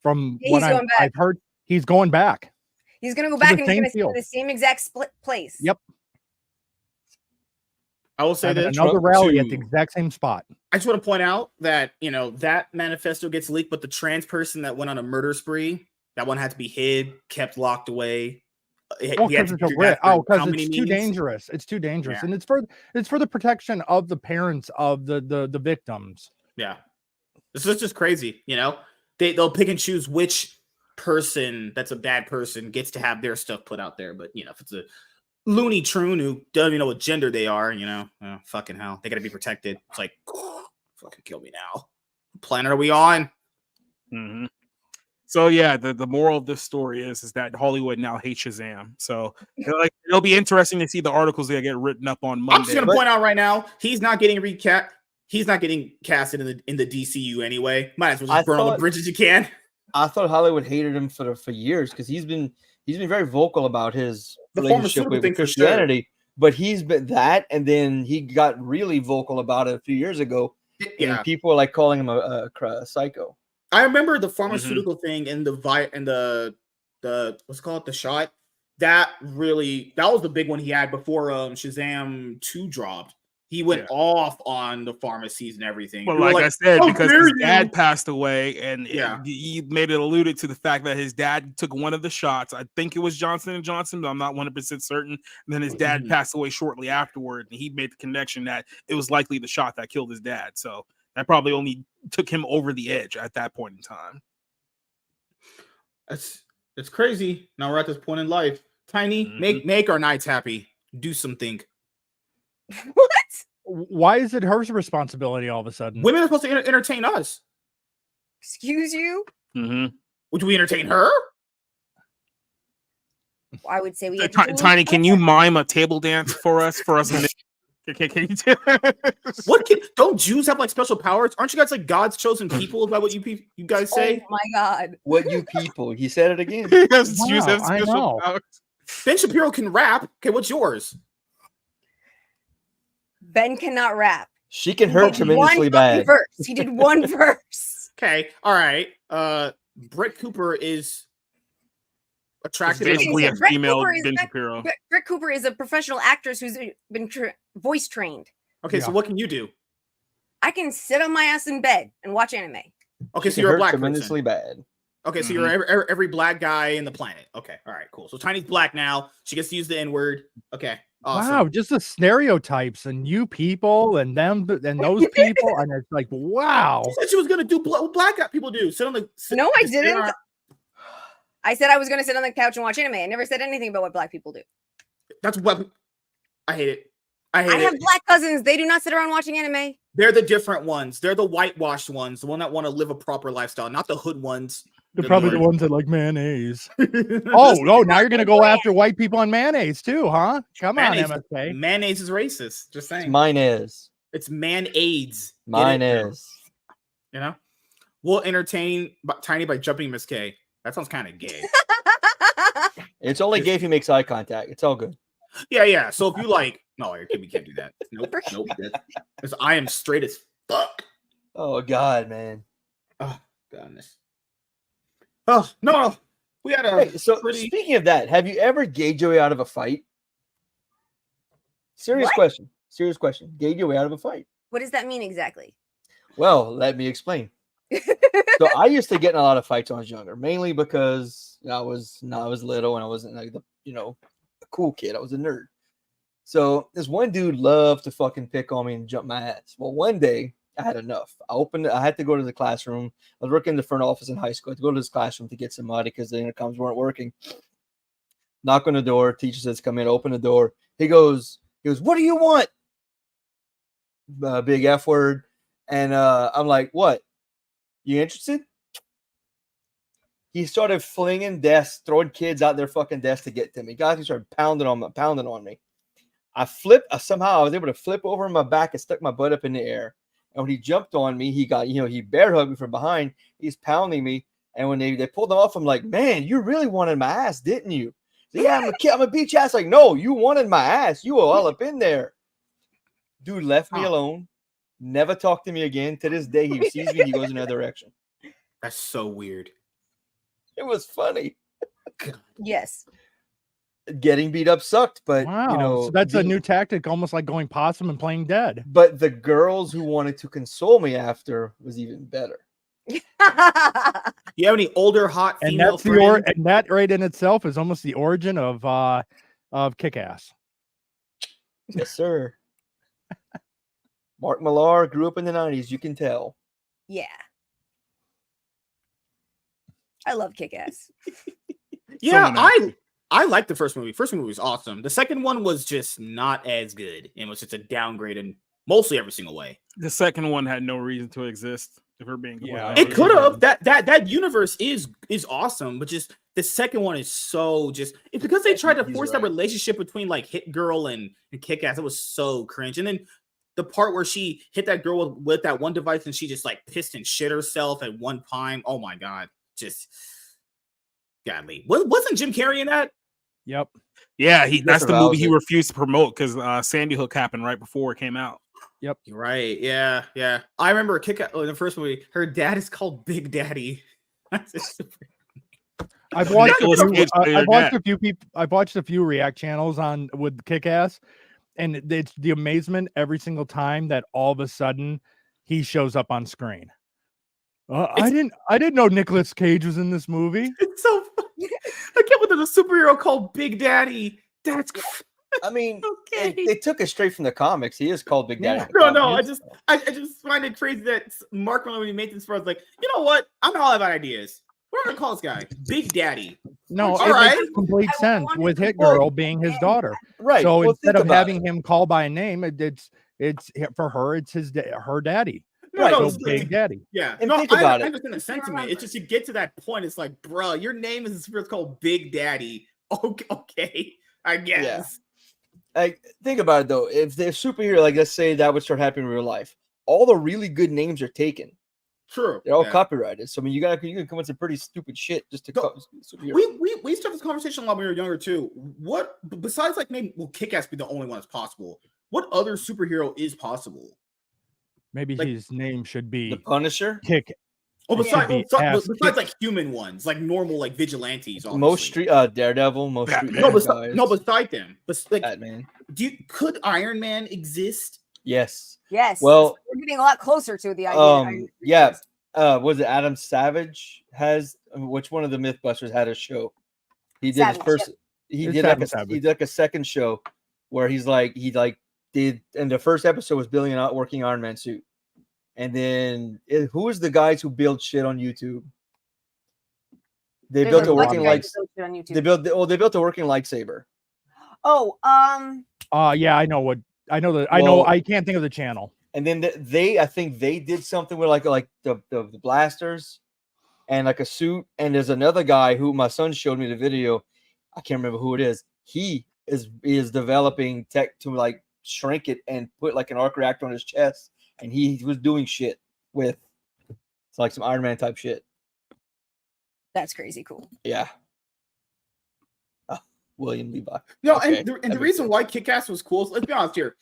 Speaker 4: From what I've heard, he's going back.
Speaker 5: He's going to go back and he's going to see the same exact split place.
Speaker 4: Yep.
Speaker 1: I will say that
Speaker 4: another rally at the exact same spot.
Speaker 1: I just want to point out that, you know, that manifesto gets leaked, but the trans person that went on a murder spree, that one had to be hid, kept locked away.
Speaker 4: because it's a risk. Because it's too dangerous. It's too dangerous, and it's for the protection of the parents of the victims.
Speaker 1: Yeah, this is just crazy. They'll pick and choose which person that's a bad person gets to have their stuff put out there. But if it's a loony troon who doesn't even know what gender they are, fucking hell, they got to be protected. It's like, fucking kill me now. What planet are we on?
Speaker 2: Mm-hmm. So yeah, the moral of this story is that Hollywood now hates Shazam. So it'll be interesting to see the articles that get written up on Monday.
Speaker 1: I'm just gonna point out right now, he's not getting recast. He's not getting casted in the DCU anyway. Might as well just burn all the bridges you can.
Speaker 3: I thought Hollywood hated him for years because he's been very vocal about his relationship with Christianity. Sure. But he's been that, and then he got really vocal about it a few years ago. Yeah, and people are like calling him a psycho.
Speaker 1: I remember the pharmaceutical thing and the what's it called, the shot. That was the big one he had before Shazam 2 dropped. He went off on the pharmacies and everything.
Speaker 2: Well, like I said, because his dad passed away, and he made it alluded to the fact that his dad took one of the shots. I think it was Johnson & Johnson, but I'm not 100% certain. And then his dad passed away shortly afterward, and he made the connection that it was likely the shot that killed his dad. So that probably only took him over the edge at that point in time.
Speaker 1: It's crazy. Now we're at this point in life. Tiny, make our nights happy. Do something.
Speaker 5: What?
Speaker 4: Why is it her responsibility all of a sudden?
Speaker 1: Women are supposed to entertain us.
Speaker 5: Excuse you?
Speaker 2: Mm-hmm.
Speaker 1: Would we entertain her?
Speaker 5: I would say we.
Speaker 2: Tiny, can you mime a table dance for us? Can you do
Speaker 1: what? Don't Jews have like special powers? Aren't you guys like God's chosen people? Is that what you guys say?
Speaker 5: Oh my God!
Speaker 3: What you people? He said it again.
Speaker 2: Yes, wow, Jews have special powers.
Speaker 1: Ben Shapiro can rap. Okay, what's yours?
Speaker 5: Ben cannot rap.
Speaker 3: She can hurt tremendously bad.
Speaker 5: Verse. He did one verse.
Speaker 1: Okay, all right. Brett Cooper is attracted
Speaker 2: basically a female Ben Shapiro.
Speaker 5: Brett Cooper is a professional actress who's been voice trained.
Speaker 1: Okay, so what can you do?
Speaker 5: I can sit on my ass in bed and watch anime.
Speaker 1: Okay, so you're a black
Speaker 3: tremendously
Speaker 1: person.
Speaker 3: Bad.
Speaker 1: Okay, so you're every black guy in the planet. Okay, all right, cool. So Tiny's black now. She gets to use the N-word. Okay. Awesome.
Speaker 4: Wow, just the stereotypes and you people and them and those people, and it's like, wow.
Speaker 1: She said she was gonna do what black people do.
Speaker 5: No, I didn't. I said I was gonna sit on the couch and watch anime. I never said anything about what black people do.
Speaker 1: That's what I hate it.
Speaker 5: I have black cousins. They do not sit around watching anime.
Speaker 1: They're the different ones. They're the whitewashed ones, the one that want to live a proper lifestyle, not the hood ones.
Speaker 4: They're probably the ones that like mayonnaise. Oh, now you're gonna go after white people on mayonnaise too, huh? Come
Speaker 1: mayonnaise,
Speaker 4: on, MSK.
Speaker 1: Mayonnaise is racist. Just saying.
Speaker 3: It's mayonnaise.
Speaker 1: It's man-aids.
Speaker 3: Mayonnaise.
Speaker 1: We'll entertain Tiny by jumping Miss K. That sounds kind of gay.
Speaker 3: It's only gay if he makes eye contact. It's all good.
Speaker 1: Yeah. So if you like, no, we can't do that. Nope. Because I am straight as fuck.
Speaker 3: Oh God, man.
Speaker 1: Oh goodness. Oh no, we had a.
Speaker 3: Hey, so speaking of that, have you ever gauged your way out of a fight? Serious question. Gauge your way out of a fight.
Speaker 5: What does that mean exactly?
Speaker 3: Well, let me explain. So I used to get in a lot of fights when I was younger, mainly because I was little and I wasn't like a cool kid. I was a nerd. So this one dude loved to fucking pick on me and jump my ass. Well, one day I had enough. I had to go to the classroom. I was working in the front office in high school. I had to go to this classroom to get some money because the intercoms weren't working. Knock on the door. Teacher says, "Come in." Open the door. He goes, "What do you want?" Big F word. And I'm like, "What? You interested?" He started flinging desks, throwing kids out their fucking desks to get to me. Guys, he started pounding on me. I flipped. Somehow I was able to flip over on my back and stuck my butt up in the air. And when he jumped on me, he got, he bear hugged me from behind. He's pounding me. And when they pulled him off, I'm like, "Man, you really wanted my ass, didn't you?" So, "Yeah, I'm gonna beat your ass." Like, "No, you wanted my ass. You were all up in there." Dude left me alone. Never talked to me again. To this day, he sees me, he goes in another direction.
Speaker 1: That's so weird.
Speaker 3: It was funny.
Speaker 5: Yes.
Speaker 3: Getting beat up sucked, but
Speaker 4: so that's a new tactic, almost like going possum and playing dead.
Speaker 3: But the girls who wanted to console me after was even better.
Speaker 1: You have any older hot
Speaker 4: And
Speaker 1: female
Speaker 4: that's
Speaker 1: friends?
Speaker 4: and that right in itself is almost the origin of Kick-Ass.
Speaker 3: Yes, sir. Mark Millar grew up in the 90s. You can tell.
Speaker 5: Yeah. I love Kick-Ass.
Speaker 1: Yeah, I like the first movie. First movie was awesome. The second one was just not as good. It was just a downgrade in mostly every single way.
Speaker 2: The second one had no reason to exist. If we're being
Speaker 1: It could have. That universe is awesome, but just the second one is so just. It's because they tried to force that relationship between like Hit Girl and Kick-Ass. It was so cringe. And then the part where she hit that girl with that one device and she just like pissed and shit herself at one time. Oh my god, just godly. Wasn't Jim Carrey in that?
Speaker 4: Yep.
Speaker 2: Yeah, that's the movie he
Speaker 3: it.
Speaker 2: refused to promote because Sandy Hook happened right before it came out.
Speaker 4: Yep.
Speaker 1: You're right. Yeah. I remember in the first movie, her dad is called Big Daddy.
Speaker 4: I've watched a few React channels on with Kick-Ass, and it's the amazement every single time that all of a sudden he shows up on screen. I didn't know Nicolas Cage was in this movie.
Speaker 1: It's so funny. I can't believe there's a superhero called Big Daddy. That's
Speaker 3: I mean,
Speaker 1: okay.
Speaker 3: They took it straight from the comics. He is called Big Daddy.
Speaker 1: No. I just find it crazy that Mark Miller, when he made this, was like, you know what? I'm all about ideas. We're gonna call this guy Big Daddy.
Speaker 4: No,
Speaker 1: all
Speaker 4: it
Speaker 1: right.
Speaker 4: makes complete sense with Hit Girl being his daughter.
Speaker 3: Right.
Speaker 4: So
Speaker 3: well,
Speaker 4: instead of having him call by a name, it's for her. It's her daddy.
Speaker 1: No,
Speaker 4: so Big Daddy.
Speaker 1: Yeah.
Speaker 3: And
Speaker 1: no,
Speaker 3: think about
Speaker 1: I
Speaker 3: it.
Speaker 1: understand the sentiment. It's just you get to that point. It's like, bro, your name is called Big Daddy. Okay, I guess.
Speaker 3: Yeah. Think about it though. If they're superhero, like let's say that would start happening in real life, all the really good names are taken.
Speaker 1: True.
Speaker 3: They're all copyrighted. So I mean, you can come with some pretty stupid shit just to call superhero.
Speaker 1: We used to have this conversation a lot when we were younger too. What besides like maybe Kick-Ass be the only one that's possible? What other superhero is possible?
Speaker 4: Maybe his name should be
Speaker 3: the Punisher.
Speaker 4: Kick.
Speaker 1: Oh, besides like human ones, like normal like vigilantes. Obviously.
Speaker 3: Most street Daredevil, most street
Speaker 1: guys. Beside them, but like
Speaker 3: Batman.
Speaker 1: Could Iron Man exist?
Speaker 3: Yes.
Speaker 5: Well, we're getting a lot closer to the idea.
Speaker 3: Yeah. Was it Adam Savage has which one of the Mythbusters had a show? He did his first. He did like a second show where he did, and the first episode was building a working Iron Man suit. And then who was the guys who build shit on YouTube? They built a working they built a working lightsaber.
Speaker 5: Oh,
Speaker 4: yeah, I know I can't think of the channel.
Speaker 3: And then I think they did something with like the blasters and like a suit. And there's another guy who my son showed me the video. I can't remember who it is. He is developing tech to like shrink it and put like an arc reactor on his chest. And he was doing shit with it's like some Iron Man type shit.
Speaker 5: That's crazy cool.
Speaker 3: Yeah. William Levi.
Speaker 1: No, okay. and the reason why Kick-Ass was cool, let's be honest here.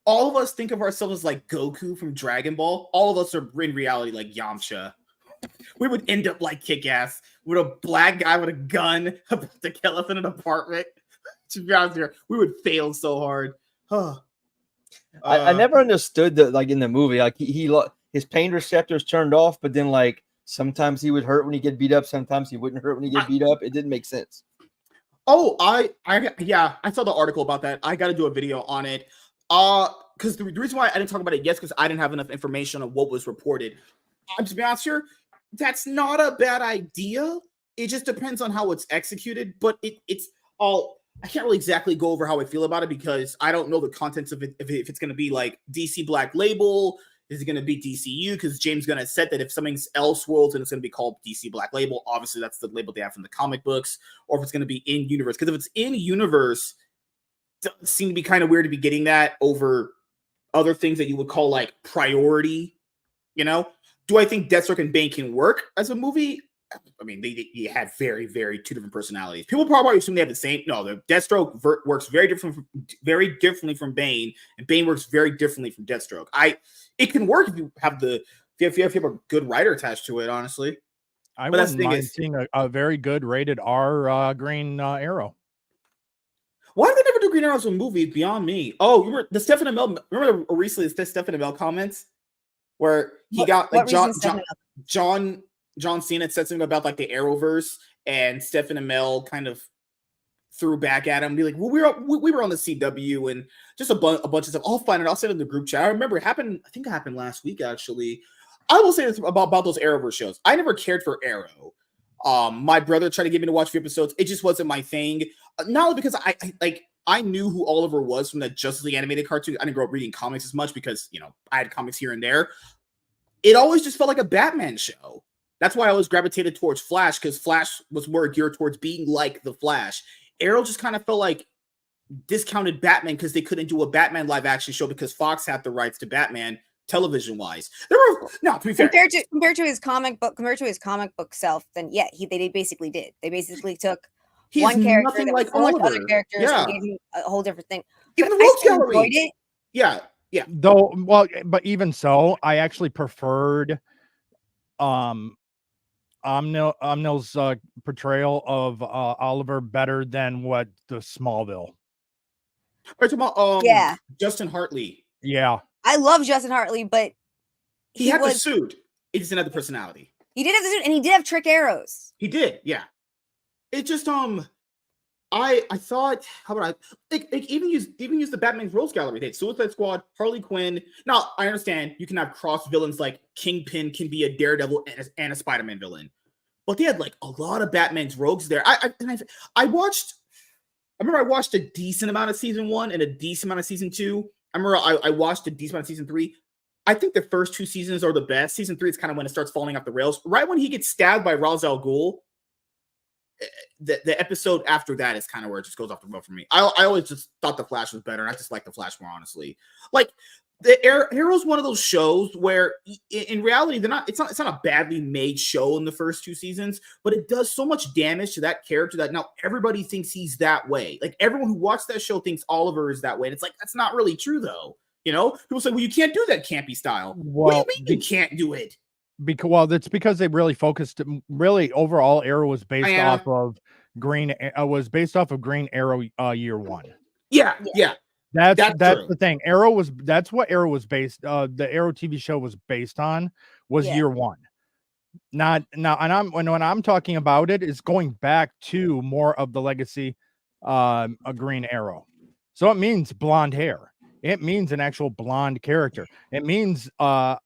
Speaker 1: All of us think of ourselves as like Goku from Dragon Ball. All of us are in reality like Yamcha. We would end up like Kick-Ass with a black guy with a gun about to kill us in an apartment. To be honest here, we would fail so hard.
Speaker 3: I never understood that, like in the movie, like he his pain receptors turned off, but then like sometimes he would hurt when he get beat up, sometimes he wouldn't hurt when he get beat up. It didn't make sense.
Speaker 1: Oh, I saw the article about that. I got to do a video on it. Because the reason why I didn't talk about it yet is because I didn't have enough information on what was reported. To be honest here, that's not a bad idea. It just depends on how it's executed, but it's all. I can't really exactly go over how I feel about it because I don't know the contents of it. If it's going to be like DC Black Label, is it going to be DCU? Because James Gunn has said that if something else worlds and it's going to be called DC Black Label, obviously that's the label they have from the comic books, or if it's going to be in universe. Because if it's in universe, it does seem to be kind of weird to be getting that over other things that you would call like priority. You know, do I think Deathstroke and Bane can work as a movie? I mean, they have very, very two different personalities. People probably assume they have the same. No, the Deathstroke works very differently from Bane, and Bane works very differently from Deathstroke. It can work if you have a good writer attached to it. Honestly,
Speaker 4: I wouldn't mind seeing a very good rated R Green Arrow.
Speaker 1: Why did they never do Green Arrow as a movie? Beyond me. Oh, remember the Stephen Amell? Remember recently the Stephen Amell comments? where he got like
Speaker 5: John
Speaker 1: John Cena said something about like the Arrowverse, and Stephen Amell kind of threw back at him, be like, well, we were on the CW and just a bunch of stuff. I'll find it. I'll send it in the group chat. I remember it happened. I think it happened last week, actually. I will say this about those Arrowverse shows. I never cared for Arrow. My brother tried to get me to watch a few episodes. It just wasn't my thing. Not only because I knew who Oliver was from the Justice League animated cartoon. I didn't grow up reading comics as much because, you know, I had comics here and there. It always just felt like a Batman show. That's why I always gravitated towards Flash, because Flash was more geared towards being like the Flash. Arrow just kind of felt like discounted Batman because they couldn't do a Batman live action show because Fox had the rights to Batman television wise. There were no, to be fair,
Speaker 5: compared to his comic book self, then yeah, they basically did. They basically took one character that was like other characters and gave him a whole different thing.
Speaker 1: Even the Rogues Gallery enjoyed it. Yeah.
Speaker 4: Though, well, but even so, I actually preferred Amnil's portrayal of Oliver better than what the Smallville.
Speaker 1: Are you talking about Justin Hartley?
Speaker 4: Yeah.
Speaker 5: I love Justin Hartley, but
Speaker 1: he had the suit. He just didn't have the personality.
Speaker 5: He did have the suit, and he did have trick arrows.
Speaker 1: He did, yeah. It just I thought, how about even use the Batman's Rogues Gallery. They had Suicide Squad, Harley Quinn. Now I understand you can have cross villains like Kingpin can be a Daredevil and a Spider-Man villain, but they had like a lot of Batman's rogues there. I remember I watched a decent amount of season 1 and a decent amount of season 2. I remember I watched a decent amount of season 3. I think the first 2 seasons are the best. Season 3 is kind of when it starts falling off the rails. Right when he gets stabbed by Ra's al Ghul, the episode after that is kind of where it just goes off the road for me. I always just thought the Flash was better, and I just like the Flash more, honestly. Like the Arrow's one of those shows where in reality it's not a badly made show in the first 2 seasons, but it does so much damage to that character that now everybody thinks he's that way. Like everyone who watched that show thinks Oliver is that way, and it's like that's not really true though. You know, people say, well, you can't do that campy style.
Speaker 4: Well,
Speaker 1: what do you mean you can't do it?
Speaker 4: That's because they really focused. Really, overall, Arrow was based off of Green Arrow year 1.
Speaker 1: Yeah.
Speaker 4: That's the thing. That's what Arrow was based. The Arrow TV show was based on year 1. Not now, and when I'm talking about it, is going back to more of the legacy, a Green Arrow. So it means blonde hair. It means an actual blonde character. It means a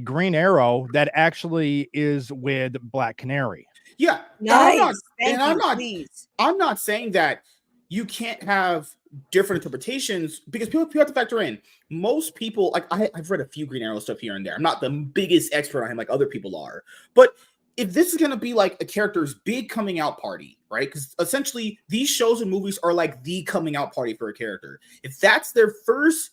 Speaker 4: Green Arrow that actually is with Black Canary.
Speaker 1: Yeah.
Speaker 5: Nice.
Speaker 1: I'm not saying that you can't have different interpretations, because people have to factor in. Most people, like I've read a few Green Arrow stuff here and there. I'm not the biggest expert on him like other people are. But if this is going to be like a character's big coming out party, right? Because essentially these shows and movies are like the coming out party for a character. If that's their first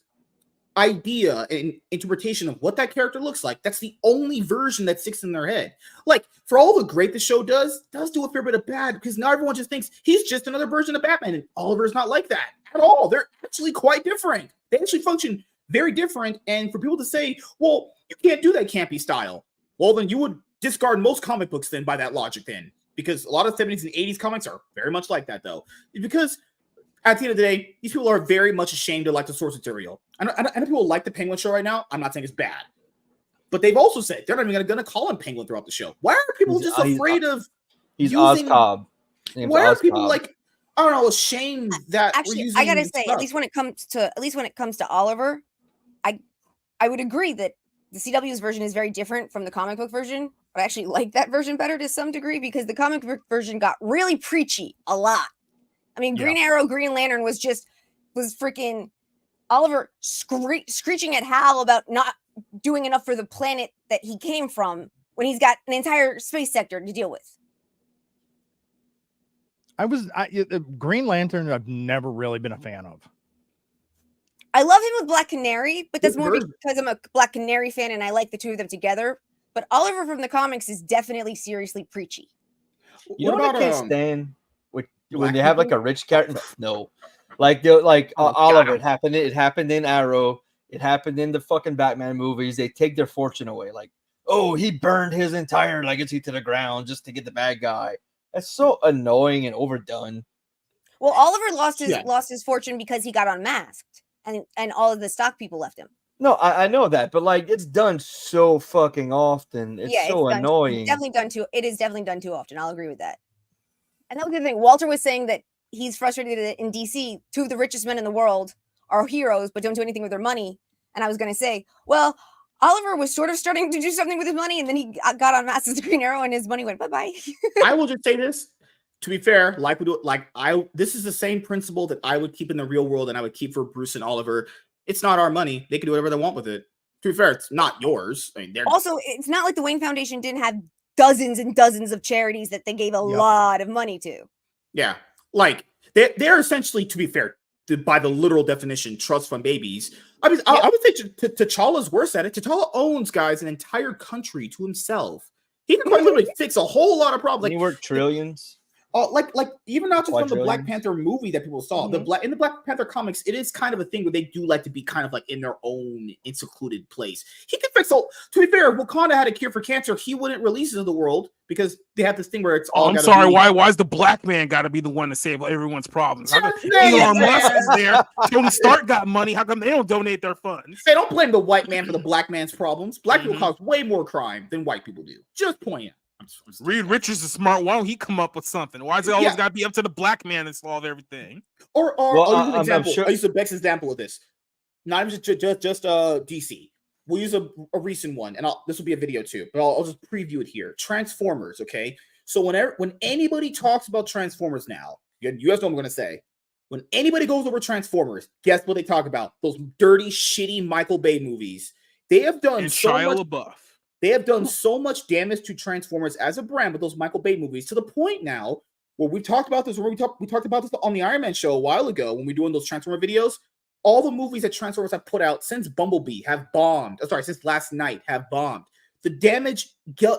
Speaker 1: idea and interpretation of what that character looks like, that's the only version that sticks in their head. Like, for all the great the show does do a fair bit of bad, because now everyone just thinks he's just another version of Batman, and Oliver's not like that at all. They're actually quite different. They actually function very different. And for people to say, well, you can't do that campy style, well, then you would discard most comic books then by that logic then, because a lot of 70s and 80s comics are very much like that though. Because at the end of the day, these people are very much ashamed of like the source material. I know people like the Penguin show right now. I'm not saying it's bad, but they've also said they're not even going to call him Penguin throughout the show. Why are people just afraid of?
Speaker 3: He's Oscobb.
Speaker 1: Why are people like, I don't know, ashamed that
Speaker 5: actually?
Speaker 1: We're using
Speaker 5: I gotta say,
Speaker 1: stuff?
Speaker 5: at least when it comes to Oliver, I would agree that the CW's version is very different from the comic book version. But I actually like that version better to some degree, because the comic book version got really preachy a lot. I mean, Green Arrow, Green Lantern was freaking Oliver screeching at Hal about not doing enough for the planet that he came from when he's got an entire space sector to deal with.
Speaker 4: Green Lantern, I've never really been a fan of.
Speaker 5: I love him with Black Canary, but that's more because I'm a Black Canary fan and I like the two of them together. But Oliver from the comics is definitely seriously preachy.
Speaker 3: You know what I can't stand? When they have like a rich character, no, like Oliver. It happened in Arrow. It happened in the fucking Batman movies. They take their fortune away. Like, oh, he burned his entire legacy to the ground just to get the bad guy. That's so annoying and overdone.
Speaker 5: Well, Oliver lost his fortune because he got unmasked, and all of the stock people left him.
Speaker 3: No, I know that, but like it's done so fucking often. It's so
Speaker 5: done,
Speaker 3: annoying.
Speaker 5: It is definitely done too often. I'll agree with that. And that was the thing. Walter was saying that he's frustrated that in DC, two of the richest men in the world are heroes, but don't do anything with their money. And I was going to say, well, Oliver was sort of starting to do something with his money, and then he got on Masters of Green Arrow, and his money went bye-bye.
Speaker 1: I will just say this. To be fair, like we do, this is the same principle that I would keep in the real world, and I would keep for Bruce and Oliver. It's not our money; they can do whatever they want with it. To be fair, it's not yours. I mean,
Speaker 5: also, it's not like the Wayne Foundation didn't have dozens and dozens of charities that they gave a lot of money to.
Speaker 1: Yeah, like they're essentially, to be fair, by the literal definition, trust fund babies. I mean, I would say T'Challa's worse at it. T'Challa owns, guys, an entire country to himself. He can quite literally fix a whole lot of problems. Like,
Speaker 3: he worked trillions.
Speaker 1: Like even not just from the Black Panther movie that people saw. In the Black Panther comics, it is kind of a thing where they do like to be kind of like in their own secluded place. He can fix all. To be fair, Wakanda had a cure for cancer. He wouldn't release it to the world because they have this thing where it's all.
Speaker 2: I'm sorry. Why's the black man got to be the one to save everyone's problems? Elon Musk is there. Tony Stark got money. How come they don't donate their funds?
Speaker 1: Hey, don't blame the white man for the black man's problems. Black people cause way more crime than white people do. Just point out.
Speaker 2: Reed Richards is smart. Why don't he come up with something? Why is it always got to be up to the black man to solve everything?
Speaker 1: I'll use an example. I'll use the best example of this. Not even just DC. We'll use a recent one, and this will be a video too, but I'll just preview it here. Transformers, okay? So when anybody talks about Transformers now, you guys know what I'm going to say. When anybody goes over Transformers, guess what they talk about? Those dirty, shitty Michael Bay movies. They have done
Speaker 2: Shia LaBeouf.
Speaker 1: They have done so much damage to Transformers as a brand with those Michael Bay movies to the point now where we talked about this. We talked about this on the Iron Man show a while ago when we were doing those Transformer videos. All the movies that Transformers have put out since Bumblebee have bombed. Since Last Night have bombed. The damage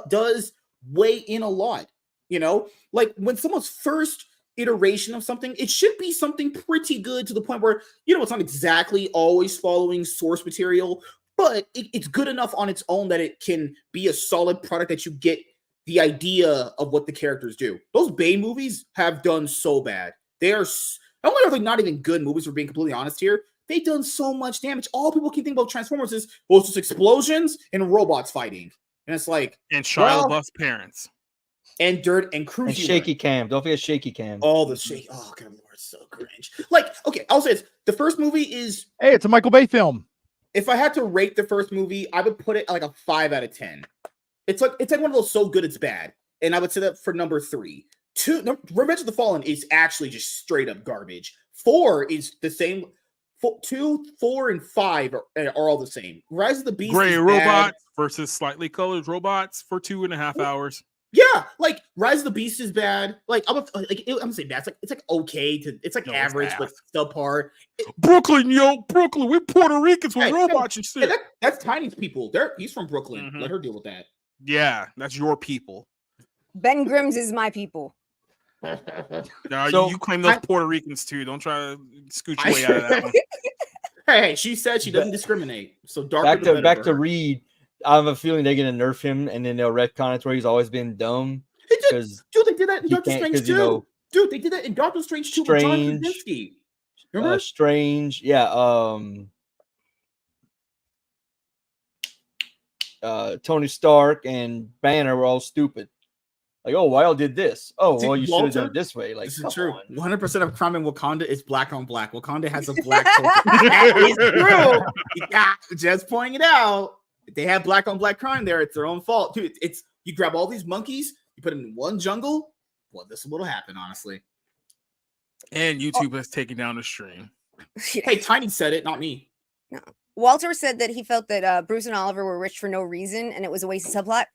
Speaker 1: does weigh in a lot. You know, like when someone's first iteration of something, it should be something pretty good to the point where, it's not exactly always following source material, but it's good enough on its own that it can be a solid product that you get the idea of what the characters do. Those Bay movies have done so bad. They are not even good movies, for being completely honest here. They've done so much damage. All people can think about Transformers is, it's just explosions and robots fighting. And it's like...
Speaker 2: And Shia LaBeouf's parents.
Speaker 1: And dirt and cruise.
Speaker 3: And shaky cam. Don't forget shaky cam.
Speaker 1: All the shaky. Oh, God, Lord, it's so cringe. Like, okay, I'll say this. The first movie is...
Speaker 4: Hey, it's a Michael Bay film.
Speaker 1: If I had to rate the first movie, I would put it like a 5 out of 10. It's like one of those so good it's bad. And I would say that for number 3. Revenge of the Fallen is actually just straight up garbage. 4 is the same. 2, 4, and 5 are all the same. Rise of the Beast
Speaker 2: Gray
Speaker 1: is
Speaker 2: robots
Speaker 1: bad.
Speaker 2: versus slightly colored robots for 2.5 hours.
Speaker 1: Yeah, like Rise of the Beast is bad. Like I'm gonna say bad. It's like okay to. It's like average, but subpar.
Speaker 2: Brooklyn, we Puerto Ricans with robots and shit.
Speaker 1: That's Tiny's people. He's from Brooklyn. Let her deal with that.
Speaker 2: Yeah, that's your people.
Speaker 5: Ben Grimm's is my people.
Speaker 2: No, you claim those Puerto Ricans too. Don't try to scoot your way out of that one.
Speaker 1: Hey, she said she doesn't discriminate. So
Speaker 3: back to Reed. I have a feeling they're gonna nerf him, and then they'll retcon it where he's always been dumb.
Speaker 1: Dude, they did that in Doctor Strange too. Dude, they did that in Doctor Strange 2 with John Krasinski. Remember?
Speaker 3: Strange, yeah. Tony Stark and Banner were all stupid. Like, oh, Wild did this. Oh, well, you should have done it this way. Like,
Speaker 1: this is true. 100% of crime in Wakanda is black on black. Wakanda has a black culture. That is true. Yeah, just pointing it out. If they have black on black crime there, it's their own fault. Dude, it's you grab all these monkeys, you put them in one jungle. Well, this will happen, honestly.
Speaker 2: And YouTube has taken down the stream.
Speaker 1: Hey, Tiny said it, not me.
Speaker 5: No. Walter said that he felt that Bruce and Oliver were rich for no reason, and it was a waste of subplot.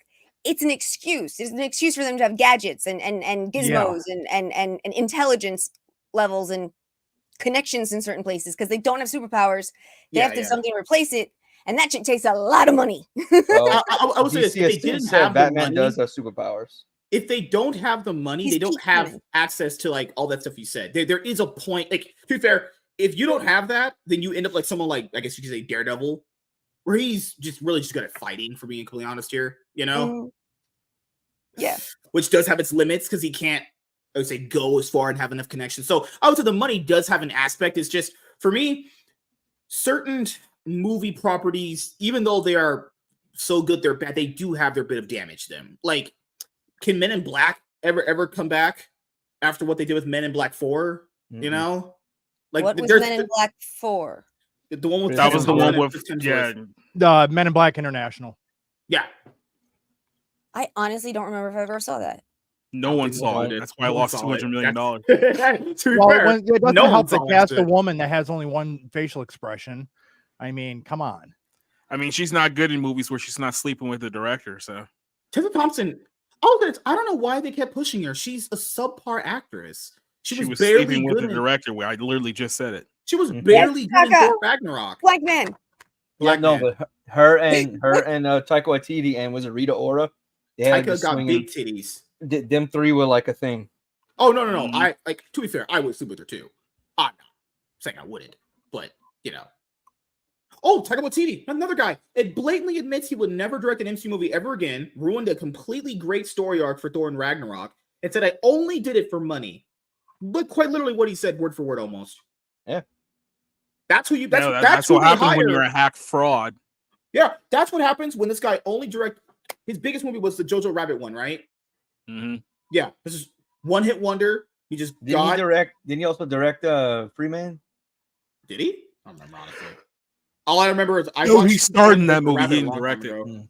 Speaker 5: It's an excuse. It's an excuse for them to have gadgets and gizmos and intelligence levels and connections in certain places because they don't have superpowers. They have to have something to replace it, and that shit takes a lot of money.
Speaker 3: Well,
Speaker 1: I would say this: if they didn't have
Speaker 3: Batman
Speaker 1: the money,
Speaker 3: does have superpowers.
Speaker 1: If they don't have the money, they don't have access to like all that stuff you said. There is a point. Like, to be fair, if you don't have that, then you end up like someone like, I guess you could say Daredevil, where he's just really just good at fighting, for being completely honest here, you know?
Speaker 5: Yeah.
Speaker 1: Which does have its limits because he can't, I would say, go as far and have enough connections. So I would say the money does have an aspect. It's just, for me, certain movie properties, even though they are so good they're bad, they do have their bit of damage to them. Like, can Men in Black ever come back after what they did with Men in Black 4?
Speaker 3: Mm-mm.
Speaker 1: You know, like
Speaker 5: what was Men in Black 4?
Speaker 1: The one with
Speaker 2: that was the one with
Speaker 4: the Men in Black International.
Speaker 1: Yeah,
Speaker 5: I honestly don't remember if I ever saw that.
Speaker 2: No one saw it. That's why I lost $200 million.
Speaker 1: To be
Speaker 4: Well,
Speaker 1: fair,
Speaker 4: it doesn't
Speaker 1: no
Speaker 4: help
Speaker 1: one
Speaker 4: to
Speaker 1: saw
Speaker 4: cast
Speaker 1: it.
Speaker 4: a woman that has only one facial expression. I mean, come on.
Speaker 2: I mean, she's not good in movies where she's not sleeping with the director. So
Speaker 1: Tessa Thompson, I don't know why they kept pushing her. She's a subpar actress. She was barely
Speaker 2: sleeping with
Speaker 1: good
Speaker 2: the
Speaker 1: in,
Speaker 2: director. Where I literally just said it.
Speaker 1: She was barely good in
Speaker 5: Gaga.
Speaker 1: Thor Ragnarok.
Speaker 5: Black man.
Speaker 3: Yeah, no,
Speaker 1: Man.
Speaker 3: but her and Taika Waititi and was it Rita Ora? They had
Speaker 1: Taika got big titties.
Speaker 3: Them three were like a thing.
Speaker 1: Oh no. I like, to be fair, I would sleep with her too. I'm not saying I wouldn't, but you know. Oh, Taika Waititi, another guy. It blatantly admits he would never direct an MCU movie ever again, ruined a completely great story arc for Thor and Ragnarok, and said I only did it for money. Look, quite literally what he said, word for word almost.
Speaker 3: Yeah.
Speaker 1: That's who you
Speaker 2: That's
Speaker 1: who
Speaker 2: what
Speaker 1: they
Speaker 2: happens when
Speaker 1: hire.
Speaker 2: you're a hack fraud.
Speaker 1: Yeah, that's what happens when this guy only his biggest movie was the Jojo Rabbit one, right?
Speaker 2: Mm-hmm.
Speaker 1: Yeah, this is one hit wonder. He just
Speaker 3: Didn't he also direct Freeman?
Speaker 1: Did he? I don't remember honestly. All I remember is
Speaker 2: he starred in that movie.
Speaker 1: Rabbit
Speaker 2: He
Speaker 1: a
Speaker 2: didn't
Speaker 1: long
Speaker 2: direct
Speaker 1: time
Speaker 2: it.
Speaker 1: ago.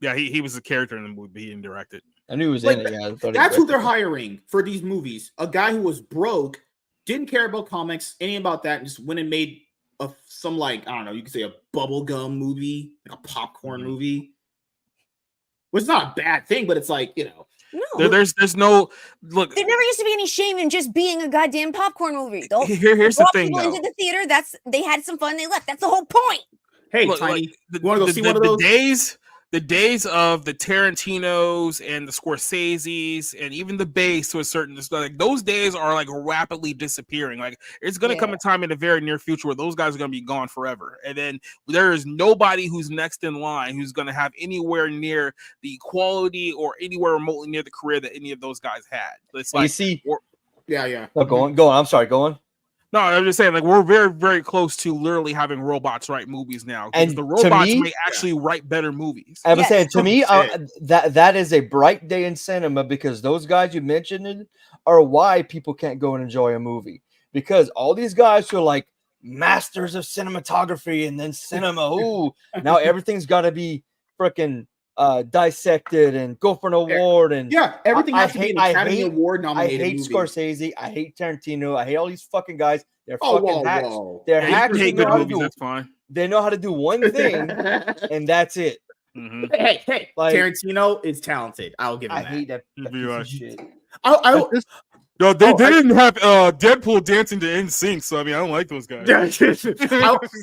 Speaker 2: Yeah, he was a character in the movie, but he didn't direct it.
Speaker 3: I knew he was
Speaker 1: Like,
Speaker 3: in it. Yeah, I thought he
Speaker 1: that's who
Speaker 3: directed
Speaker 1: they're
Speaker 3: it.
Speaker 1: hiring for these movies. A guy who was broke, didn't care about comics, anything about that, and just went and made some, like, I don't know, you could say a bubblegum movie, like a popcorn movie. Which is not a bad thing, but it's like, you know.
Speaker 5: No.
Speaker 2: There's no look.
Speaker 5: There never used to be any shame in just being a goddamn popcorn movie.
Speaker 2: Here's the thing,
Speaker 5: people
Speaker 2: though.
Speaker 5: into the theater. They had some fun. They left. That's the whole point.
Speaker 1: Hey,
Speaker 2: Look,
Speaker 1: Tiny,
Speaker 2: like,
Speaker 1: you want to go see one of those?
Speaker 2: The days of the Tarantinos and the Scorseses and even the Bays to a certain extent, like those days are like rapidly disappearing. Like it's going to come a time in the very near future where those guys are going to be gone forever, and then there is nobody who's next in line who's going to have anywhere near the quality or anywhere remotely near the career that any of those guys had. It's like,
Speaker 3: you see,
Speaker 1: yeah.
Speaker 3: Oh, go on. I'm sorry. Go on.
Speaker 2: No, I'm just saying, like, we're very, very close to literally having robots write movies now. Because
Speaker 3: And
Speaker 2: the robots
Speaker 3: to me-
Speaker 2: may actually write better movies.
Speaker 3: I was saying, to me,
Speaker 1: shit.
Speaker 3: that is a bright day in cinema because those guys you mentioned are why people can't go and enjoy a movie. Because all these guys who are like masters of cinematography and then cinema, now everything's got to be freaking dissected and go for an award. And
Speaker 1: everything has to be an Academy Award
Speaker 3: I
Speaker 1: nominated
Speaker 3: hate
Speaker 1: movie.
Speaker 3: Scorsese. I hate Tarantino. I hate all these fucking guys. They're
Speaker 1: Oh,
Speaker 3: fucking
Speaker 1: whoa,
Speaker 3: hacks.
Speaker 1: whoa.
Speaker 3: They're
Speaker 2: Yeah, you
Speaker 3: hacks.
Speaker 2: can hate
Speaker 3: They know
Speaker 2: good
Speaker 3: how to
Speaker 2: movies,
Speaker 3: do-
Speaker 2: that's fine.
Speaker 3: They know how to do one thing, and that's it.
Speaker 2: Mm-hmm.
Speaker 1: Hey,
Speaker 3: Like-
Speaker 1: Tarantino is talented. I'll give him
Speaker 3: I
Speaker 1: that.
Speaker 3: hate that piece of shit.
Speaker 2: No, they didn't have Deadpool dancing to NSYNC, so I mean, I don't like those guys.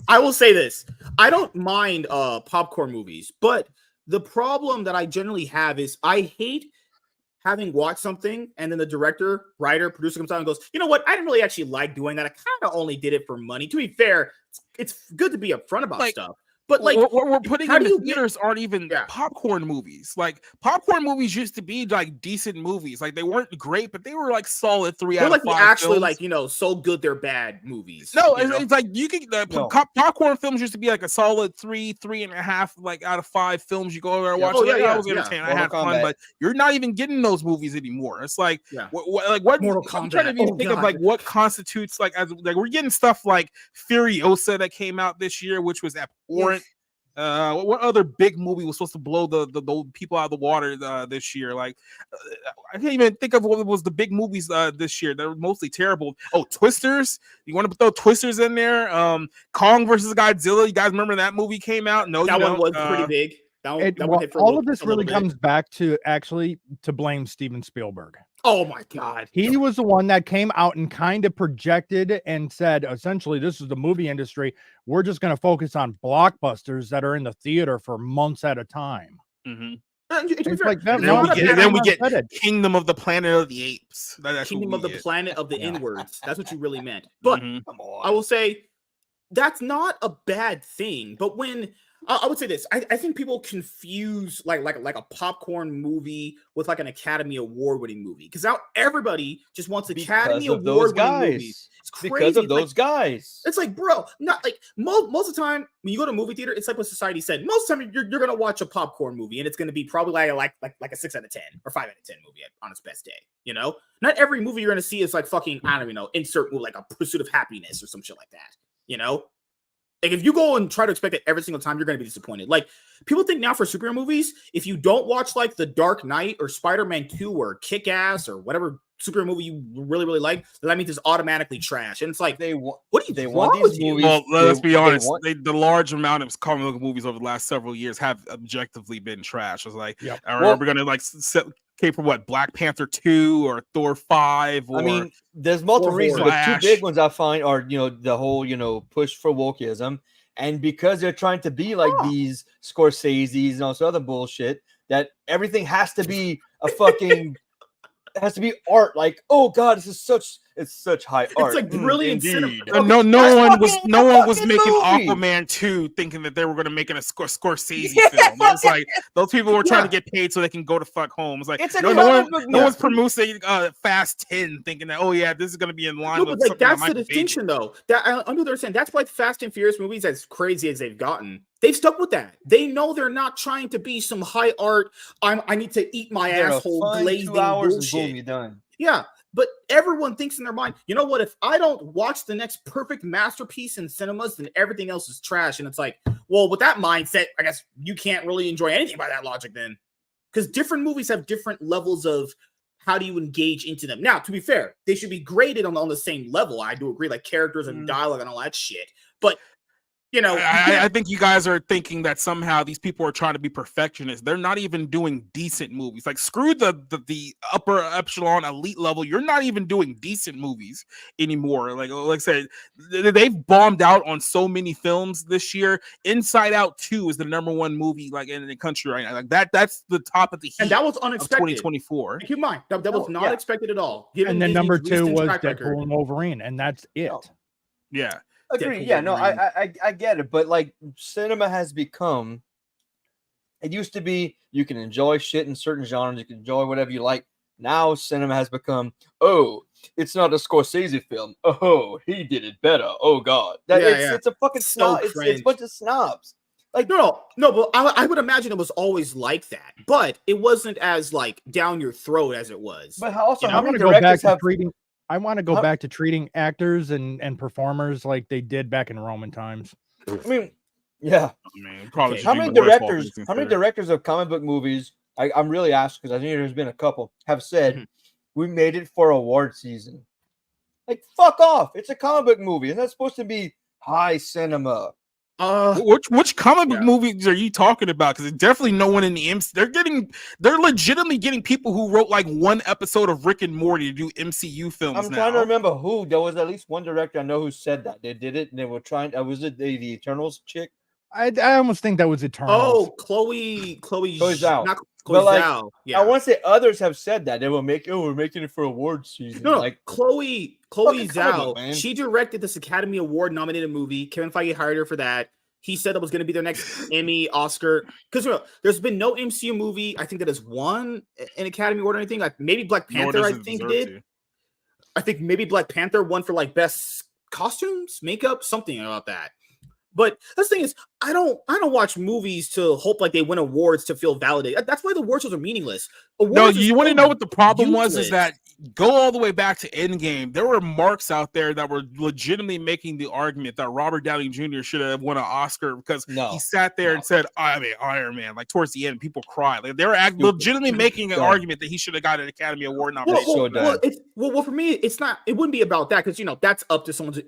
Speaker 1: I will say this. I don't mind popcorn movies, but the problem that I generally have is I hate having watched something and then the director, writer, producer comes out and goes, you know what? I didn't really actually like doing that. I kind of only did it for money. To be fair, it's good to be upfront about stuff. But like
Speaker 2: what we're putting
Speaker 1: how
Speaker 2: in
Speaker 1: do
Speaker 2: the
Speaker 1: you get-
Speaker 2: theaters aren't even popcorn movies. Like popcorn movies used to be like decent movies. Like they weren't great, but they were like solid 3
Speaker 1: they're
Speaker 2: out
Speaker 1: like
Speaker 2: of
Speaker 1: the
Speaker 2: 5
Speaker 1: actually
Speaker 2: films.
Speaker 1: like, you know, so good they're bad movies.
Speaker 2: No,
Speaker 1: you know?
Speaker 2: it's like you can popcorn films used to be like a solid 3.5 like out of 5 films you go over and watch.
Speaker 1: Oh,
Speaker 2: Like,
Speaker 1: yeah,
Speaker 2: I was
Speaker 1: yeah.
Speaker 2: entertained. I
Speaker 3: Mortal
Speaker 2: had fun,
Speaker 3: Kombat.
Speaker 2: but you're not even getting those movies anymore. It's like what
Speaker 1: Mortal
Speaker 2: I'm trying to
Speaker 1: Kombat.
Speaker 2: even think of like what constitutes like as like we're getting stuff like Furiosa that came out this year, which was abhorrent. What other big movie was supposed to blow the people out of the water this year? Like, I can't even think of what was the big movies this year. They were mostly terrible. Oh, Twisters. You want to throw Twisters in there? Kong versus Godzilla. You guys remember that movie came out? No,
Speaker 1: that
Speaker 2: you
Speaker 1: one
Speaker 2: don't.
Speaker 1: was pretty big. That one
Speaker 4: Well,
Speaker 1: hit for
Speaker 4: all of this
Speaker 1: a little
Speaker 4: really
Speaker 1: bit.
Speaker 4: comes back to actually to blame Steven Spielberg.
Speaker 1: Oh my god.
Speaker 4: He was the one that came out and kind of projected and said, essentially, this is the movie industry. We're just going to focus on blockbusters that are in the theater for months at a time.
Speaker 2: Mm-hmm.
Speaker 4: It's like that.
Speaker 2: Then we get Kingdom of the Planet of the Apes. That's
Speaker 1: Kingdom of the
Speaker 2: get.
Speaker 1: Planet of the N-words. That's what you really meant. But I will say that's not a bad thing. But when I would say this. I think people confuse like a popcorn movie with like an Academy Award winning movie because now everybody just wants Academy Award winning movies. It's crazy.
Speaker 3: Because of those guys.
Speaker 1: It's like, bro, not like most of the time when you go to a movie theater, it's like what society said. Most of the time you're gonna watch a popcorn movie and it's gonna be probably like a 6 out of 10 or 5 out of 10 movie on its best day. You know, not every movie you're gonna see is like fucking, I don't know, insert movie like a Pursuit of Happiness or some shit like that. You know. Like, if you go and try to expect it every single time, you're going to be disappointed. Like, people think now for superhero movies, if you don't watch, like, The Dark Knight or Spider-Man 2 or Kick-Ass or whatever superhero movie you really, really like, that means it's automatically trash. And it's like, what do you want these movies?
Speaker 2: Well, let's be honest. The large amount of comic book movies over the last several years have objectively been trash. It's like, I remember going to, like, came for what, Black Panther 2 or Thor 5 or, I
Speaker 3: mean, there's multiple reasons, but two big ones I find are, the whole, push for wokeism, and because they're trying to be like these Scorsese's and all this other bullshit, that everything has to be a fucking it has to be art. Like, oh god, it's such high art.
Speaker 1: It's like brilliant cinema.
Speaker 2: No one was making Aquaman 2 thinking that they were going to make it a Scorsese film. It was like those people were trying to get paid so they can go to fuck home. It's like no one's promoting Fast 10 thinking that this is going to be in line with
Speaker 1: like that's the distinction though. That I understand. That's why Fast and Furious movies, as crazy as they've gotten, they've stuck with that. They know they're not trying to be some high art. I need to eat my asshole glazing 2 hours bullshit.
Speaker 3: And boom, you're done.
Speaker 1: Yeah. But everyone thinks in their mind, you know what? If I don't watch the next perfect masterpiece in cinemas, then everything else is trash. And it's like, well, with that mindset, I guess you can't really enjoy anything by that logic then. Because different movies have different levels of how do you engage into them. Now, to be fair, they should be graded on the same level. I do agree, like characters and dialogue and all that shit. But
Speaker 2: I think you guys are thinking that somehow these people are trying to be perfectionists. They're not even doing decent movies. Like, screw the upper echelon elite level. You're not even doing decent movies anymore. Like I said, they've bombed out on so many films this year. Inside Out 2 is the #1 movie like in the country right now. Like that's the top of the heat.
Speaker 1: And that was unexpected.
Speaker 2: 2024.
Speaker 1: Keep in mind that was not expected at all.
Speaker 4: And then number 2 was Deadpool and Wolverine, and that's it.
Speaker 2: Yeah.
Speaker 3: Agree. Yeah, no, I get it, but like cinema has become. It used to be you can enjoy shit in certain genres, you can enjoy whatever you like. Now cinema has become, it's not a Scorsese film. Oh, he did it better. Oh god, it's a fucking snob. It's a bunch of snobs.
Speaker 1: Like no, but I would imagine it was always like that, but it wasn't as like down your throat as it was.
Speaker 3: But also, how many
Speaker 4: directors have treating? I want to go back to treating actors and performers like they did back in Roman times.
Speaker 3: I mean, yeah.
Speaker 2: Probably.
Speaker 3: How many directors of comic book movies? I'm really asking because I think there's been a couple have said we made it for award season. Like, fuck off! It's a comic book movie. It's not supposed to be high cinema.
Speaker 2: Which comic book movies are you talking about? Because definitely no one in the MCU. They're legitimately getting people who wrote like one episode of Rick and Morty to do MCU films.
Speaker 3: I'm trying to remember who. There was at least one director I know who said that they did it, and they were trying. Was it the Eternals chick?
Speaker 4: I almost think that was Eternals.
Speaker 1: Oh, Chloe
Speaker 3: Zhao.
Speaker 1: Not Chloe Zhao.
Speaker 3: I want to say others have said that they will we're making it for awards season.
Speaker 1: No,
Speaker 3: like
Speaker 1: Chloe Zhao. She directed this Academy Award nominated movie. Kevin Feige hired her for that. He said that was going to be their next Emmy, Oscar. Because there's been no MCU movie, I think, that has won an Academy Award or anything. Like maybe Black Panther, I think did. I think maybe Black Panther won for like best costumes, makeup, something about that. But the thing is, I don't watch movies to hope like they win awards to feel validated. That's why the award shows are meaningless.
Speaker 2: No, you want to know what the problem was? Is that go all the way back to Endgame. There were marks out there that were legitimately making the argument that Robert Downey Jr. should have won an Oscar because he sat there and said, Iron Man. Like towards the end, people cried. Like they were legitimately making an argument that he should have got an Academy Award nomination.
Speaker 1: Well, for me, it's not. It wouldn't be about that because that's up to someone's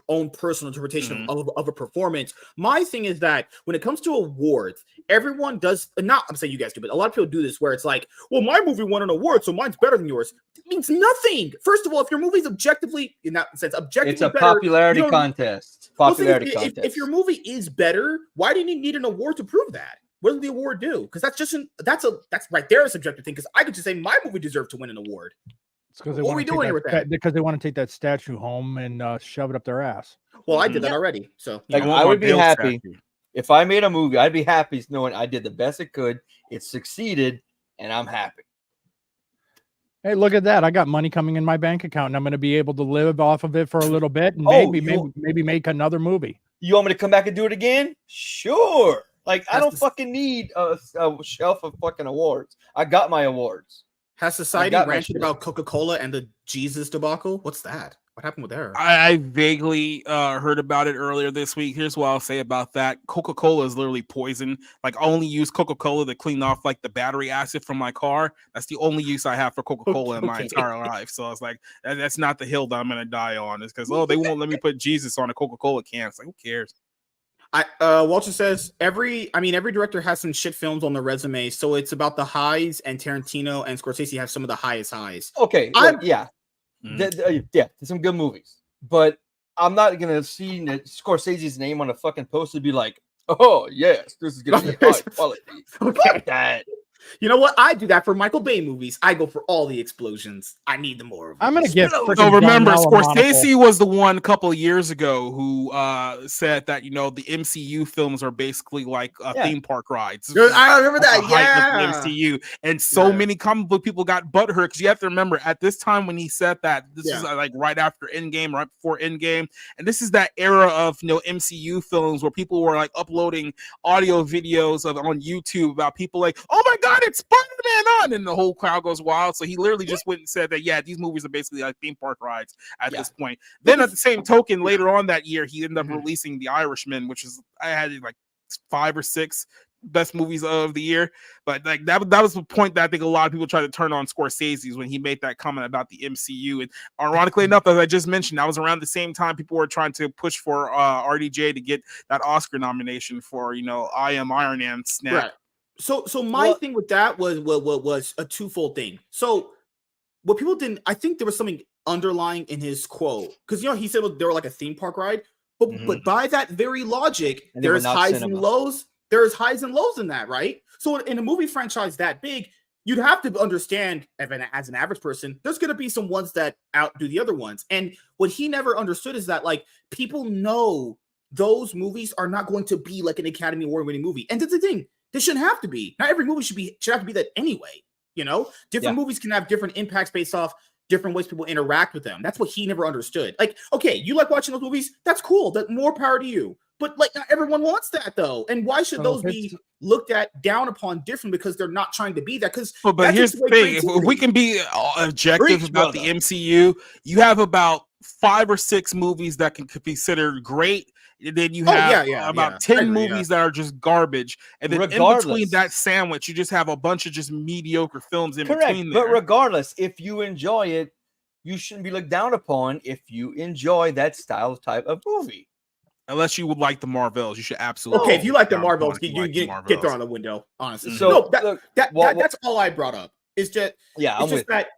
Speaker 1: own personal interpretation of a performance. My thing is that when it comes to awards, everyone does not. I'm saying you guys do, but a lot of people do this where it's like, well, my movie won an award, so mine's better than yours. It means nothing. First of all, if your movie's objectively, in that sense,
Speaker 3: it's a popularity contest.
Speaker 1: If your movie is better, why do you need an award to prove that? What does the award do? Because that's right there a subjective thing. Because I could just say my movie deserved to win an award.
Speaker 4: It's because what are we doing here with that? Because they want to take that statue home and shove it up their ass.
Speaker 1: Well, I did that already. So
Speaker 3: I would be happy. If I made a movie, I'd be happy knowing I did the best it could. It succeeded, and I'm happy.
Speaker 4: Hey, look at that. I got money coming in my bank account, and I'm going to be able to live off of it for a little bit and maybe make another movie.
Speaker 3: You want me to come back and do it again? Sure. Like, I don't fucking need a shelf of fucking awards. I got my awards.
Speaker 1: Has society ranted about Coca-Cola and the Jesus debacle? What's that? What happened with her?
Speaker 2: I vaguely heard about it earlier this week. Here's what I'll say about that. Coca-Cola is literally poison. Like, I only use Coca-Cola to clean off like the battery acid from my car. That's the only use I have for Coca-Cola in my entire life. So it's like, that's not the hill that I'm going to die on. It's because, they won't let me put Jesus on a Coca-Cola can. It's like, who cares?
Speaker 1: Walter says every director has some shit films on their resume, so it's about the highs, and Tarantino and Scorsese have some of the highest highs.
Speaker 3: Okay, yeah. There's some good movies, but I'm not gonna see Scorsese's name on a fucking poster and be like, "Oh yes, this is gonna be high quality."
Speaker 1: Okay, that. You know what? I do that for Michael Bay movies. I go for all the explosions. I need the more of them.
Speaker 4: I'm gonna get.
Speaker 2: So remember, Scorsese was the one a couple of years ago who said that the MCU films are basically like theme park rides.
Speaker 1: I remember that. Yeah,
Speaker 2: the MCU, and so many comic book people got butthurt because you have to remember at this time when he said that this is like right after Endgame, right before Endgame, and this is that era of MCU films where people were like uploading audio videos on YouTube about people like, oh my god, it's Spider-Man on, and the whole crowd goes wild. So he literally just went and said that these movies are basically like theme park rides at this point. Then at the same token, later on that year, he ended up releasing The Irishman, which is I had like 5 or 6 best movies of the year. But like that was the point that I think a lot of people tried to turn on Scorsese's when he made that comment about the MCU. And ironically enough, as I just mentioned, that was around the same time people were trying to push for RDJ to get that Oscar nomination for I Am Iron Man snap.
Speaker 1: Right. So my thing with that was a twofold thing. So what people didn't, I think there was something underlying in his quote, because he said they were like a theme park ride, but by that very logic, there's highs and lows. There's highs and lows in that, right? So in a movie franchise that big, you'd have to understand, as an average person, there's going to be some ones that outdo the other ones. And what he never understood is that like people know those movies are not going to be like an Academy Award winning movie, and that's the thing. They shouldn't have to be. Not every movie should have to be that anyway. Different movies can have different impacts based off different ways people interact with them. That's what he never understood. Like, okay, you like watching those movies? That's cool. That more power to you. But like, not everyone wants that though. And why should those be looked at down upon different because they're not trying to be that? Because
Speaker 2: but here's the thing: if we can be objective about the MCU, you have about 5 or 6 movies that can be considered great. And then you have about 10 movies that are just garbage. And then in between that sandwich, you just have a bunch of just mediocre films in between there.
Speaker 3: But regardless, if you enjoy it, you shouldn't be looked down upon if you enjoy that style type of movie.
Speaker 2: Unless you would like the Marvels, you should absolutely.
Speaker 1: Okay, if you like the Marvels, you get thrown out the window, honestly. So that's all I brought up. Is just that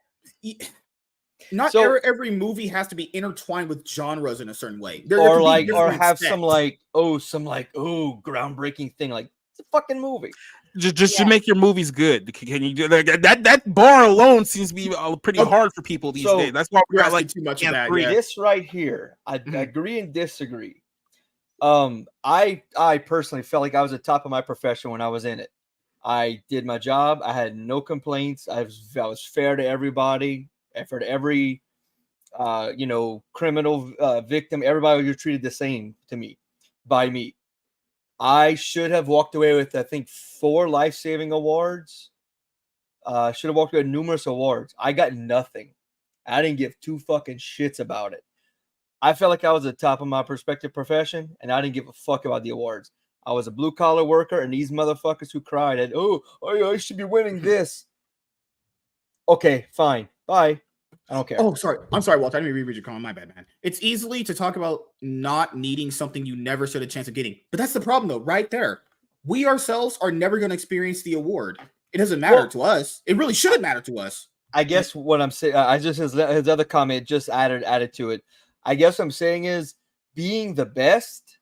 Speaker 1: not every movie has to be intertwined with genres in a certain way.
Speaker 3: Or have some groundbreaking thing. Like, it's a fucking movie.
Speaker 2: Just to make your movies good. Can you do that bar alone seems to be pretty hard for people these days. That's why we got like
Speaker 1: too much of that.
Speaker 3: This right here, I agree and disagree. I personally felt like I was at the top of my profession when I was in it. I did my job. I had no complaints. I was fair to everybody. For every criminal victim, everybody was treated the same by me. I should have walked away with, I think, 4 life-saving awards. Should have walked away with numerous awards. I got nothing. I didn't give 2 fucking shits about it. I felt like I was at the top of my prospective profession, and I didn't give a fuck about the awards. I was a blue-collar worker, and these motherfuckers who cried, I should be winning this. Okay, fine. Bye. I don't care.
Speaker 1: Oh, sorry. I'm sorry, Walter. I didn't read your comment. My bad, man. It's easily to talk about not needing something you never stood a chance of getting. But that's the problem, though, right there. We ourselves are never going to experience the award. It doesn't matter to us. It really shouldn't matter to us.
Speaker 3: I guess what I'm saying, his other comment just added to it. I guess what I'm saying is being the best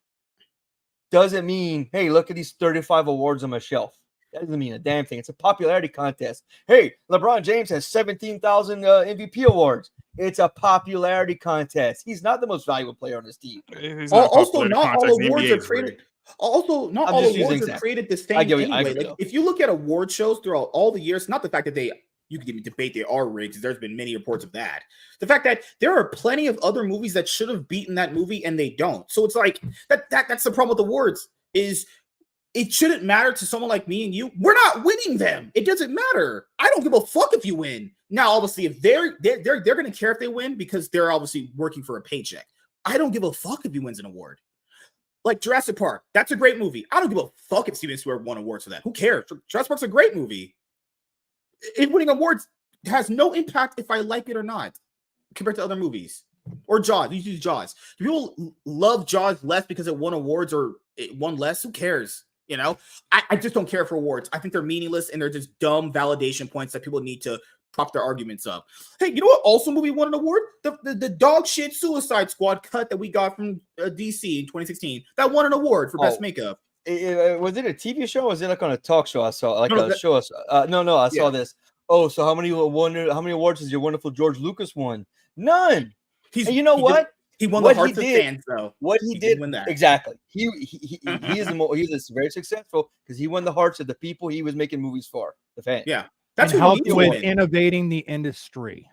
Speaker 3: doesn't mean, hey, look at these 35 awards on my shelf. That doesn't mean a damn thing. It's a popularity contest. Hey, LeBron James has 17,000 MVP awards. It's a popularity contest. He's not the most valuable player on his team.
Speaker 1: Also, not all awards are created. Also, not
Speaker 3: I'm
Speaker 1: all
Speaker 3: just using
Speaker 1: awards are
Speaker 3: example.
Speaker 1: created the
Speaker 3: I
Speaker 1: same
Speaker 3: get what- I
Speaker 1: anyway.
Speaker 3: agree,
Speaker 1: Like,
Speaker 3: though.
Speaker 1: if you look at award shows throughout all the years, not the fact that you could even debate they are rigged, because there's been many reports of that. The fact that there are plenty of other movies that should have beaten that movie and they don't. So it's like that's the problem with awards is it shouldn't matter to someone like me and you. We're not winning them. It doesn't matter. I don't give a fuck if you win. Now, obviously, if they're gonna care if they win because they're obviously working for a paycheck. I don't give a fuck if he wins an award. Like Jurassic Park, that's a great movie. I don't give a fuck if Steven Spielberg won awards for that. Who cares? Jurassic Park's a great movie. It winning awards has no impact if I like it or not, compared to other movies. Or Jaws. You use Jaws. Do people love Jaws less because it won awards or it won less? Who cares? You know, I just don't care for awards. I think they're meaningless and they're just dumb validation points that people need to prop their arguments up. Hey, you know what also movie won an award? The dog shit Suicide Squad cut that we got from DC in 2016. That won an award for best makeup.
Speaker 3: Was it a TV show or was it like on a talk show? I saw like
Speaker 1: No,
Speaker 3: a show. I saw
Speaker 1: Yeah.
Speaker 3: this. Oh, so how many awards has your wonderful George Lucas won? None. And you know what?
Speaker 1: He won
Speaker 3: What
Speaker 1: the hearts
Speaker 3: he
Speaker 1: of
Speaker 3: did-
Speaker 1: fans, though.
Speaker 3: What he did
Speaker 1: win that.
Speaker 3: exactly. He is very successful because he won the hearts of the people he was making movies for, the fans.
Speaker 1: Yeah,
Speaker 4: That's
Speaker 1: what
Speaker 4: helped
Speaker 1: he needs to
Speaker 4: with
Speaker 1: win.
Speaker 4: innovating the industry.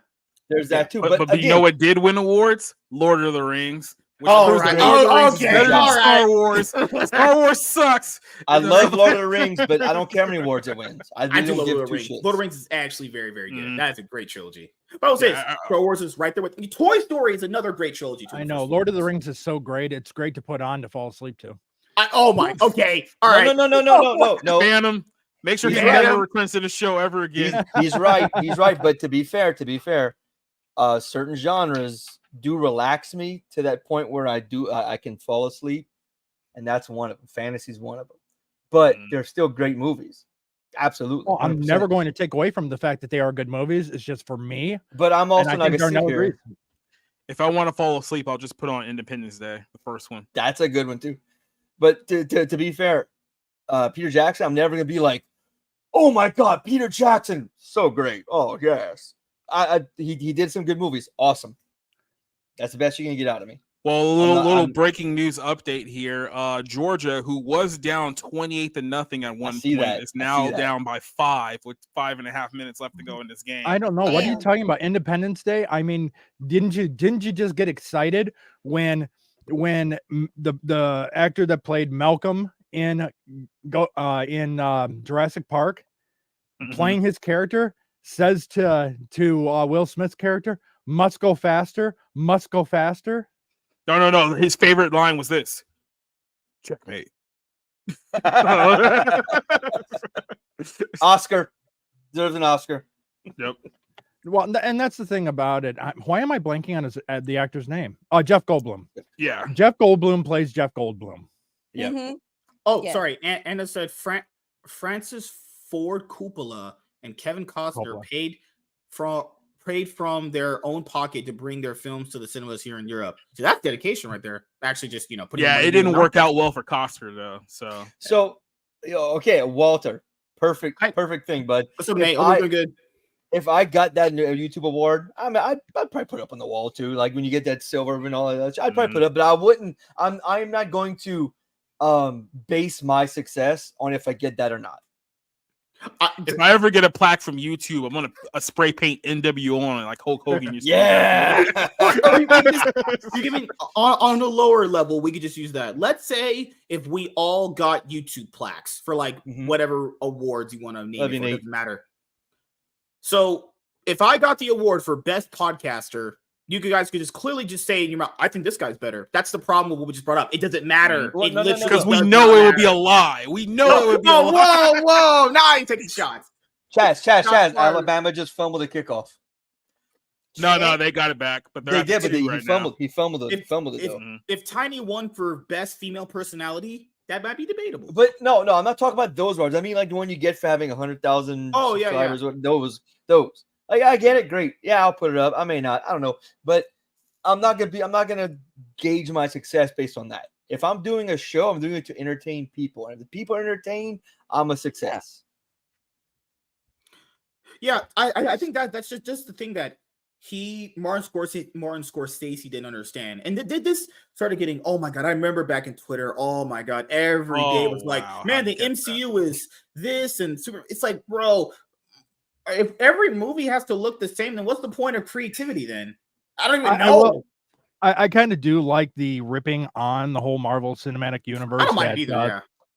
Speaker 3: There's that too.
Speaker 2: But you know what did win awards? Lord of the Rings. Which
Speaker 1: Oh,
Speaker 2: proves
Speaker 1: right.
Speaker 2: that Lord of the
Speaker 1: Oh,
Speaker 2: Rings is
Speaker 1: okay.
Speaker 2: better than
Speaker 1: All
Speaker 2: Star
Speaker 1: right.
Speaker 2: Wars. Star Wars sucks.
Speaker 3: I love Lord of the Rings, but I don't care how many awards it wins. I
Speaker 1: I
Speaker 3: really
Speaker 1: do
Speaker 3: don't
Speaker 1: love
Speaker 3: give
Speaker 1: Lord of
Speaker 3: two
Speaker 1: the Rings.
Speaker 3: shits.
Speaker 1: Lord of the Rings is actually very, very good.
Speaker 2: Mhm.
Speaker 1: That is a great trilogy. But I will say, Star Wars is right there with Toy Story is another great trilogy.
Speaker 4: I know Lord of the Rings is so great. It's great to put on to fall asleep to.
Speaker 1: Oh my. Okay. All right.
Speaker 3: No.
Speaker 2: Phantom. Make sure
Speaker 3: He's
Speaker 2: he
Speaker 3: right.
Speaker 2: never returns to the show ever again.
Speaker 3: He's right. He's right. But to be fair, certain genres do relax me to that point where I can fall asleep, and that's one of them. Fantasy's one of them. But they're still great movies. Absolutely.
Speaker 4: Well, I'm
Speaker 3: 100%.
Speaker 4: never going to take away from the fact that they are good movies. It's just for me.
Speaker 3: But I'm also
Speaker 4: and
Speaker 3: not
Speaker 4: I think
Speaker 3: gonna
Speaker 4: Darnell
Speaker 3: sit here.
Speaker 4: agrees.
Speaker 2: If I want to fall asleep, I'll just put on Independence Day, the first one.
Speaker 3: That's a good one too. But to be fair, Peter Jackson, I'm never gonna be like, oh my god, Peter Jackson, so great. Oh yes, he did some good movies. Awesome. That's the best you can get out of me.
Speaker 2: Well, a little breaking news update here. Georgia, who was down 28-0 at one point, is now down by 5 with 5.5 minutes left to go in this game.
Speaker 4: I don't know. What are you talking about? Independence Day? I mean, didn't you just get excited when the actor that played Malcolm in Jurassic Park playing his character says to Will Smith's character, must go faster, must go faster.
Speaker 2: No. His favorite line was this: checkmate.
Speaker 3: Oscar deserves an Oscar.
Speaker 2: Yep.
Speaker 4: Well, and that's the thing about it. Why am I blanking on the actor's name? Jeff Goldblum.
Speaker 2: Yeah.
Speaker 4: Jeff Goldblum plays Jeff Goldblum.
Speaker 3: Yeah.
Speaker 5: Mm-hmm.
Speaker 1: Oh,
Speaker 5: Yeah.
Speaker 1: sorry. Anna said Francis Ford Coppola and Kevin Costner paid from their own pocket to bring their films to the cinemas here in Europe. So that's dedication right there. Actually, just putting.
Speaker 2: Yeah,
Speaker 1: money
Speaker 2: it
Speaker 1: in
Speaker 2: didn't
Speaker 1: the
Speaker 2: work
Speaker 1: mouth.
Speaker 2: out well for Costner though. So
Speaker 3: Okay, Walter, perfect thing, bud.
Speaker 1: What's up, Nate? Hope you're doing good.
Speaker 3: If I got that YouTube award, I mean, I'd probably put it up on the wall too. Like when you get that silver and all that, I'd probably put it up, but I wouldn't. I'm not going to base my success on if I get that or not.
Speaker 2: If I ever get a plaque from YouTube, I'm gonna spray paint NWO on it like Hulk Hogan used to.
Speaker 3: Yeah.
Speaker 1: You give me on a lower level, we could just use that. Let's say if we all got YouTube plaques for like whatever awards you want to name, it doesn't matter. So if I got the award for best podcaster, you guys could just clearly just say in your mouth, I think this guy's better. That's the problem with what we just brought up. It doesn't matter.
Speaker 2: Because we know it would be a lie. We know it would be a lie.
Speaker 1: Whoa. Now I'm taking shots.
Speaker 3: Chaz. Alabama just fumbled the kickoff.
Speaker 2: No, they got it back. But
Speaker 3: they did, but he fumbled it.
Speaker 1: If Tiny won for best female personality, that might be debatable.
Speaker 3: But no, I'm not talking about those awards. I mean, like the one you get for having 100,000 subscribers. Those. Like I get it, great. Yeah, I'll put it up. I may not. I don't know, but I'm not gonna gauge my success based on that. If I'm doing a show, I'm doing it to entertain people, and if the people are entertained, I'm a success.
Speaker 1: Yeah, I think that's just the thing that Martin Scorsese didn't understand, and did this started getting. Oh my god, I remember back in Twitter. Oh my god, every day was like, man, the MCU is this and super. It's like, bro, if every movie has to look the same, then what's the point of creativity? Then I don't even know.
Speaker 4: I kind of do like the ripping on the whole Marvel Cinematic Universe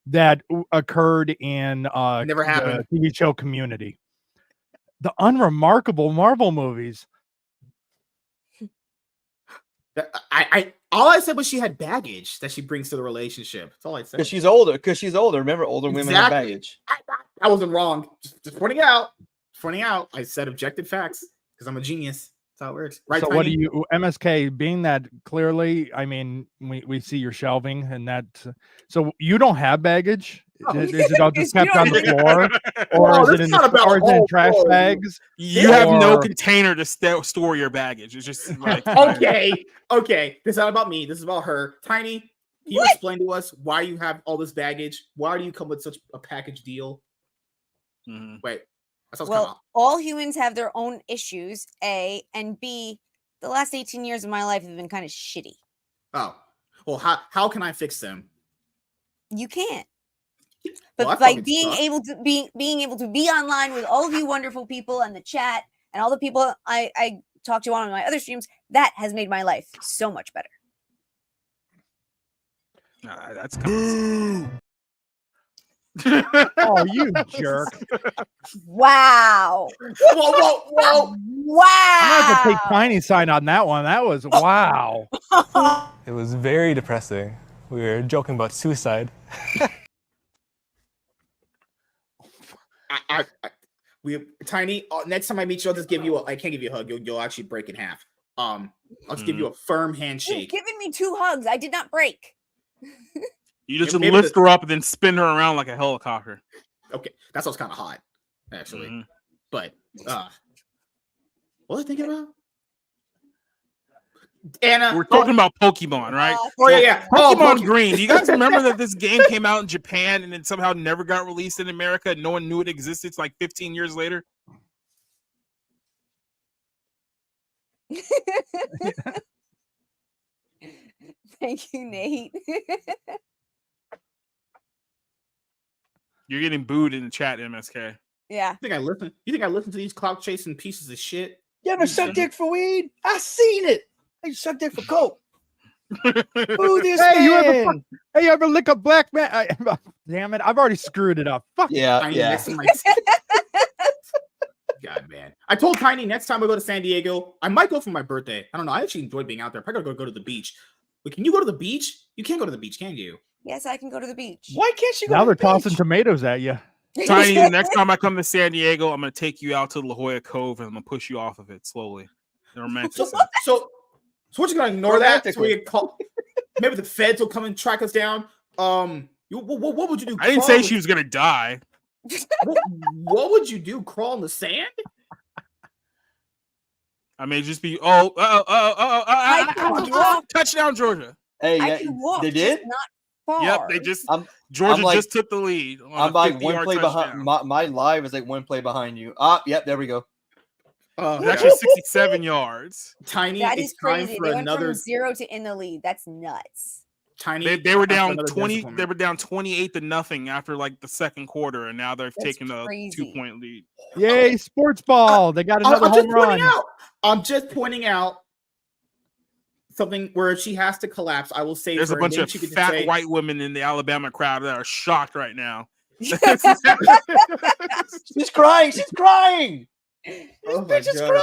Speaker 4: that occurred in
Speaker 1: never happened.
Speaker 4: The TV show Community. The unremarkable Marvel movies.
Speaker 1: All I said was she had baggage that she brings to the relationship. That's all I said.
Speaker 3: Because she's older. Remember, older women have baggage.
Speaker 1: I wasn't wrong. Just pointing out. I said objective facts because I'm a genius. That's how it works. Right.
Speaker 4: So Tiny? What do you, MSK, being that clearly, I mean, we see your shelving and that, so you don't have baggage? Oh. Is it all just kept on the floor? Or is it in trash bags?
Speaker 2: You have no container to store your baggage. It's just like
Speaker 1: okay. This is not about me. This is about her. Tiny, can you explain to us why you have all this baggage? Why do you come with such a package deal?
Speaker 2: Mm-hmm.
Speaker 1: Wait.
Speaker 5: Well, all humans have their own issues, A, and B, the last 18 years of my life have been kind of shitty.
Speaker 1: Oh. Well, how can I fix them?
Speaker 5: You can't. But like being able to be online with all of you wonderful people and the chat and all the people I talk to on my other streams, that has made my life so much better.
Speaker 2: That's cool.
Speaker 4: Oh, you jerk.
Speaker 5: Wow.
Speaker 1: Whoa.
Speaker 5: Wow.
Speaker 4: I'm going to take Tiny's side on that one. That was wow.
Speaker 13: It was very depressing. We were joking about suicide.
Speaker 1: Tiny, next time I meet you, I'll just give you I can't give you a hug. You'll actually break in half. I'll just give you a firm handshake.
Speaker 5: You've given me 2 hugs. I did not break.
Speaker 2: You just lift her up and then spin her around like a helicopter.
Speaker 1: Okay, that sounds kind of hot, actually. Mm-hmm. But what was I thinking about? Anna,
Speaker 2: we're talking about Pokemon, right?
Speaker 1: Yeah.
Speaker 2: Pokemon Green. Do you guys remember that this game came out in Japan and then somehow never got released in America? No one knew it existed. It's like 15 years later.
Speaker 5: Thank you, Nate.
Speaker 2: You're getting booed in the chat, MSK.
Speaker 5: Yeah.
Speaker 1: You think I listen to these clout chasing pieces of shit?
Speaker 3: You ever suck dick for weed? I seen it. I suck dick for coke. Who this man?
Speaker 4: You ever lick a black man? Damn it! I've already screwed it up. Fuck.
Speaker 3: Yeah.
Speaker 1: God, man. I told Tiny next time we go to San Diego, I might go for my birthday. I don't know. I actually enjoyed being out there. I gotta go to the beach. But can you go to the beach? You can't go to the beach, can you?
Speaker 5: Yes, I can go to the beach.
Speaker 3: Why can't you go?
Speaker 4: Now they're tossing tomatoes at you.
Speaker 2: Tiny, the next time I come to San Diego, I'm gonna take you out to La Jolla Cove and I'm gonna push you off of it slowly.
Speaker 1: So we're just gonna ignore that. So we call. Maybe the feds will come and track us down. What would you do?
Speaker 2: I didn't say she was gonna die.
Speaker 1: What would you do? Crawl in the sand?
Speaker 2: I may just be touchdown Georgia.
Speaker 3: Hey,
Speaker 5: I can walk,
Speaker 3: they did.
Speaker 5: Not far.
Speaker 2: Yep, they just Georgia just took the lead.
Speaker 3: I'm like one play behind. My live is like one play behind you. Yep, there we go.
Speaker 2: Actually 67 yards.
Speaker 1: Tiny,
Speaker 5: that is crazy.
Speaker 1: They
Speaker 5: went from 0 to in the lead. That's nuts.
Speaker 1: Tiny,
Speaker 2: they were down 20. They were down 28-0 after like the second quarter, and now they've taken a 2-point lead.
Speaker 4: Yay, sports ball! They got another home run.
Speaker 1: I'm just pointing out something where she has to collapse. I will say
Speaker 2: there's a bunch of fat white women in the Alabama crowd that are shocked right now.
Speaker 3: She's crying. She's crying.
Speaker 1: Oh my God.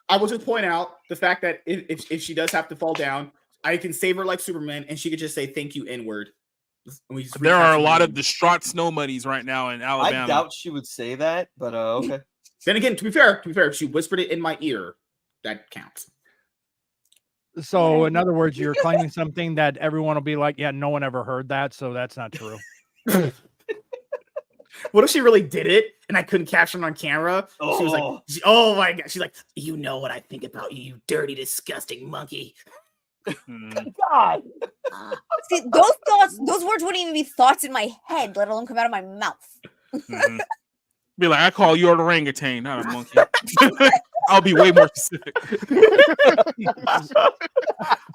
Speaker 1: I will just point out the fact that if she does have to fall down, I can save her like Superman, and she could just say "thank you" N-word.
Speaker 2: There are a lot of distraught snow bunnies right now in Alabama.
Speaker 3: I doubt she would say that, but okay.
Speaker 1: Then again, to be fair, if she whispered it in my ear, that counts.
Speaker 4: So, in other words, you're claiming something that everyone will be like, "Yeah, no one ever heard that," so that's not true.
Speaker 1: What if she really did it and I couldn't capture it on camera? She was like, "Oh my God!" She's like, "You know what I think about you, you dirty, disgusting monkey."
Speaker 5: God. See, those words wouldn't even be thoughts in my head, let alone come out of my mouth.
Speaker 2: Be like, I call you an orangutan, not a monkey. I'll be way more specific.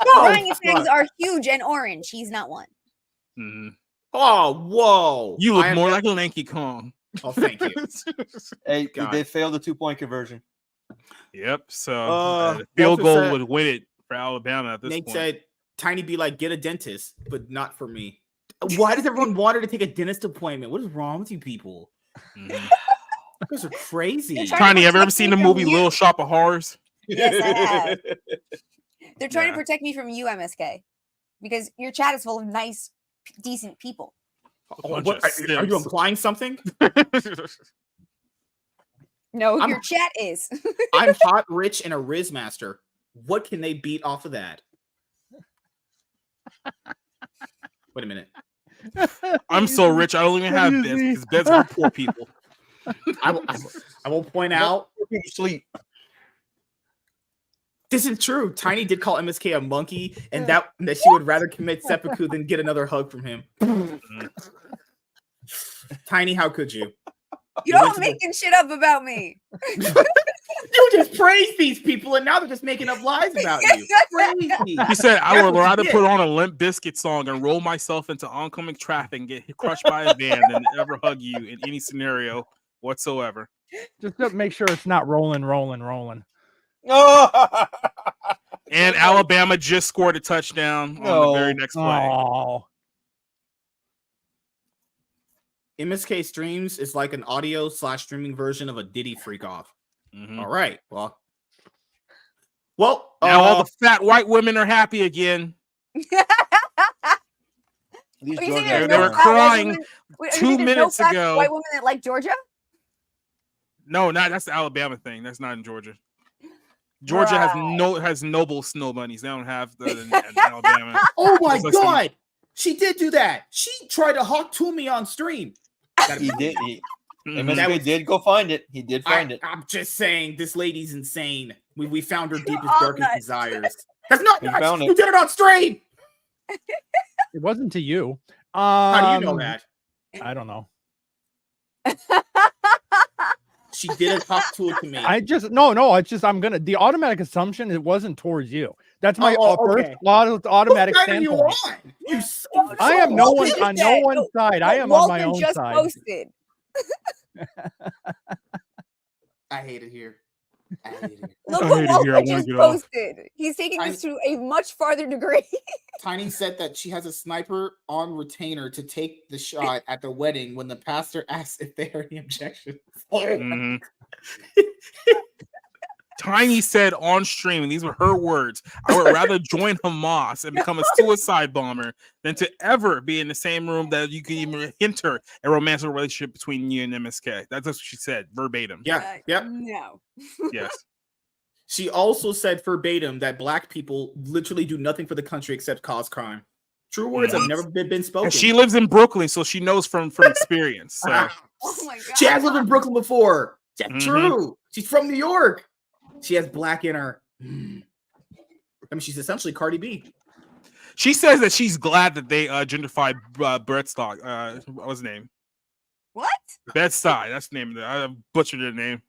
Speaker 5: Orangutans are huge and orange. He's not one.
Speaker 1: Oh, whoa!
Speaker 2: You look more like a Lanky Kong.
Speaker 1: Oh, thank you.
Speaker 3: Hey,
Speaker 1: God.
Speaker 3: they failed the 2-point conversion.
Speaker 2: Yep. So field goal would win it for Alabama at this
Speaker 1: Nate
Speaker 2: point.
Speaker 1: said, "Tiny be like, get a dentist, but not for me." Why does everyone want her to take a dentist appointment? What is wrong with you people? You guys are crazy.
Speaker 2: Tiny, have you ever seen the movie Little Shop of Horrors?
Speaker 5: Yes, I have. They're trying to protect me from you, MSK, because your chat is full of nice, decent people.
Speaker 1: Are you implying something?
Speaker 5: No, your chat is.
Speaker 1: I'm hot, rich, and a Riz master. What can they beat off of that? Wait a minute.
Speaker 2: I'm so rich, I don't even have beds because beds are for poor people.
Speaker 1: I will point out.
Speaker 3: Sleep.
Speaker 1: This is true. Tiny did call MSK a monkey, and that she would rather commit seppuku than get another hug from him. Tiny, how could you?
Speaker 5: You're all making shit up about me.
Speaker 1: You just praised these people, and now they're just making up lies about you. Crazy.
Speaker 2: He said, I would rather put on a Limp Bizkit song and roll myself into oncoming traffic and get crushed by a van than ever hug you in any scenario whatsoever.
Speaker 4: Just to make sure it's not rolling.
Speaker 2: And Alabama just scored a touchdown on the very next play.
Speaker 1: MSK streams is like an audio/streaming version of a Diddy freak off. All right. Well,
Speaker 2: now all the fat white women are happy again. They were crying 2 minutes ago.
Speaker 5: White women that like Georgia?
Speaker 2: No, that's the Alabama thing. That's not in Georgia. Georgia has noble snow bunnies. They don't have the in Alabama.
Speaker 1: Oh my God. She did do that. She tried to hawk to me on stream.
Speaker 3: He did. MSK did go find it. He did find it.
Speaker 1: I'm just saying, this lady's insane. We found her deepest, darkest desires. That's not nuts.
Speaker 3: Found it.
Speaker 1: You did it on stream.
Speaker 4: It wasn't to you.
Speaker 1: How do you know that?
Speaker 4: I don't know.
Speaker 1: She did a hawk to me.
Speaker 4: I'm gonna. The automatic assumption it wasn't towards you. That's my first automatic standpoint. I am no one on no one's side. I am on my own side.
Speaker 5: Posted.
Speaker 1: I hate it here.
Speaker 5: Look what Walter just posted. He's taking this to a much farther degree.
Speaker 1: Tiny said that she has a sniper on retainer to take the shot at the wedding when the pastor asks if they are any objections.
Speaker 2: Tiny said on stream, and these were her words, I would rather join Hamas and become a suicide bomber than to ever be in the same room that you can even enter a romantic relationship between you and MSK. That's what she said, verbatim.
Speaker 1: Yeah, yep.
Speaker 5: No.
Speaker 2: Yes.
Speaker 1: She also said verbatim that black people literally do nothing for the country except cause crime. True words have never been spoken.
Speaker 2: And she lives in Brooklyn, so she knows from experience. So.
Speaker 5: Oh my God.
Speaker 1: She has lived in Brooklyn before. That's true. She's from New York. She has black in her. I mean, she's essentially Cardi B.
Speaker 2: She says that she's glad that they gentrified Bed-Stuy. What was his name?
Speaker 5: What?
Speaker 2: Bed-Stuy. That's the name of it. I butchered the name.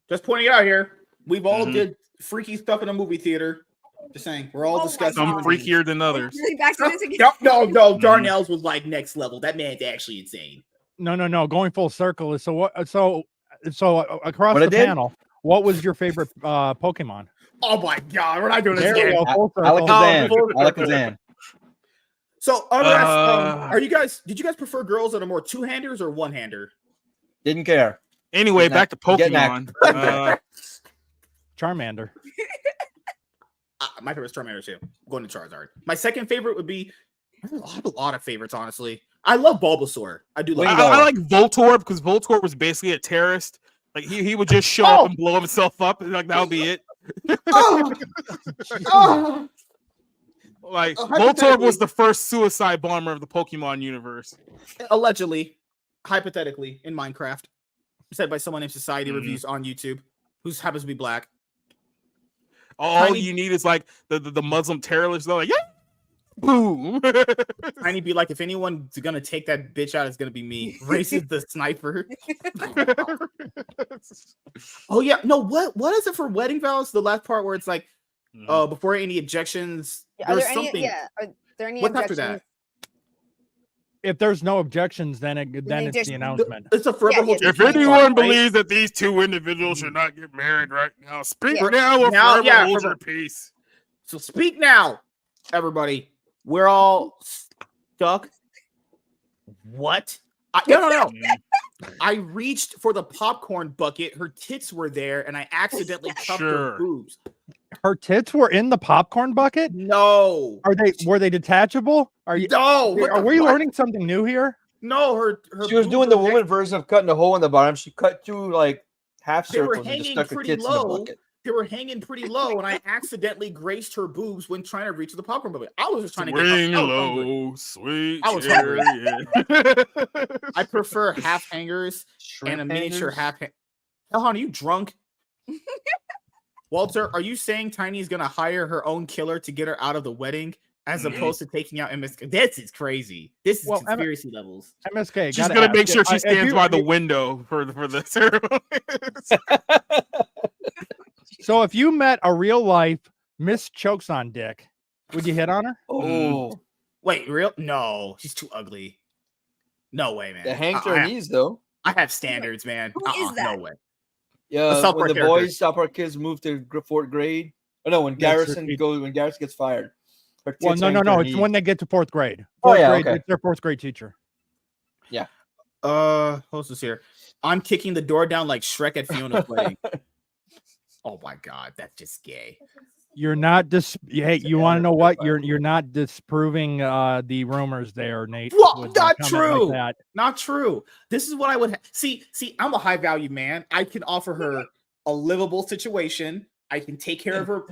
Speaker 1: Just pointing it out here. We've all did freaky stuff in a movie theater. Just saying. We're all discussing.
Speaker 2: Some freakier than others.
Speaker 5: Really back to this again?
Speaker 1: No. Darnell's was like next level. That man's actually insane.
Speaker 4: No. Going full circle is so across the panel, what was your favorite Pokemon?
Speaker 1: Oh my God, we're not doing this again.
Speaker 3: Alakazam.
Speaker 1: So did you guys prefer girls that are more two-handers or one-hander?
Speaker 3: Didn't care.
Speaker 2: Anyway, back to Pokemon.
Speaker 4: Charmander.
Speaker 1: My favorite is Charmander too. I'm going to Charizard. My second favorite would be, I have a lot of favorites, honestly. I love Bulbasaur. I do like.
Speaker 2: I like Voltorb because Voltorb was basically a terrorist. Like he would just show up and blow himself up, and like that would be it. Like Voltorb was the first suicide bomber of the Pokemon universe.
Speaker 1: Allegedly, hypothetically, in Minecraft, said by someone named Society Reviews on YouTube, who happens to be black.
Speaker 2: All you need is like the Muslim terrorists. They're like, yeah. Boom.
Speaker 1: Tiny be like, if anyone's gonna take that bitch out, it's gonna be me. Races the sniper. Oh yeah, no. What is it for wedding vows? The last part where it's like, before any objections.
Speaker 5: Are
Speaker 1: There's
Speaker 5: there
Speaker 1: something.
Speaker 5: any? Yeah. Are there any
Speaker 1: What's after
Speaker 5: objections?
Speaker 1: that?
Speaker 4: If there's no objections, then it's
Speaker 5: just-
Speaker 4: the announcement.
Speaker 1: It's a forever hold.
Speaker 2: If anyone believes that these two individuals should not get married right now, speak now or forever hold your peace.
Speaker 1: So speak now, everybody. We're all stuck. What? No. I reached for the popcorn bucket. Her tits were there, and I accidentally cupped her boobs.
Speaker 4: Her tits were in the popcorn bucket?
Speaker 1: No.
Speaker 4: Were they detachable? Are you?
Speaker 1: No.
Speaker 4: Are we learning something new here?
Speaker 1: No, her
Speaker 3: She was doing the woman version of cutting a hole in the bottom. She cut two like half
Speaker 1: They were
Speaker 3: circles and just
Speaker 1: hanging
Speaker 3: stuck her
Speaker 1: pretty
Speaker 3: tits in the
Speaker 1: low.
Speaker 3: bucket.
Speaker 1: They were hanging pretty low, and I accidentally graced her boobs when trying to reach the popcorn bucket. I was just trying to
Speaker 2: Swing
Speaker 1: get
Speaker 2: low, sweet.
Speaker 1: I was
Speaker 2: cherry.
Speaker 1: I prefer half hangers and a miniature half. Hell, honey, you drunk? Walter, are you saying Tiny's gonna hire her own killer to get her out of the wedding, as opposed to taking out MSK? This is crazy. This is conspiracy levels.
Speaker 4: MSK.
Speaker 2: She's gonna make sure she stands by the window for the ceremony.
Speaker 4: So if you met a real life Miss Chokes on Dick, would you hit on her?
Speaker 1: Oh, wait, real? No, she's too ugly. No way, man.
Speaker 3: The hang to her knees, though.
Speaker 1: I have standards, man.
Speaker 5: Who is that?
Speaker 1: No way.
Speaker 3: Yeah,
Speaker 1: South
Speaker 3: when
Speaker 1: Park
Speaker 3: the boys, South Park kids move to fourth grade. Oh no, when Garrison gets fired.
Speaker 4: Well, no. It's when they get to fourth grade. It's their fourth grade teacher.
Speaker 3: Yeah.
Speaker 1: Who's this here? I'm kicking the door down like Shrek at Fiona's wedding. Oh my god, that's just gay.
Speaker 4: You're not Hey, you want to know what? You're not disproving the rumors there, Nate.
Speaker 1: Well, not true. Like not true. This is what I would see. I'm a high value man. I can offer her a livable situation. I can take care of her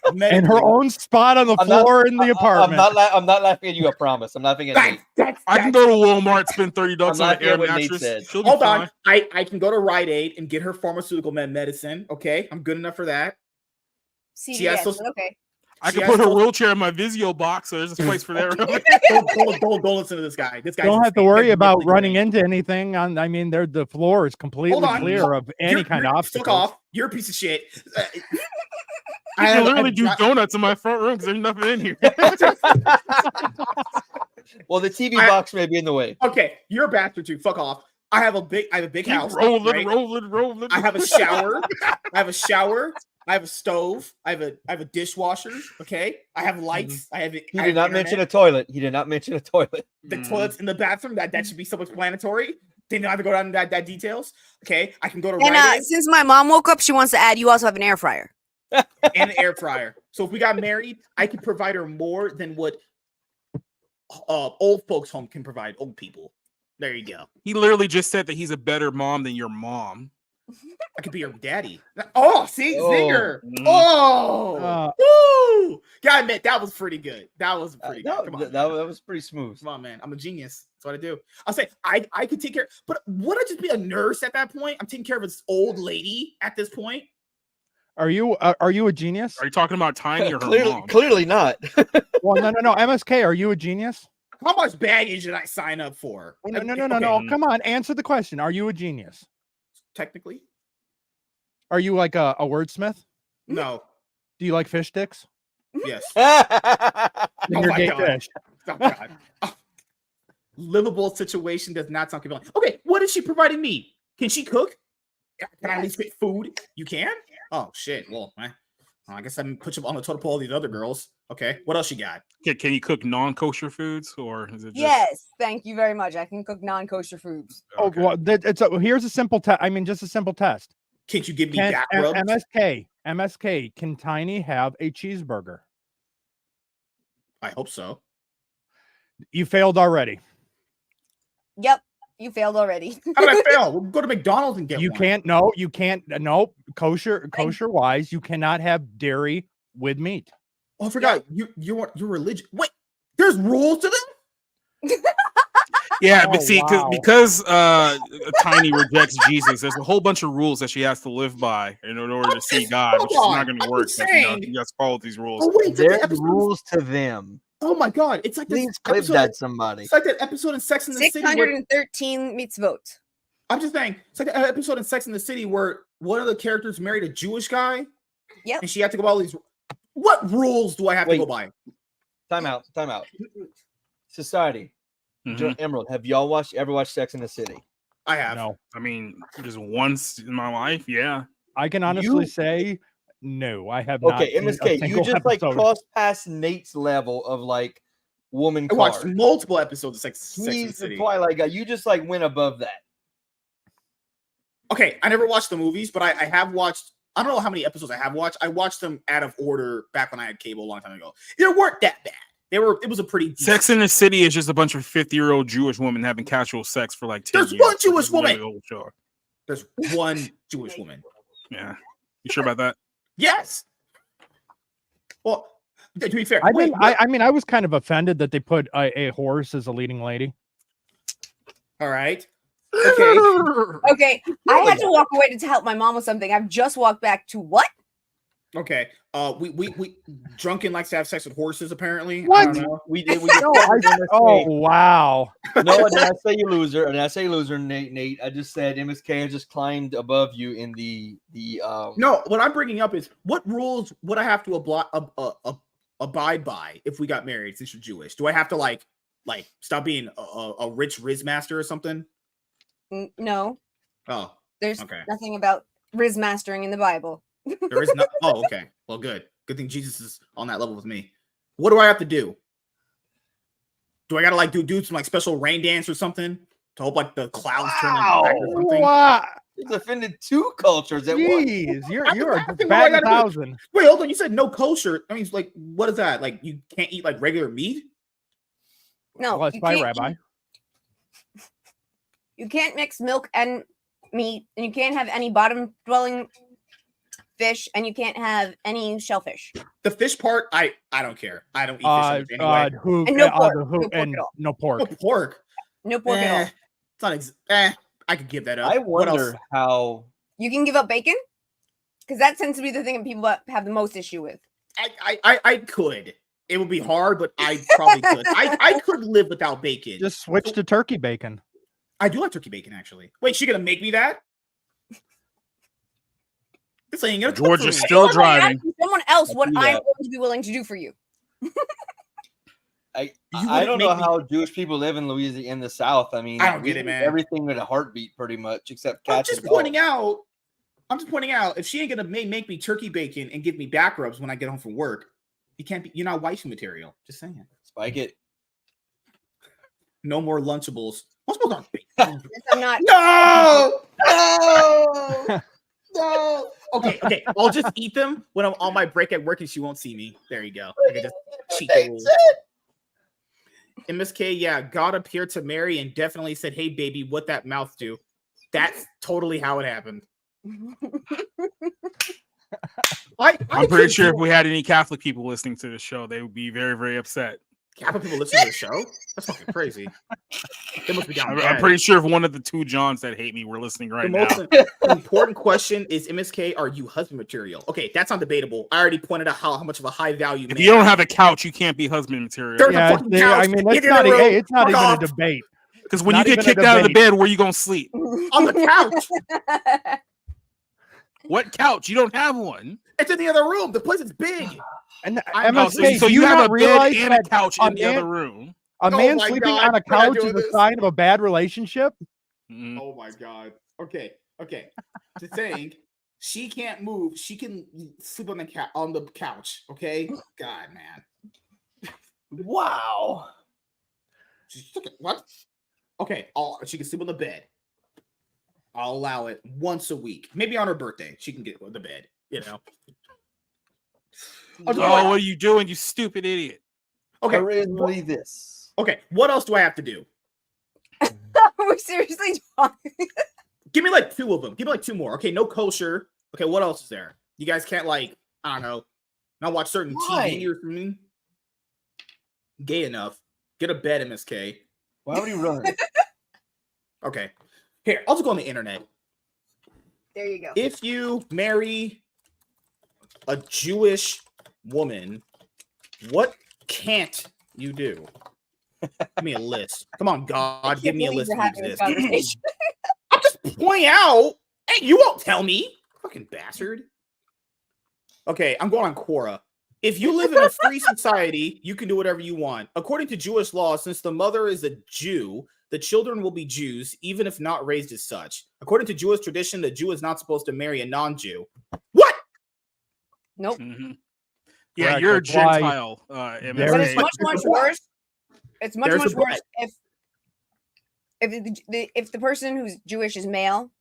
Speaker 4: and her own spot on the floor in the apartment.
Speaker 3: I'm not laughing at you. I promise. I'm laughing at Nate.
Speaker 2: I can go to Walmart, spend $30 on an air mattress.
Speaker 1: Hold on. I can go to Rite Aid and get her pharmaceutical medicine. Okay, I'm good enough for that.
Speaker 5: CVS, okay.
Speaker 2: I can put her wheelchair in my Vizio box, so there's a place for that.
Speaker 1: Don't listen to this guy. This guy
Speaker 4: don't have to worry about running into anything. I mean, the floor is completely clear of any kind of obstacle.
Speaker 1: Fuck off! You're a piece of shit.
Speaker 2: I can literally do donuts in my front room because there's nothing in here.
Speaker 3: Well, the TV box may be in the way.
Speaker 1: Okay, you're a bastard too. Fuck off. I have a big house.
Speaker 2: Rolling.
Speaker 1: I have a shower. I have a stove. I have a dishwasher. Okay. I have lights. I have.
Speaker 3: He did not mention a toilet.
Speaker 1: The toilet's in the bathroom. That should be self-explanatory. Didn't have to go down to that details. Okay. I can go to.
Speaker 5: And since my mom woke up, she wants to add. You also have an air fryer.
Speaker 1: And an air fryer. So if we got married, I could provide her more than what old folks' home can provide old people. There you go.
Speaker 2: He literally just said that he's a better mom than your mom.
Speaker 1: I could be your daddy. Oh, see, zinger. Woo! Gotta admit, that was pretty good. That was pretty good. Come on,
Speaker 3: that was pretty smooth.
Speaker 1: Come on, man. I'm a genius. That's what I do. I'll say I could take care, but would I just be a nurse at that point? I'm taking care of this old lady at this point.
Speaker 4: Are you a genius?
Speaker 2: Are you talking about Tiny or her mom?
Speaker 3: Clearly not.
Speaker 4: Well, no. MSK, are you a genius?
Speaker 1: How much baggage did I sign up for?
Speaker 4: No. Come on, answer the question. Are you a genius?
Speaker 1: Technically.
Speaker 4: Are you like a wordsmith?
Speaker 1: No.
Speaker 4: Do you like fish sticks?
Speaker 1: Yes.
Speaker 4: Fish.
Speaker 1: Oh God. Livable situation does not sound compelling. Okay, what is she providing me? Can she cook? Can I at least get food? You can? Oh shit. Well, I guess I can put you on the total pole of these other girls. Okay. What else you got?
Speaker 2: Can you cook non-kosher foods, or is it just...
Speaker 5: Yes, thank you very much. I can cook non-kosher foods.
Speaker 4: Okay. Oh, well, here's a simple test. I mean, just a simple test.
Speaker 1: Can't you give me back rubs?
Speaker 4: MSK, can Tiny have a cheeseburger?
Speaker 1: I hope so.
Speaker 4: You failed already.
Speaker 5: Yep, you failed already.
Speaker 1: How did I fail? We'll go to McDonald's and get one.
Speaker 4: You can't. No, you can't. No, kosher wise, you cannot have dairy with meat.
Speaker 1: Oh, I forgot. Your religion. Wait, there's rules to this?
Speaker 2: Yeah, but see, because Tiny rejects Jesus, there's a whole bunch of rules that she has to live by in order to see God, which is not going to work. You have to follow these rules.
Speaker 3: There's rules to them.
Speaker 1: Oh my god, it's like this
Speaker 3: Please clip
Speaker 1: episode.
Speaker 3: that somebody.
Speaker 1: It's like that episode in Sex and the City.
Speaker 5: 613 meets vote.
Speaker 1: I'm just saying, it's like an episode in Sex and the City where one of the characters married a Jewish guy.
Speaker 5: Yep.
Speaker 1: And she had to go by all these. What rules do I have to go by?
Speaker 3: Time out. Society. Emerald, have y'all ever watched Sex in the City?
Speaker 1: I have.
Speaker 4: No.
Speaker 2: I mean, just once in my life, yeah.
Speaker 4: I can honestly say no, I have not.
Speaker 3: Okay, MSK, you just like crossed past Nate's level of like woman
Speaker 1: I watched
Speaker 3: card.
Speaker 1: multiple episodes of Sex and the
Speaker 3: He's the
Speaker 1: City.
Speaker 3: Twilight guy. You just like went above that.
Speaker 1: Okay, I never watched the movies, but I have watched. I don't know how many episodes I have watched. I watched them out of order back when I had cable a long time ago. They weren't that bad. It was a pretty.
Speaker 2: Sex in the City is just a bunch of 50-year-old Jewish women having casual sex for like 10
Speaker 1: There's
Speaker 2: years.
Speaker 1: one Jewish woman.
Speaker 2: There's
Speaker 1: There's one Jewish woman.
Speaker 2: Yeah. You sure about that?
Speaker 1: Yes. Well, to be fair,
Speaker 4: I mean, I was kind of offended that they put a horse as a leading lady.
Speaker 1: All right. Okay.
Speaker 5: Okay. I had to walk away to help my mom with something. I've just walked back to what?
Speaker 1: Okay. We drunken likes to have sex with horses. Apparently,
Speaker 4: What?
Speaker 1: I don't know.
Speaker 3: We did.
Speaker 4: Oh wow!
Speaker 3: No, did I say you loser? And I say loser, Nate. I just said MSK has just climbed above you in the.
Speaker 1: No, what I'm bringing up is what rules would I have to abide by if we got married since you're Jewish? Do I have to like stop being a rich Riz master or something?
Speaker 5: No.
Speaker 1: Oh,
Speaker 5: there's
Speaker 1: okay.
Speaker 5: nothing about Riz mastering in the Bible.
Speaker 1: There is no. Oh, okay. Well, good. Good thing Jesus is on that level with me. What do I have to do? Do I gotta like do some like special rain dance or something to hope like the clouds turn into black or something?
Speaker 4: Wow!
Speaker 3: He's offended two cultures at once.
Speaker 4: Jeez, you're a bad 1,000.
Speaker 1: Wait, hold on. You said no kosher. I mean, like, what is that? Like, you can't eat like regular meat?
Speaker 5: No.
Speaker 4: Blessed by Rabbi.
Speaker 5: You can't mix milk and meat, and you can't have any bottom-dwelling fish, and you can't have any shellfish.
Speaker 1: The fish part, I don't care. I don't eat fish anyway.
Speaker 5: And no pork.
Speaker 4: No pork.
Speaker 1: No pork.
Speaker 5: No pork at all.
Speaker 1: It's not I could give that up.
Speaker 3: I
Speaker 1: What else?
Speaker 3: wonder how.
Speaker 5: You can give up bacon, because that tends to be the thing that people have the most issue with.
Speaker 1: I could. It would be hard, but I probably could. I could live without bacon.
Speaker 4: Just switch to turkey bacon.
Speaker 1: I do like turkey bacon, actually. Wait, she gonna make me that? This ain't gonna.
Speaker 2: George is still driving.
Speaker 5: Someone else, what I'm going to be willing to do for you.
Speaker 3: I don't know how Jewish people live in Louisiana in the South. I mean,
Speaker 1: I don't get it, man.
Speaker 3: Everything with a heartbeat, pretty much, except cats.
Speaker 1: I'm just pointing out. If she ain't gonna make me turkey bacon and give me back rubs when I get home from work, you can't be. You're not wifey material. Just saying.
Speaker 3: Spike it.
Speaker 1: No more Lunchables. Lunchables aren't big.
Speaker 5: I'm not.
Speaker 1: No. No. Okay. I'll just eat them when I'm on my break at work and she won't see me. There you go. I can just cheat the rules. MSK, yeah, God appeared to Mary and definitely said, "Hey, baby, what that mouth do?" That's totally how it happened.
Speaker 2: I'm pretty sure if we had any Catholic people listening to the show, they would be very, very upset.
Speaker 1: Catholic people listening to the show? That's fucking crazy. They must be down bad.
Speaker 2: I'm pretty sure if one of the two Johns that hate me were listening right now.
Speaker 1: The most important question is, MSK, are you husband material? Okay, that's not debatable. I already pointed out how much of a high value.
Speaker 2: If you don't have a couch, you can't be husband material.
Speaker 1: There's a fucking couch.
Speaker 4: I mean, it's not even a debate.
Speaker 2: Because when you get kicked out of the bed, where you gonna sleep?
Speaker 1: On the couch.
Speaker 2: What couch? You don't have one.
Speaker 1: It's in the other room. The place is big.
Speaker 4: And
Speaker 2: MSK, so you have a bed and a couch in the other room.
Speaker 4: A man sleeping on a couch is a sign of a bad relationship.
Speaker 1: Oh my god. Okay. Just saying, she can't move. She can sleep on the couch. Okay. God, man.
Speaker 3: Wow.
Speaker 1: What? Okay. She can sleep on the bed. I'll allow it once a week. Maybe on her birthday, she can get the bed. You know.
Speaker 2: Oh, what are you doing, you stupid idiot?
Speaker 1: Okay.
Speaker 3: Originally this.
Speaker 1: Okay. What else do I have to do?
Speaker 5: We're seriously talking.
Speaker 1: Give me like two of them. Give me like two more. Okay. No kosher. Okay. What else is there? You guys can't I don't know, not watch certain TV or something. Gay enough. Get a bed, MSK.
Speaker 3: Why would he run?
Speaker 1: Okay. Here, I'll just go on the internet.
Speaker 5: There you go.
Speaker 1: If you marry a Jewish woman, what can't You do. Give me a list. Come on, God, give me a list.
Speaker 5: We're having this conversation.
Speaker 1: I'm just pointing out. Hey, you won't tell me, fucking bastard. Okay, I'm going on Quora. If you live in a free society, you can do whatever you want. According to Jewish law, since the mother is a Jew, the children will be Jews, even if not raised as such. According to Jewish tradition, the Jew is not supposed to marry a non-Jew. What?
Speaker 5: Nope.
Speaker 2: Mm-hmm. Yeah,
Speaker 4: Correct,
Speaker 2: you're a
Speaker 4: that's why
Speaker 2: Gentile.
Speaker 4: there
Speaker 5: But
Speaker 2: MSK.
Speaker 5: it's much worse. It's much
Speaker 1: There's a
Speaker 5: worse
Speaker 1: but.
Speaker 5: if the person who's Jewish is male,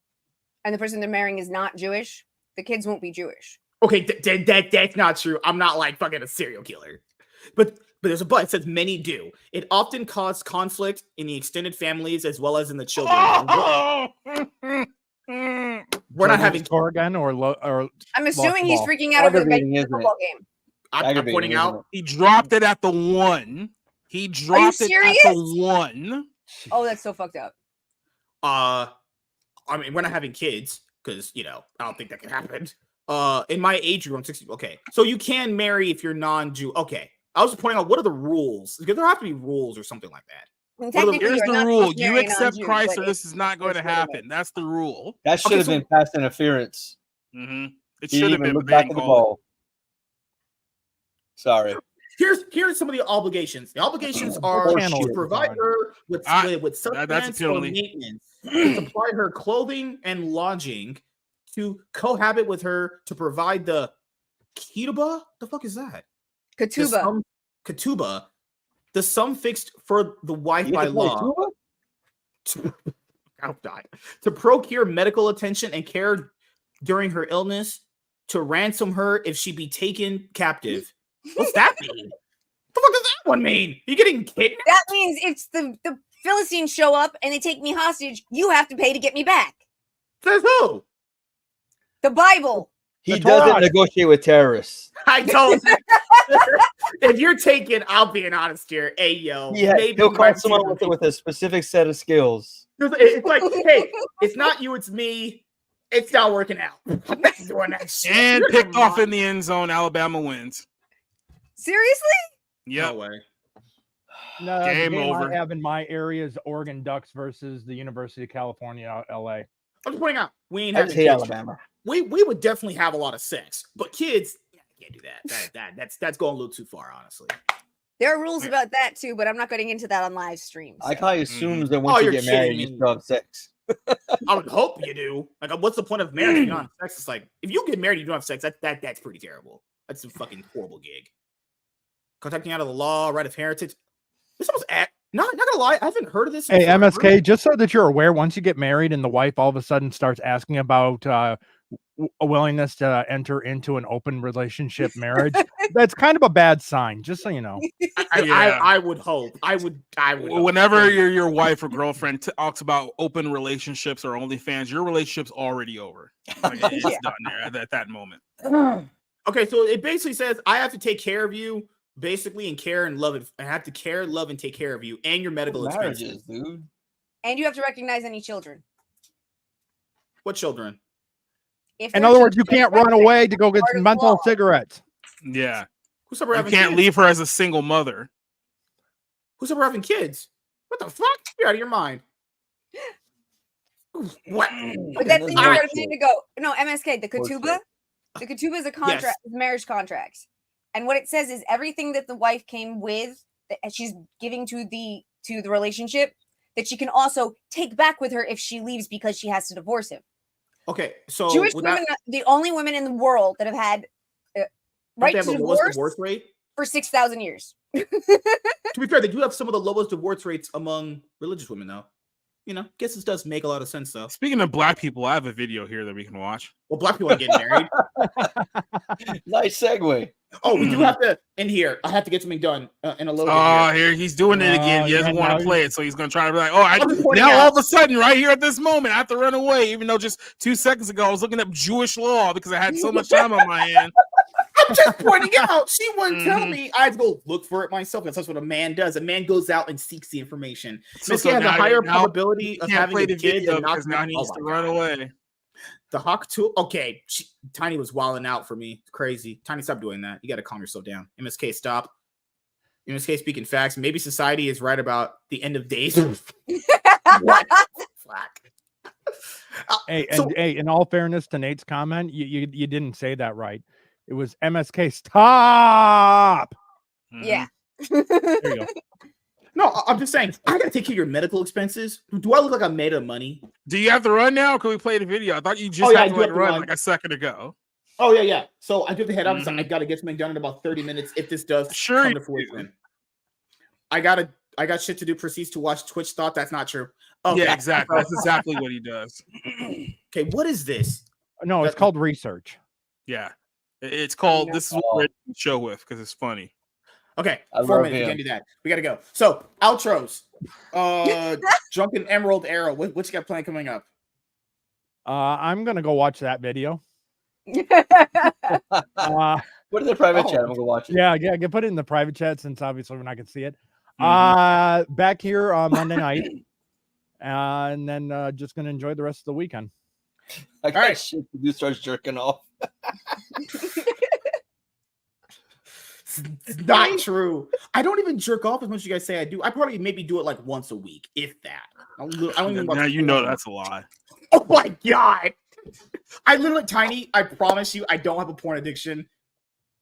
Speaker 5: and the person they're marrying is not Jewish. The kids won't be Jewish.
Speaker 1: Okay, that's not true. I'm not like fucking a serial killer. But there's a but. It says many do. It often causes conflict in the extended families as well as in the children. We're not having
Speaker 4: score again or
Speaker 5: I'm assuming he's
Speaker 4: ball.
Speaker 5: freaking out over the
Speaker 3: Aggravating, isn't
Speaker 5: football
Speaker 3: it?
Speaker 5: game.
Speaker 1: I'm
Speaker 3: Aggravating,
Speaker 1: pointing
Speaker 3: isn't
Speaker 1: out.
Speaker 2: He dropped it at the 1. He dropped it
Speaker 5: serious?
Speaker 2: at the 1.
Speaker 5: Oh, that's so fucked up.
Speaker 1: I mean, we're not having kids because I don't think that can happen. In my age group, I'm 60. Okay, so you can marry if you're non-Jew. Okay, I was pointing out what are the rules because there have to be rules or something like that.
Speaker 2: Here's the rule: you accept
Speaker 5: non-Jew,
Speaker 2: Christ,
Speaker 5: but
Speaker 2: or this is not going to
Speaker 5: it's legitimate.
Speaker 2: happen. That's the rule.
Speaker 3: That should have been pass interference.
Speaker 2: Mm-hmm. It
Speaker 3: He
Speaker 2: should
Speaker 3: didn't
Speaker 2: have
Speaker 3: even
Speaker 2: been.
Speaker 3: look
Speaker 2: But they
Speaker 3: back
Speaker 2: didn't
Speaker 3: at the
Speaker 2: call it.
Speaker 3: ball. Sorry.
Speaker 1: Here's some of the obligations. The obligations are to provide her with sustenance or
Speaker 2: penalty.
Speaker 1: maintenance, to supply her clothing and lodging, to cohabit with her, to provide the ketubah. The fuck is that? Ketubah. The sum fixed for the wife by law. To procure medical attention and care during her illness, to ransom her if she be taken captive. What's that mean? What the fuck does that one mean? You getting kidnapped?
Speaker 5: That means if the Philistines show up and they take me hostage, you have to pay to get me back.
Speaker 1: Says who?
Speaker 5: The Bible.
Speaker 3: He doesn't negotiate with terrorists.
Speaker 1: I don't. If you're taken, I'll be honest here. Hey, yo.
Speaker 3: Yeah,
Speaker 1: maybe
Speaker 3: he'll
Speaker 1: my
Speaker 3: call someone with a specific set of skills.
Speaker 1: It's like, hey, it's not you, it's me. It's not working out. I'm not doing that shit.
Speaker 2: And
Speaker 1: You're
Speaker 2: picked off
Speaker 1: lying.
Speaker 2: in the end zone. Alabama wins.
Speaker 5: Seriously?
Speaker 2: Yep.
Speaker 1: No way.
Speaker 4: No,
Speaker 2: Game
Speaker 4: the game
Speaker 2: over.
Speaker 4: I have in my area is Oregon Ducks versus the University of California, LA.
Speaker 1: I'm just pointing out, we ain't
Speaker 3: I
Speaker 1: having
Speaker 3: hate
Speaker 1: kids.
Speaker 3: Alabama.
Speaker 1: We would definitely have a lot of sex, but kids, I can't do that. That's going a little too far, honestly.
Speaker 5: There are rules about that too, but I'm not getting into that on live streams.
Speaker 3: I like how he assumes that once you
Speaker 1: you're
Speaker 3: get married,
Speaker 1: kidding
Speaker 3: you
Speaker 1: me.
Speaker 3: still have sex.
Speaker 1: I would hope you do. Like, what's the point of marriage if you don't have sex? It's like, if you get married and you don't have sex, that's pretty terrible. That's a fucking horrible gig. Contacting out of the law, right of heritage. This almost not gonna lie, I haven't heard of this.
Speaker 4: Hey, MSK, just so that you're aware, once you get married and the wife all of a sudden starts asking about a willingness to enter into an open relationship marriage, that's kind of a bad sign, just so you know.
Speaker 1: I would hope. I would.
Speaker 2: Whenever your wife or girlfriend talks about open relationships or OnlyFans, your relationship's already over. Like, it's done there at that moment.
Speaker 1: Okay, so it basically says I have to take care of you, basically, and care and love it. I have to care, love, and take care of you and your medical expenses,
Speaker 3: dude.
Speaker 5: And you have to recognize any children.
Speaker 1: What children?
Speaker 4: In other words, you can't run away to go get some menthol cigarettes.
Speaker 2: Yeah.
Speaker 1: Who's ever
Speaker 2: You
Speaker 1: having
Speaker 2: can't
Speaker 1: kids?
Speaker 2: leave her as a single mother.
Speaker 1: Who's ever having kids? What the fuck? You're out of your mind. What?
Speaker 5: But that's the you need to go. No, MSK, the ketubah. The ketubah is a contract,
Speaker 1: Yes.
Speaker 5: it's a marriage contract. And what it says is everything that the wife came with that she's giving to the relationship that she can also take back with her if she leaves because she has to divorce him.
Speaker 1: Okay, so
Speaker 5: Jewish women are the only women in the world that have had right
Speaker 1: have
Speaker 5: to
Speaker 1: the lowest
Speaker 5: divorce
Speaker 1: divorce rate.
Speaker 5: for 6,000 years.
Speaker 1: To be fair, they do have some of the lowest divorce rates among religious women, though. Guess this does make a lot of sense, though.
Speaker 2: Speaking of black people, I have a video here that we can watch.
Speaker 1: Well, black people are getting married.
Speaker 3: Nice segue.
Speaker 1: Oh, we do have to in here. I have to get something done in a little bit.
Speaker 2: Oh, here he's doing it again. He doesn't want to play it, so he's going to try to be like, all of a sudden, right here at this moment, I have to run away, even though just 2 seconds ago I was looking up Jewish law because I had so much time on my hand.
Speaker 1: I'm just pointing out. She wouldn't tell me. I have to go look for it myself. That's what a man does. A man goes out and seeks the information.
Speaker 2: So
Speaker 1: Missy has a
Speaker 2: now
Speaker 1: higher
Speaker 2: now
Speaker 1: probability of
Speaker 2: can't
Speaker 1: having
Speaker 2: play
Speaker 1: a
Speaker 2: the
Speaker 1: kid
Speaker 2: video
Speaker 1: than not
Speaker 2: because now he needs to run away.
Speaker 1: The Hawk tool. Okay, Tiny was wilding out for me. It's crazy. Tiny, stop doing that. You got to calm yourself down. MSK, stop. MSK speaking facts. Maybe society is right about the end of days. What? Flack.
Speaker 4: Hey, in all fairness to Nate's comment, you didn't say that right. It was MSK. Stop.
Speaker 5: Yeah.
Speaker 4: There you go.
Speaker 1: No, I'm just saying, I gotta take care of your medical expenses. Do I look like I'm made of money?
Speaker 2: Do you have to run now? Or can we play the video? I thought you just had to run like a second ago.
Speaker 1: Oh yeah. So I do have to head out. I gotta get something done in about 30 minutes if this does come to fruition. I got shit to do. Proceeds to watch Twitch. Thought that's not true. Okay.
Speaker 2: Yeah, exactly. That's exactly what he does.
Speaker 1: Okay, what is this?
Speaker 4: No, it's called research.
Speaker 2: Yeah, it's called. This is what we're the show with because it's funny.
Speaker 1: Okay, 4 minutes. We can't do that. We gotta go. So outros. Drunken Emerald Arrow. What you got planned coming up?
Speaker 4: I'm gonna go watch that video.
Speaker 3: Put it in the private chat. I'm gonna go watch it.
Speaker 4: Yeah. Put it in the private chat since obviously we're not gonna see it. Back here on Monday night, and then just gonna enjoy the rest of the weekend.
Speaker 3: I got shit to do. Starts jerking off.
Speaker 1: It's not true. I don't even jerk off as much as you guys say I do. I probably maybe do it like once a week, if that. I don't even.
Speaker 2: Now you know that's a lie.
Speaker 1: Oh my god! I literally, Tiny. I promise you, I don't have a porn addiction.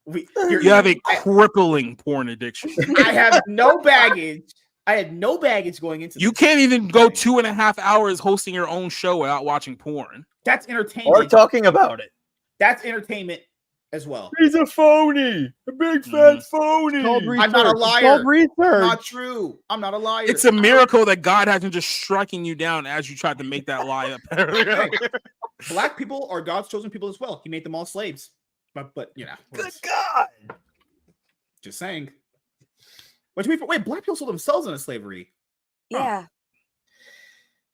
Speaker 2: You have a crippling porn addiction.
Speaker 1: I have no baggage. I had no baggage going into.
Speaker 2: You can't even go 2.5 hours hosting your own show without watching porn.
Speaker 1: That's entertainment.
Speaker 3: Or talking about it.
Speaker 1: That's entertainment as well.
Speaker 3: He's a phony. A big fat phony.
Speaker 1: I'm not a liar.
Speaker 4: Called research.
Speaker 1: Not true. I'm not a liar.
Speaker 2: It's a miracle that God hasn't just striking you down as you tried to make that lie up.
Speaker 1: Black people are God's chosen people as well. He made them all slaves. But you know.
Speaker 3: Good God.
Speaker 1: Just saying. Wait, black people sold themselves into slavery.
Speaker 5: Yeah.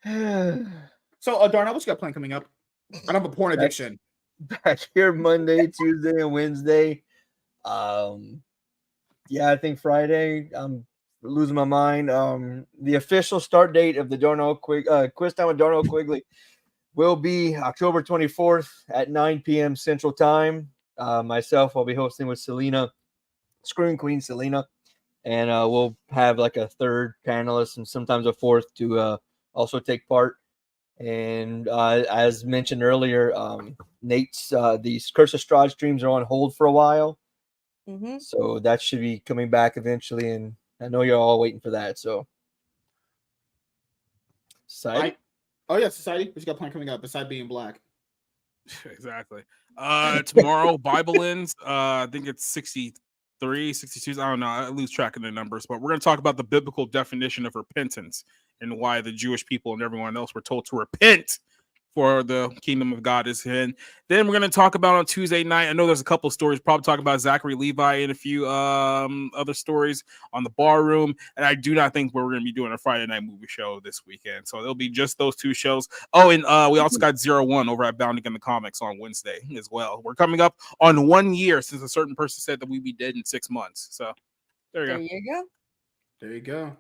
Speaker 1: So, Darnell, what you got planned coming up? I don't have a porn addiction.
Speaker 3: Back here Monday, Tuesday, and Wednesday. Yeah, I think Friday. I'm losing my mind. The official start date of the Quiz Time with Darnell Quigley will be October 24th at 9 p.m. Central Time. Myself, I'll be hosting with Selena, Screen Queen Selena, and we'll have like a third panelist and sometimes a fourth to also take part. And as mentioned earlier, Nate's these Curse of Strahd streams are on hold for a while, so that should be coming back eventually. And I know you're all waiting for that. So, Society.
Speaker 1: Society. What you got planned coming up besides being black?
Speaker 2: Exactly. Tomorrow, Bible ends. I think it's 63, 62. I don't know. I lose track of the numbers, but we're going to talk about the biblical definition of repentance and why the Jewish people and everyone else were told to repent for the kingdom of God is in. Then we're going to talk about on Tuesday night. I know there's a couple of stories, probably talk about Zachary Levi and a few other stories on the bar room. And I do not think we're going to be doing a Friday night movie show this weekend. So it'll be just those two shows. Oh, and we also got 01 over at Bounding in the Comics on Wednesday as well. We're coming up on 1 year since a certain person said that we'd be dead in 6 months. So there you
Speaker 1: go.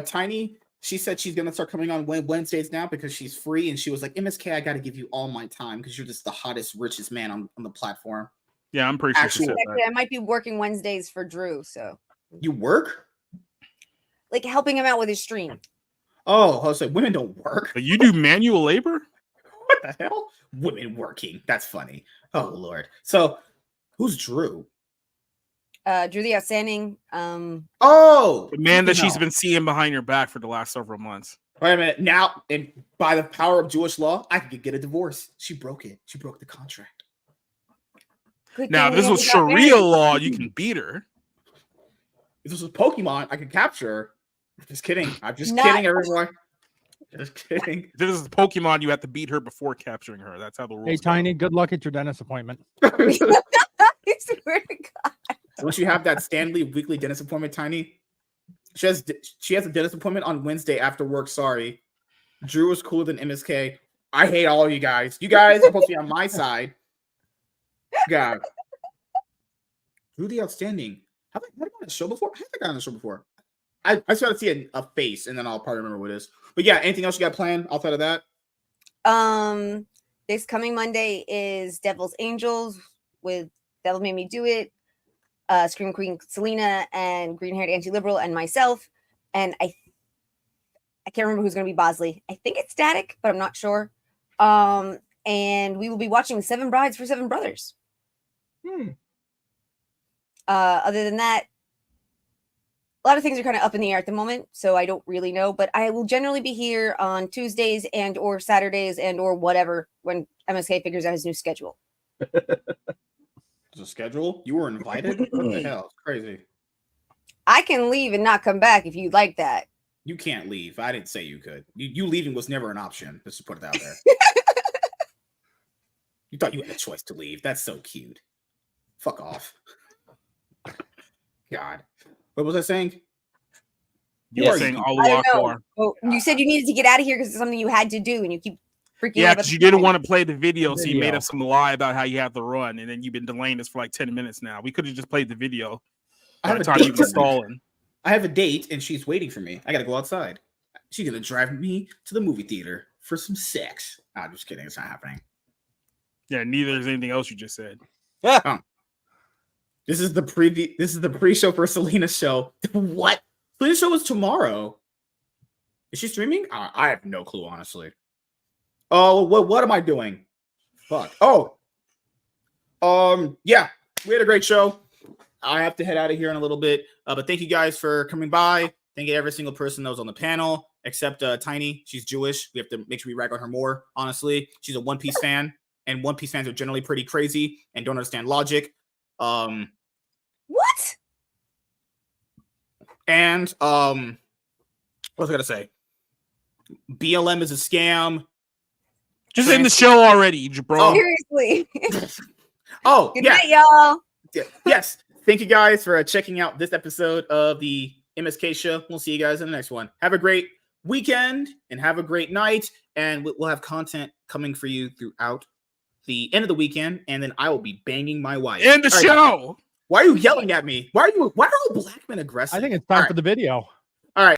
Speaker 1: Tiny, she said she's going to start coming on Wednesdays now because she's free. And she was like, MSK, I got to give you all my time because you're just the hottest, richest man on the platform.
Speaker 2: Yeah, I'm pretty sure she said
Speaker 5: that. I might be working Wednesdays for Drew. So
Speaker 1: you work?
Speaker 5: Like helping him out with his stream.
Speaker 1: Oh, I was like, women don't work.
Speaker 2: But you do manual labor?
Speaker 1: What the hell? Women working. That's funny. Oh, Lord. So who's Drew?
Speaker 5: Drew the Outstanding.
Speaker 2: The man that she's been seeing behind your back for the last several months.
Speaker 1: Wait a minute. Now, and by the power of Jewish law, I could get a divorce. She broke it. She broke the contract.
Speaker 2: Now, if this was Sharia law, you can beat her.
Speaker 1: If this was Pokemon, I could capture her. Just kidding. I'm just kidding, everyone. Just kidding.
Speaker 2: If this is Pokemon, you have to beat her before capturing her. That's how the rules
Speaker 4: go. Tiny, good luck at your dentist appointment.
Speaker 5: I swear to God.
Speaker 1: Once you have that Stanley weekly dentist appointment, Tiny, she has a dentist appointment on Wednesday after work. Sorry. Drew is cooler than MSK. I hate all of you guys. You guys are supposed to be on my side. God. Drew the Outstanding. Have I had him on the show before? I have got on the show before. I just got to see a face, and then I'll probably remember what it is. But yeah, anything else you got planned outside of that?
Speaker 5: This coming Monday is Devil's Angels with Devil Made Me Do It. Scream Queen Selena and green haired anti liberal and myself. And I can't remember who's going to be Bosley. I think it's Static, but I'm not sure. And we will be watching 7 Brides for 7 Brothers. Other than that, a lot of things are kind of up in the air at the moment, so I don't really know. But I will generally be here on Tuesdays and or Saturdays and or whatever when MSK figures out his new schedule.
Speaker 1: The schedule? You were invited? What the hell? It's crazy.
Speaker 5: I can leave and not come back if you'd like that.
Speaker 1: You can't leave. I didn't say you could. You leaving was never an option. Just to put it out there. You thought you had a choice to leave. That's so cute. Fuck off. God. What was I saying?
Speaker 2: You were saying Allah Akbar.
Speaker 5: Well, you said you needed to get out of here because it's something you had to do, and you keep freaking out.
Speaker 2: Yeah,
Speaker 5: about
Speaker 2: because you
Speaker 5: the
Speaker 2: didn't
Speaker 5: time.
Speaker 2: want to play the video, so you made up some lie about how you have to run, and then you've been delaying this for like 10 minutes now. We could have just played the video by the time you were stalling.
Speaker 1: I have a date, and she's waiting for me. I got to go outside. She's going to drive me to the movie theater for some sex. I'm just kidding. It's not happening.
Speaker 2: Yeah, neither is anything else you just said.
Speaker 1: Yeah. This is the pre-show for Selena's show. What? Selena's show is tomorrow. Is she streaming? I have no clue, honestly. Oh, what am I doing? Fuck. Oh. Yeah, we had a great show. I have to head out of here in a little bit. But thank you guys for coming by. Thank you to every single person that was on the panel, except Tiny. She's Jewish. We have to make sure we rag on her more, honestly. She's a One Piece fan, and One Piece fans are generally pretty crazy and don't understand logic.
Speaker 5: What?
Speaker 1: And what was I gonna say? BLM is a scam.
Speaker 2: Just end the show already, bro.
Speaker 5: Seriously.
Speaker 1: Oh,
Speaker 5: Good
Speaker 1: yeah.
Speaker 5: night, y'all.
Speaker 1: Yes. Thank you guys for checking out this episode of the MSK show. We'll see you guys in the next one. Have a great weekend and have a great night. And we'll have content coming for you throughout the end of the weekend. And then I will be banging my wife.
Speaker 2: End the show.
Speaker 1: Why are you yelling at me? Why are all black men aggressive?
Speaker 4: I think it's time for the video.